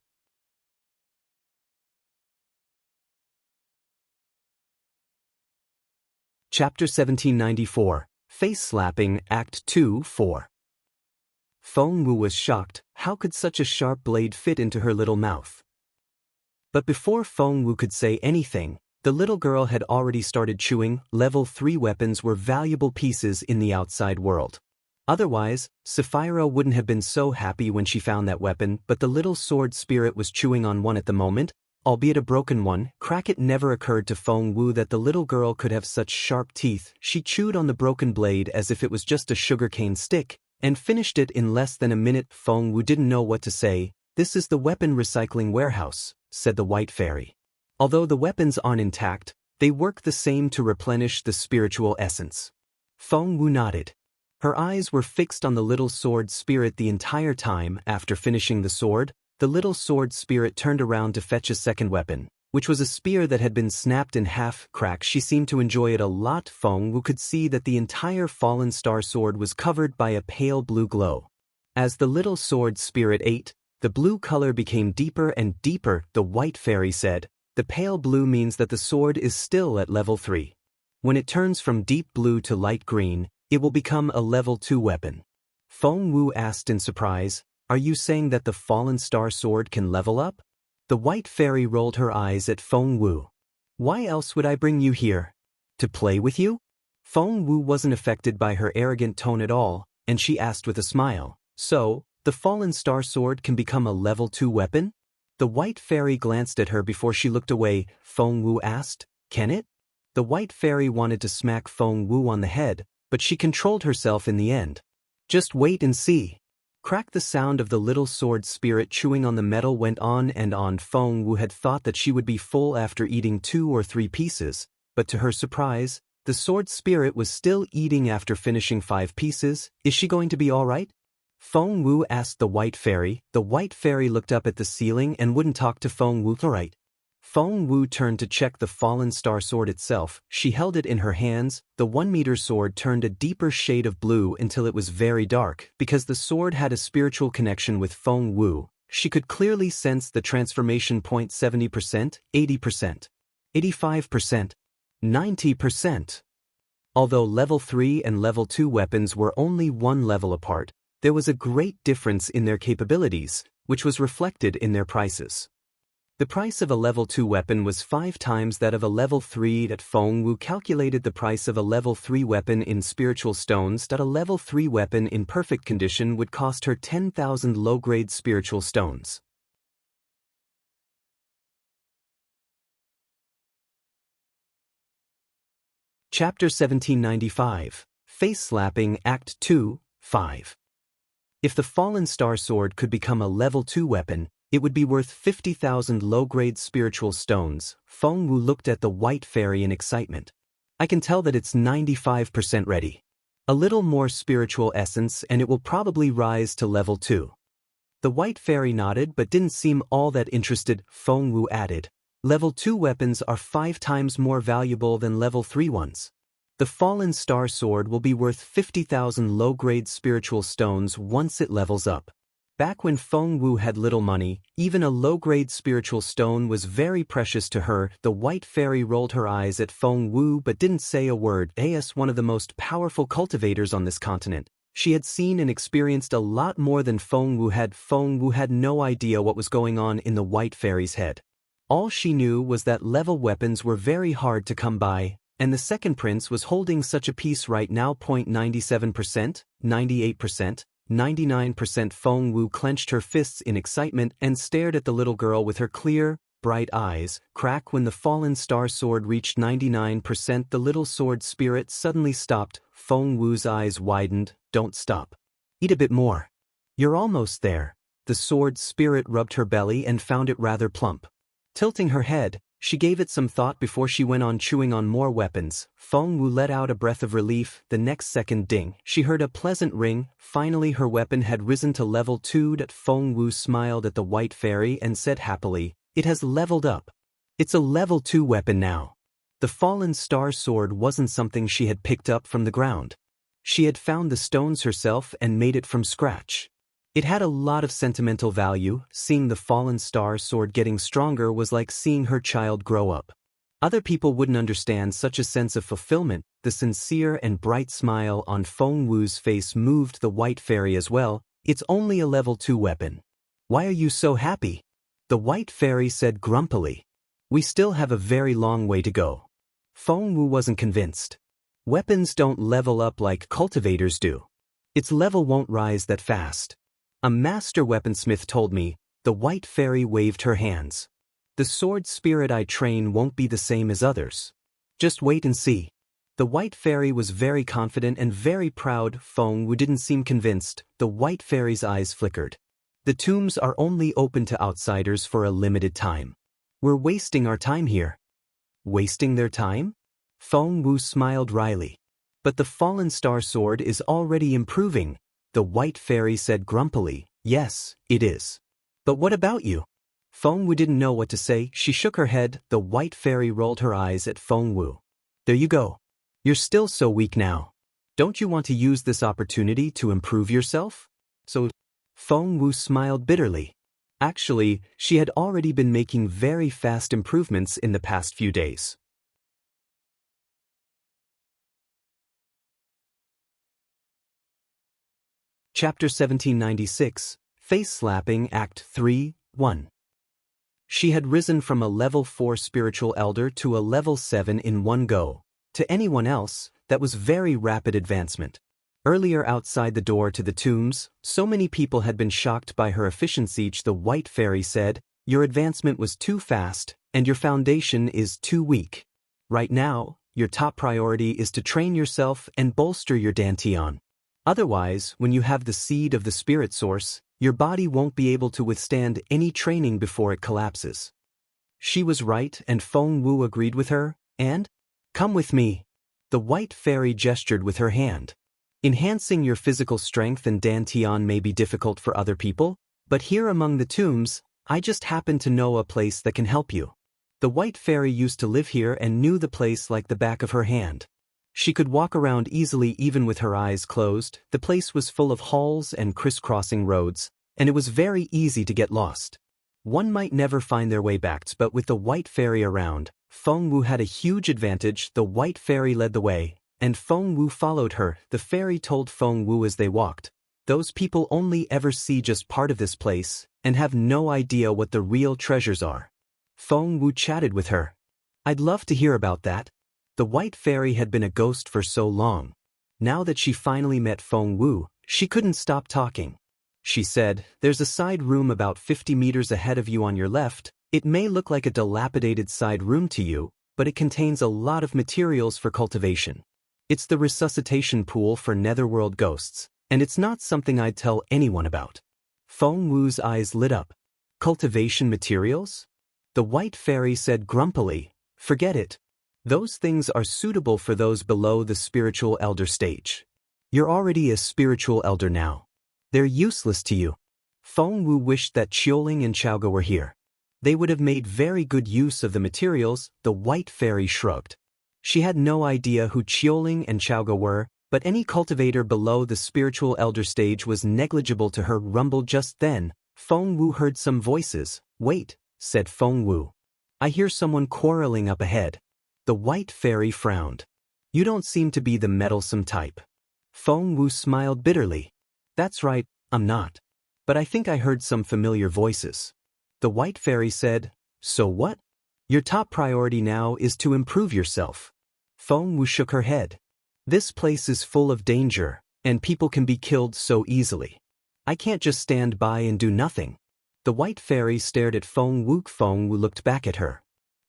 Chapter 1794, Face Slapping, Act 2, 4. Feng Wu was shocked. How could such a sharp blade fit into her little mouth? But before Feng Wu could say anything, the little girl had already started chewing. Level 3 weapons were valuable pieces in the outside world. Otherwise, Sapphira wouldn't have been so happy when she found that weapon, but the little sword spirit was chewing on one at the moment, albeit a broken one. It never occurred to Feng Wu that the little girl could have such sharp teeth. She chewed on the broken blade as if it was just a sugarcane stick, and finished it in less than a minute. Feng Wu didn't know what to say. "This is the weapon recycling warehouse," said the white fairy. "Although the weapons aren't intact, they work the same to replenish the spiritual essence." Feng Wu nodded. Her eyes were fixed on the little sword spirit the entire time. After finishing the sword, the little sword spirit turned around to fetch a second weapon, which was a spear that had been snapped in half. She seemed to enjoy it a lot. Feng Wu could see that the entire fallen star sword was covered by a pale blue glow. As the little sword spirit ate, the blue color became deeper and deeper. The white fairy said, "The pale blue means that the sword is still at level 3. When it turns from deep blue to light green, it will become a level 2 weapon." Feng Wu asked in surprise, "Are you saying that the fallen star sword can level up?" The white fairy rolled her eyes at Feng Wu. "Why else would I bring you here? To play with you?" Feng Wu wasn't affected by her arrogant tone at all, and she asked with a smile, "So, the fallen star sword can become a level 2 weapon?" The white fairy glanced at her before she looked away. Feng Wu asked, "Can it?" The white fairy wanted to smack Feng Wu on the head, but she controlled herself in the end. "Just wait and see." The sound of the little sword spirit chewing on the metal went on and on. Feng Wu had thought that she would be full after eating 2 or 3 pieces, but to her surprise, the sword spirit was still eating after finishing 5 pieces. "Is she going to be all right?" Feng Wu asked the white fairy. The white fairy looked up at the ceiling and wouldn't talk to Feng Wu. "All right." Feng Wu turned to check the fallen star sword itself. She held it in her hands. The 1-meter sword turned a deeper shade of blue until it was very dark. Because the sword had a spiritual connection with Feng Wu, she could clearly sense the transformation point: 70%, 80%, 85%, 90%. Although level 3 and level 2 weapons were only 1 level apart, there was a great difference in their capabilities, which was reflected in their prices. The price of a level 2 weapon was 5 times that of a level 3. That Feng Wu calculated the price of a level 3 weapon in spiritual stones. That a level 3 weapon in perfect condition would cost her 10,000 low-grade spiritual stones. Chapter 1795, Face Slapping, Act 2, 5. If the fallen star sword could become a level 2 weapon, it would be worth 50,000 low-grade spiritual stones. Feng Wu looked at the white fairy in excitement. I can tell that it's 95% ready. A little more spiritual essence and it will probably rise to level 2. The white fairy nodded but didn't seem all that interested. Feng Wu added, level 2 weapons are 5 times more valuable than level 3 ones. The fallen star sword will be worth 50,000 low-grade spiritual stones once it levels up. Back when Feng Wu had little money, even a low-grade spiritual stone was very precious to her. The white fairy rolled her eyes at Feng Wu but didn't say a word. As one of the most powerful cultivators on this continent, she had seen and experienced a lot more than Feng Wu had. Feng Wu had no idea what was going on in the white fairy's head. All she knew was that level weapons were very hard to come by, and the second prince was holding such a piece right now. 97%, 98%, 99%. Feng Wu clenched her fists in excitement and stared at the little girl with her clear, bright eyes. Crack. When the fallen star sword reached 99%, the little sword spirit suddenly stopped. Feng Wu's eyes widened. Don't stop. Eat a bit more. You're almost there. The sword spirit rubbed her belly and found it rather plump. Tilting her head, she gave it some thought before she went on chewing on more weapons. Feng Wu let out a breath of relief. The next second, ding, she heard a pleasant ring. Finally her weapon had risen to level 2. Feng Wu smiled at the white fairy and said happily, it has leveled up. It's a level 2 weapon now. The fallen star sword wasn't something she had picked up from the ground. She had found the stones herself and made it from scratch. It had a lot of sentimental value. Seeing the fallen star sword getting stronger was like seeing her child grow up. Other people wouldn't understand such a sense of fulfillment. The sincere and bright smile on Feng Wu's face moved the white fairy as well. It's only a level 2 weapon. Why are you so happy? The white fairy said grumpily. We still have a very long way to go. Feng Wu wasn't convinced. Weapons don't level up like cultivators do. Its level won't rise that fast. A master weaponsmith told me. The white fairy waved her hands. The sword spirit I train won't be the same as others. Just wait and see. The white fairy was very confident and very proud. Feng Wu didn't seem convinced. The white fairy's eyes flickered. The tombs are only open to outsiders for a limited time. We're wasting our time here. Wasting their time? Feng Wu smiled wryly. But the fallen star sword is already improving. The white fairy said grumpily, yes, it is. But what about you? Feng Wu didn't know what to say. She shook her head. The white fairy rolled her eyes at Feng Wu. There you go. You're still so weak now. Don't you want to use this opportunity to improve yourself? So, Feng Wu smiled bitterly. Actually, she had already been making very fast improvements in the past few days. Chapter 1796, Face Slapping Act 3, 1. She had risen from a level 4 spiritual elder to a level 7 in one go. To anyone else, that was very rapid advancement. Earlier outside the door to the tombs, so many people had been shocked by her efficiency. The white fairy said, your advancement was too fast, and your foundation is too weak. Right now, your top priority is to train yourself and bolster your dantian. Otherwise, when you have the seed of the spirit source, your body won't be able to withstand any training before it collapses. She was right, and Feng Wu agreed with her, and, come with me. The white fairy gestured with her hand. Enhancing your physical strength and dantian may be difficult for other people, but here among the tombs, I just happen to know a place that can help you. The white fairy used to live here and knew the place like the back of her hand. She could walk around easily even with her eyes closed. The place was full of halls and crisscrossing roads, and it was very easy to get lost. One might never find their way back, but with the white fairy around, Feng Wu had a huge advantage. The white fairy led the way, and Feng Wu followed her. The fairy told Feng Wu as they walked, those people only ever see just part of this place, and have no idea what the real treasures are. Feng Wu chatted with her. I'd love to hear about that. The white fairy had been a ghost for so long. Now that she finally met Feng Wu, she couldn't stop talking. She said, there's a side room about 50 meters ahead of you on your left. It may look like a dilapidated side room to you, but it contains a lot of materials for cultivation. It's the resuscitation pool for netherworld ghosts, and it's not something I'd tell anyone about. Feng Wu's eyes lit up. Cultivation materials? The white fairy said grumpily, forget it. Those things are suitable for those below the spiritual elder stage. You're already a spiritual elder now. They're useless to you. Feng Wu wished that Qiuling and Chaoge were here. They would have made very good use of the materials. The white fairy shrugged. She had no idea who Qiuling and Chaoge were, but any cultivator below the spiritual elder stage was negligible to her. Rumble just then, Feng Wu heard some voices. Wait, said Feng Wu. I hear someone quarreling up ahead. The white fairy frowned. You don't seem to be the meddlesome type. Feng Wu smiled bitterly. That's right, I'm not. But I think I heard some familiar voices. The white fairy said, So what? Your top priority now is to improve yourself. Feng Wu shook her head. This place is full of danger, and people can be killed so easily. I can't just stand by and do nothing. The white fairy stared at Feng Wu. Feng Wu looked back at her.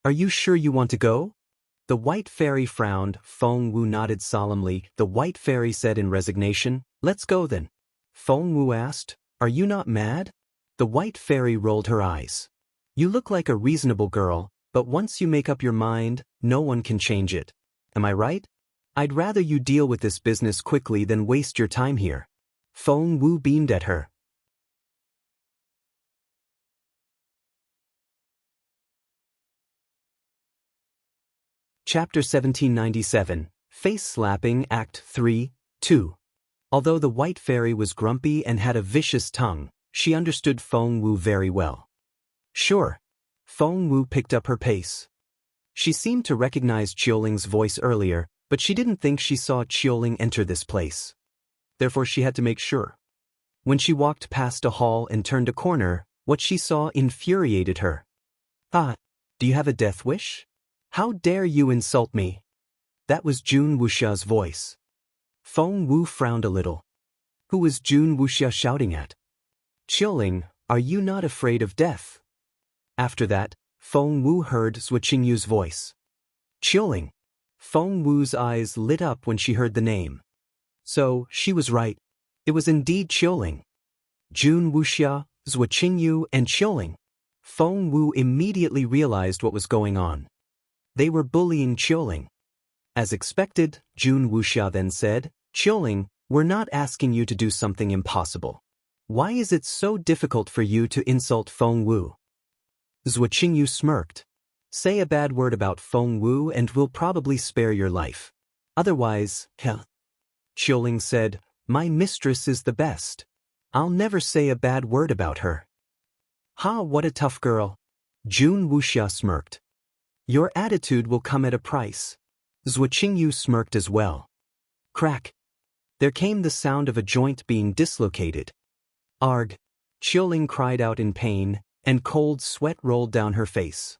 Are you sure you want to go? The white fairy frowned. Feng Wu nodded solemnly. The white fairy said in resignation, Let's go then. Feng Wu asked, Are you not mad? The white fairy rolled her eyes. You look like a reasonable girl, but once you make up your mind, no one can change it. Am I right? I'd rather you deal with this business quickly than waste your time here. Feng Wu beamed at her. Chapter 1797, Face Slapping Act 3, 2. Although the white fairy was grumpy and had a vicious tongue, she understood Feng Wu very well. Sure. Feng Wu picked up her pace. She seemed to recognize Qiuling's voice earlier, but she didn't think she saw Qiuling enter this place. Therefore she had to make sure. When she walked past a hall and turned a corner, what she saw infuriated her. Ah, do you have a death wish? How dare you insult me? That was Jun Wuxia's voice. Feng Wu frowned a little. Who was Jun Wuxia shouting at? Qiuling, are you not afraid of death? After that, Feng Wu heard Zhuo Qingyu's voice. Qiuling. Feng Wu's eyes lit up when she heard the name. So, she was right. It was indeed Qiuling. Jun Wuxia, Zhuo Qingyu, and Qiuling. Feng Wu immediately realized what was going on. They were bullying Qiuling. As expected, Jun Wuxia then said, Qiuling, we're not asking you to do something impossible. Why is it so difficult for you to insult Feng Wu? Zhuo Qingyu smirked. Say a bad word about Feng Wu and we'll probably spare your life. Otherwise, Qiuling said, My mistress is the best. I'll never say a bad word about her. Ha, what a tough girl. Jun Wuxia smirked. Your attitude will come at a price. Zhuo Qingyu smirked as well. Crack. There came the sound of a joint being dislocated. Arg. Qiuling cried out in pain, and cold sweat rolled down her face.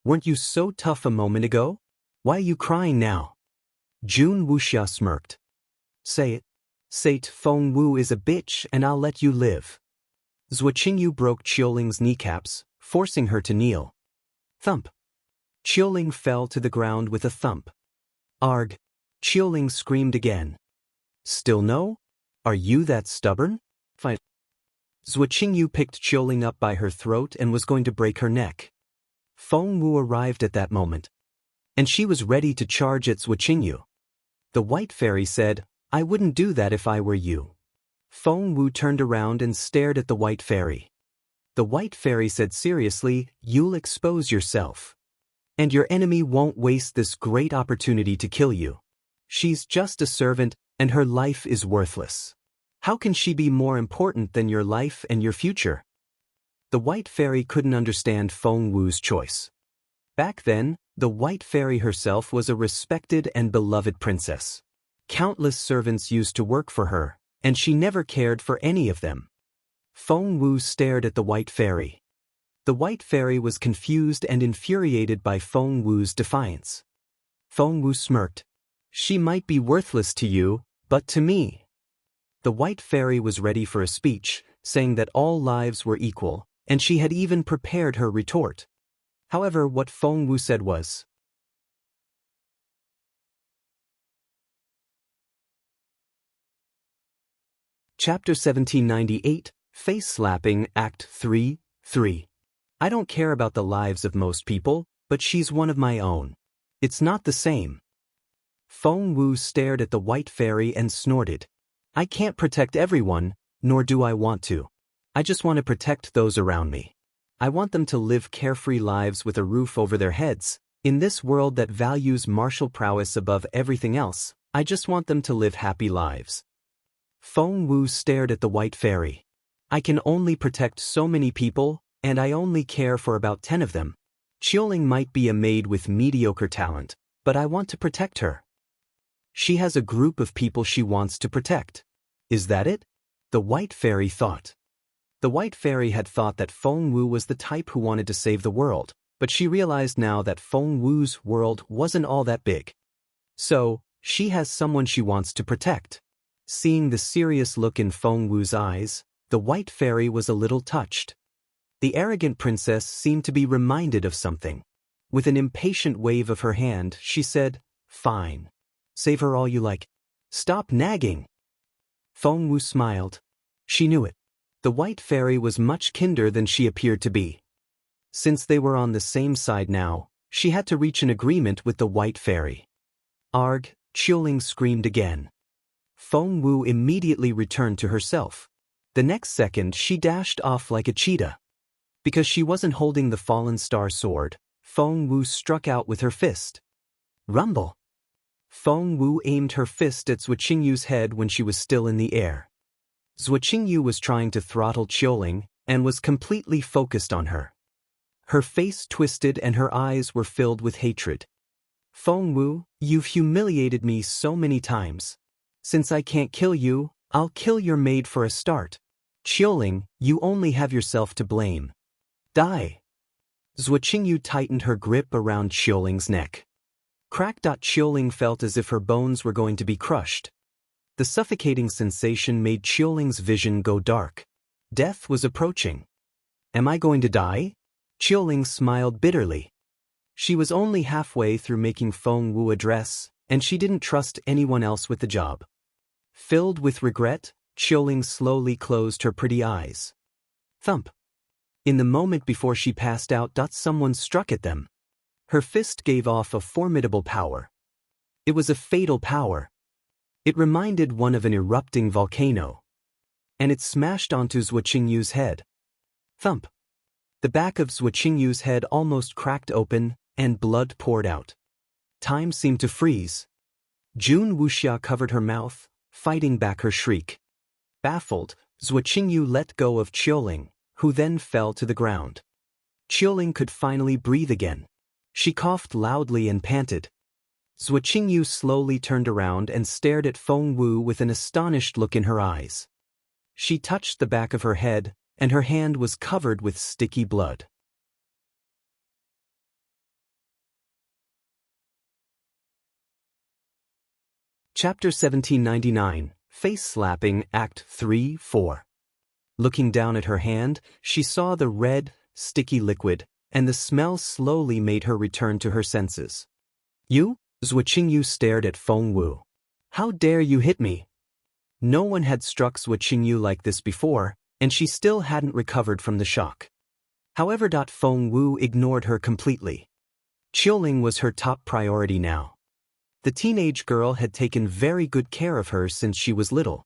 Weren't you so tough a moment ago? Why are you crying now? Jun Wuxia smirked. Say it. Say Feng Wu is a bitch and I'll let you live. Zhuo Qingyu broke Qiuling's kneecaps, forcing her to kneel. Thump. Qiuling fell to the ground with a thump. Arg. Qiuling screamed again. Still no? Are you that stubborn? Fine. Zhuo Qingyu picked Qiuling up by her throat and was going to break her neck. Feng Wu arrived at that moment. And she was ready to charge at Zhuo Qingyu. The white fairy said, I wouldn't do that if I were you. Feng Wu turned around and stared at the white fairy. The white fairy said seriously, You'll expose yourself. And your enemy won't waste this great opportunity to kill you. She's just a servant, and her life is worthless. How can she be more important than your life and your future? The white fairy couldn't understand Feng Wu's choice. Back then, the white fairy herself was a respected and beloved princess. Countless servants used to work for her, and she never cared for any of them. Feng Wu stared at the white fairy. The white fairy was confused and infuriated by Feng Wu's defiance. Feng Wu smirked. She might be worthless to you, but to me. The white fairy was ready for a speech, saying that all lives were equal, and she had even prepared her retort. However, what Feng Wu said was, Chapter 1798, Face Slapping Act 3, 3. I don't care about the lives of most people, but she's one of my own. It's not the same. Feng Wu stared at the white fairy and snorted. I can't protect everyone, nor do I want to. I just want to protect those around me. I want them to live carefree lives with a roof over their heads. In this world that values martial prowess above everything else, I just want them to live happy lives. Feng Wu stared at the white fairy. I can only protect so many people, and I only care for about 10 of them. Qiuling might be a maid with mediocre talent, but I want to protect her. She has a group of people she wants to protect. Is that it? The white fairy thought. The white fairy had thought that Feng Wu was the type who wanted to save the world, but she realized now that Feng Wu's world wasn't all that big. So, she has someone she wants to protect. Seeing the serious look in Feng Wu's eyes, the white fairy was a little touched. The arrogant princess seemed to be reminded of something. With an impatient wave of her hand, she said, Fine. Save her all you like. Stop nagging. Feng Wu smiled. She knew it. The white fairy was much kinder than she appeared to be. Since they were on the same side now, she had to reach an agreement with the white fairy. Arg, Qiuling screamed again. Feng Wu immediately returned to herself. The next second she dashed off like a cheetah. Because she wasn't holding the fallen star sword, Feng Wu struck out with her fist. Rumble! Feng Wu aimed her fist at Zhuo Qingyu's head when she was still in the air. Zhuo Qingyu was trying to throttle Qiuling, and was completely focused on her. Her face twisted and her eyes were filled with hatred. Feng Wu, you've humiliated me so many times. Since I can't kill you, I'll kill your maid for a start. Qiuling, you only have yourself to blame. Die! Zhuo Qingyu tightened her grip around Qiuling's neck. Crack. Qiuling felt as if her bones were going to be crushed. The suffocating sensation made Qiuling's vision go dark. Death was approaching. Am I going to die? Qiuling smiled bitterly. She was only halfway through making Feng Wu a dress, and she didn't trust anyone else with the job. Filled with regret, Qiuling slowly closed her pretty eyes. Thump! In the moment before she passed out, someone struck at them. Her fist gave off a formidable power. It was a fatal power. It reminded one of an erupting volcano. And it smashed onto Zhuo Qingyu's head. Thump! The back of Zhuo Qingyu's head almost cracked open, and blood poured out. Time seemed to freeze. Jun Wuxia covered her mouth, fighting back her shriek. Baffled, Zhuo Qingyu let go of Qiuling, who then fell to the ground. Qiuling could finally breathe again. She coughed loudly and panted. Zhuo Qingyu slowly turned around and stared at Feng Wu with an astonished look in her eyes. She touched the back of her head, and her hand was covered with sticky blood. Chapter 1799, Face Slapping, Act 3-4. Looking down at her hand, she saw the red, sticky liquid, and the smell slowly made her return to her senses. You? Zhuo Qingyu stared at Feng Wu. How dare you hit me? No one had struck Zhuo Qingyu like this before, and she still hadn't recovered from the shock. However, Feng Wu ignored her completely. Qiuling was her top priority now. The teenage girl had taken very good care of her since she was little.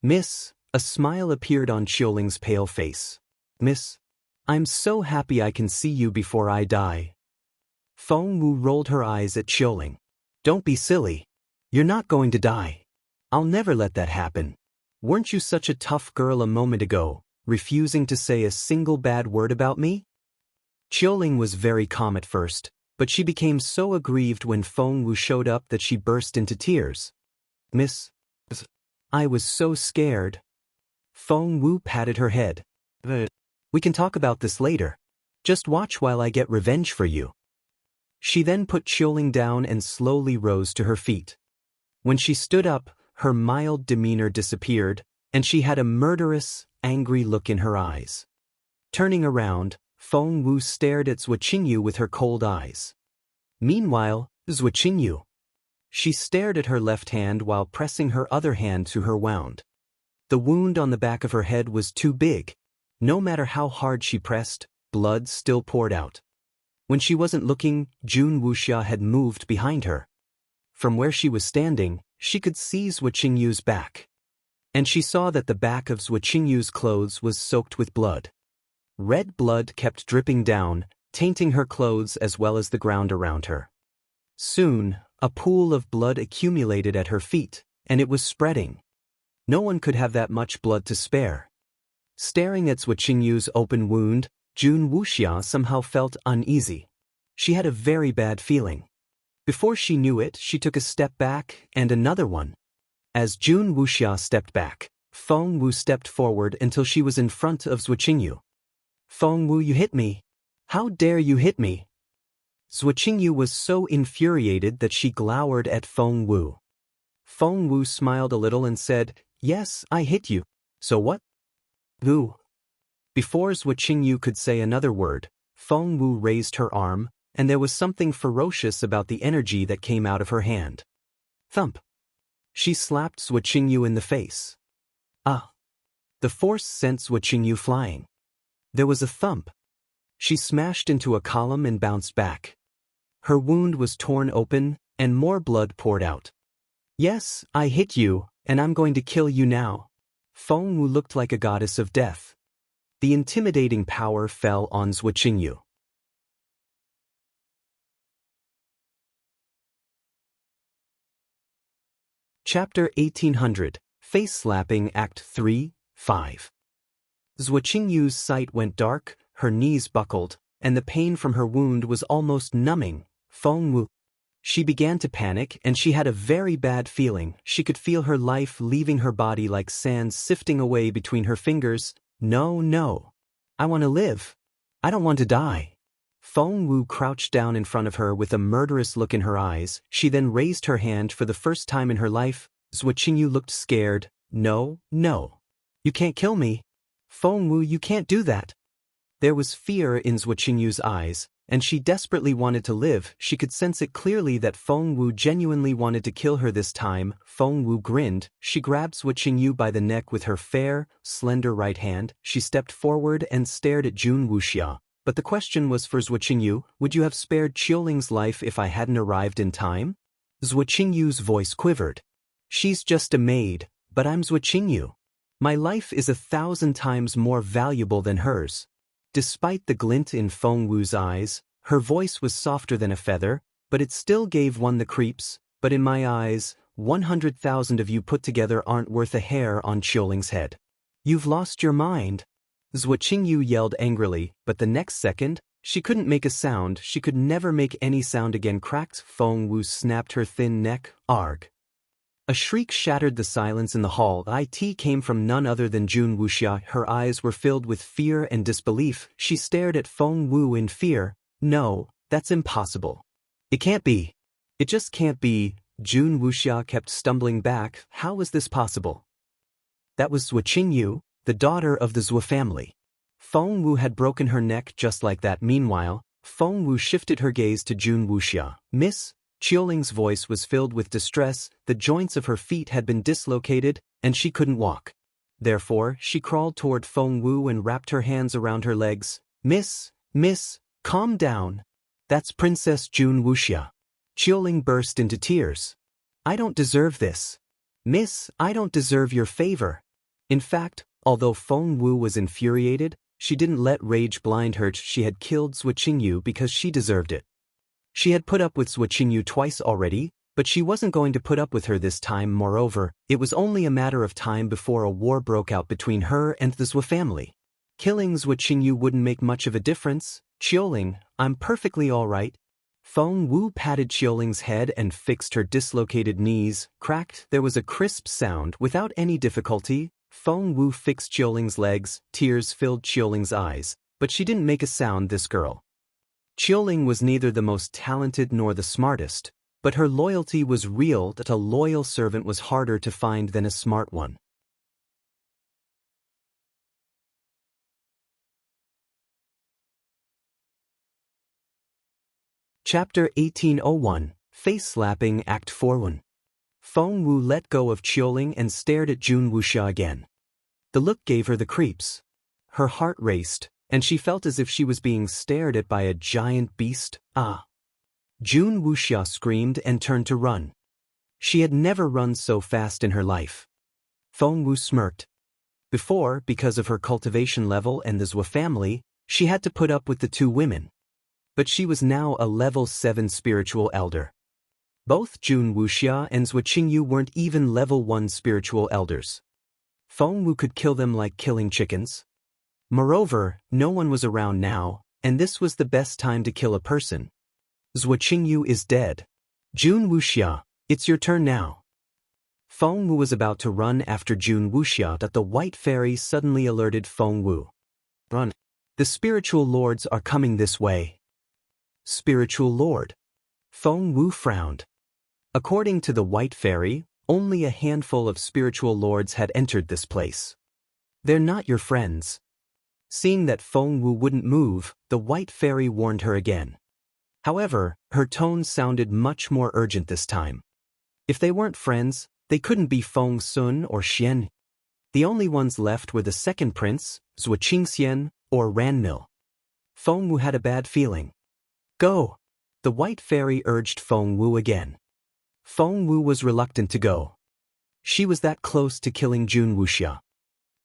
Miss, a smile appeared on Qiuling's pale face. Miss, I'm so happy I can see you before I die. Feng Wu rolled her eyes at Qiuling. Don't be silly. You're not going to die. I'll never let that happen. Weren't you such a tough girl a moment ago, refusing to say a single bad word about me? Qiuling was very calm at first, but she became so aggrieved when Feng Wu showed up that she burst into tears. Miss, I was so scared. Feng Wu patted her head. We can talk about this later. Just watch while I get revenge for you. She then put Qiuling down and slowly rose to her feet. When she stood up, her mild demeanor disappeared, and she had a murderous, angry look in her eyes. Turning around, Feng Wu stared at Zhuo Qingyu with her cold eyes. Meanwhile, Zhuo Qingyu. She stared at her left hand while pressing her other hand to her wound. The wound on the back of her head was too big. No matter how hard she pressed, blood still poured out. When she wasn't looking, Jun Wuxia had moved behind her. From where she was standing, she could see Zhuo Qingyu's back. And she saw that the back of Zhuo Qingyu's clothes was soaked with blood. Red blood kept dripping down, tainting her clothes as well as the ground around her. Soon, a pool of blood accumulated at her feet, and it was spreading. No one could have that much blood to spare. Staring at Zhuo Qingyu's open wound, Jun Wuxia somehow felt uneasy. She had a very bad feeling. Before she knew it, she took a step back and another one. As Jun Wuxia stepped back, Feng Wu stepped forward until she was in front of Zhuo Qingyu. "Feng Wu, you hit me. How dare you hit me?" Zhuo Qingyu was so infuriated that she glowered at Feng Wu. Feng Wu smiled a little and said, "Yes, I hit you. So what?" "Who?" Before Zhuo Qingyu could say another word, Feng Wu raised her arm, and there was something ferocious about the energy that came out of her hand. Thump! She slapped Zhuo Qingyu in the face. Ah! The force sent Zhuo Qingyu flying. There was a thump. She smashed into a column and bounced back. Her wound was torn open, and more blood poured out. "Yes, I hit you, and I'm going to kill you now." Feng Wu looked like a goddess of death. The intimidating power fell on Zhuo Qingyu. Chapter 1800, Face Slapping Act 3, 5. Zhuo Qingyu's sight went dark, her knees buckled, and the pain from her wound was almost numbing. Feng Wu. She began to panic, and she had a very bad feeling. She could feel her life leaving her body like sand sifting away between her fingers. No. I want to live. I don't want to die. Feng Wu crouched down in front of her with a murderous look in her eyes. She then raised her hand for the first time in her life. Zhuo Qingyu looked scared. No. You can't kill me. Feng Wu, you can't do that. There was fear in Zhuo Qingyu's eyes, and she desperately wanted to live. She could sense it clearly that Feng Wu genuinely wanted to kill her this time. Feng Wu grinned. She grabbed Zhuo Qingyu by the neck with her fair, slender right hand. She stepped forward and stared at Jun Wuxia. But the question was for Zhuo Qingyu, would you have spared Qiuling's life if I hadn't arrived in time? Zhuo Qingyu's voice quivered. She's just a maid, but I'm Zhuo Qingyu. My life is 1,000 times more valuable than hers. Despite the glint in Feng Wu's eyes, her voice was softer than a feather, but it still gave one the creeps. But in my eyes, 100,000 of you put together aren't worth a hair on Qiuling's head. You've lost your mind. Zhuo Qingyu yelled angrily, but the next second, she couldn't make a sound. She could never make any sound again. Cracked. Feng Wu snapped her thin neck. Arg. A shriek shattered the silence in the hall. It came from none other than Jun Wuxia. Her eyes were filled with fear and disbelief. She stared at Feng Wu in fear. No, that's impossible. It can't be. It just can't be. Jun Wuxia kept stumbling back. How was this possible? That was Zhuo Qingyu, the daughter of the Zhuo family. Feng Wu had broken her neck just like that. Meanwhile, Feng Wu shifted her gaze to Jun Wuxia. Miss? Qiuling's voice was filled with distress. The joints of her feet had been dislocated, and she couldn't walk. Therefore, she crawled toward Feng Wu and wrapped her hands around her legs. Miss, calm down. That's Princess Jun Wuxia. Qiuling burst into tears. I don't deserve this. Miss, I don't deserve your favor. In fact, although Feng Wu was infuriated, she didn't let rage blind her. She had killed Zhuo Qingyu because she deserved it. She had put up with Zhuo Qingyu twice already, but she wasn't going to put up with her this time. Moreover, it was only a matter of time before a war broke out between her and the Zhuo family. Killing Zhuo Qingyu wouldn't make much of a difference. Qiuling, I'm perfectly all right. Feng Wu patted Qiuling's head and fixed her dislocated knees. Cracked. There was a crisp sound. Without any difficulty, Feng Wu fixed Qiuling's legs. Tears filled Qiuling's eyes, but she didn't make a sound. This girl. Qiuling was neither the most talented nor the smartest, but her loyalty was real. That a loyal servant was harder to find than a smart one. Chapter 1801, Face Slapping Act 4. Feng Wu let go of Qiuling and stared at Jun Wuxia again. The look gave her the creeps. Her heart raced. and she felt as if she was being stared at by a giant beast. Ah! Jun Wuxia screamed and turned to run. She had never run so fast in her life. Feng Wu smirked. Before, because of her cultivation level and the Zhou family, she had to put up with the two women. But she was now a level 7 spiritual elder. Both Jun Wuxia and Zhou Qingyu weren't even level 1 spiritual elders. Feng Wu could kill them like killing chickens. Moreover, no one was around now, and this was the best time to kill a person. Zhou Qingyu is dead. Jun Wuxia, it's your turn now. Feng Wu was about to run after Jun Wuxia, but the white fairy suddenly alerted Feng Wu. Run. The spiritual lords are coming this way. Spiritual lord. Feng Wu frowned. According to the white fairy, only a handful of spiritual lords had entered this place. They're not your friends. Seeing that Feng Wu wouldn't move, the white fairy warned her again. However, her tone sounded much more urgent this time. If they weren't friends, they couldn't be Feng Sun or Xian. The only ones left were the second prince, Zhou Qingxian, or Ranmil. Feng Wu had a bad feeling. Go! The white fairy urged Feng Wu again. Feng Wu was reluctant to go. She was that close to killing Jun Wuxia.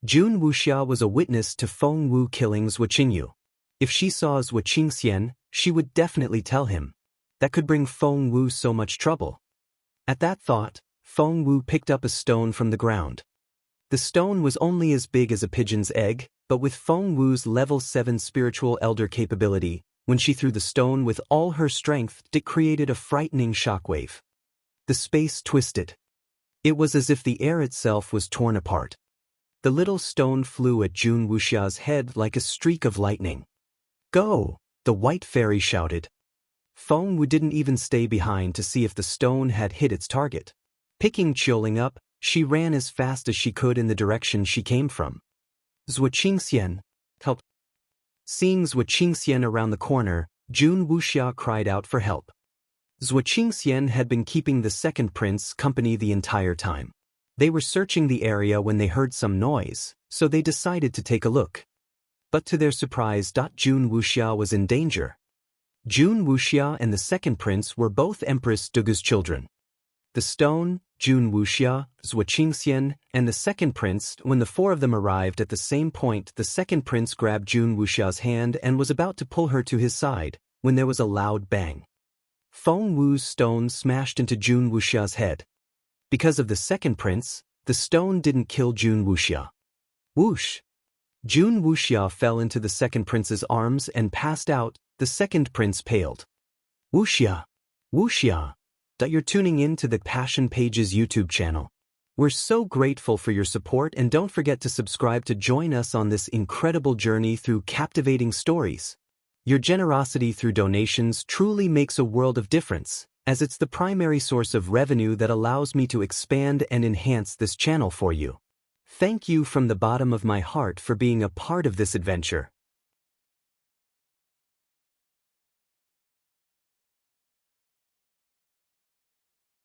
Jun Wuxia was a witness to Feng Wu killing Zhou Qingyu. If she saw Zhou Qingxian, she would definitely tell him. That could bring Feng Wu so much trouble. At that thought, Feng Wu picked up a stone from the ground. The stone was only as big as a pigeon's egg, but with Feng Wu's level 7 spiritual elder capability, when she threw the stone with all her strength, it created a frightening shockwave. The space twisted. It was as if the air itself was torn apart. The little stone flew at Jun Wuxia's head like a streak of lightning. Go! The white fairy shouted. Feng Wu didn't even stay behind to see if the stone had hit its target. Picking Qiuling up, she ran as fast as she could in the direction she came from. Zhou Qingxian, help! Seeing Zhou Qingxian around the corner, Jun Wuxia cried out for help. Zhou Qingxian had been keeping the second prince company the entire time. They were searching the area when they heard some noise, so they decided to take a look. But to their surprise, Jun Wuxia was in danger. Jun Wuxia and the second prince were both Empress Dugu's children. The stone, Jun Wuxia, Zhou Qingxian, and the second prince. When the four of them arrived at the same point, the second prince grabbed Jun Wuxia's hand and was about to pull her to his side, when there was a loud bang. Feng Wu's stone smashed into Jun Wuxia's head. Because of the second prince, the stone didn't kill Jun Wuxia. Whoosh! Jun Wuxia fell into the second prince's arms and passed out. The second prince paled. Wuxia! Wuxia! You're tuning in to the Passion Pages YouTube channel. We're so grateful for your support, and don't forget to subscribe to join us on this incredible journey through captivating stories. Your generosity through donations truly makes a world of difference, as it's the primary source of revenue that allows me to expand and enhance this channel for you. Thank you from the bottom of my heart for being a part of this adventure.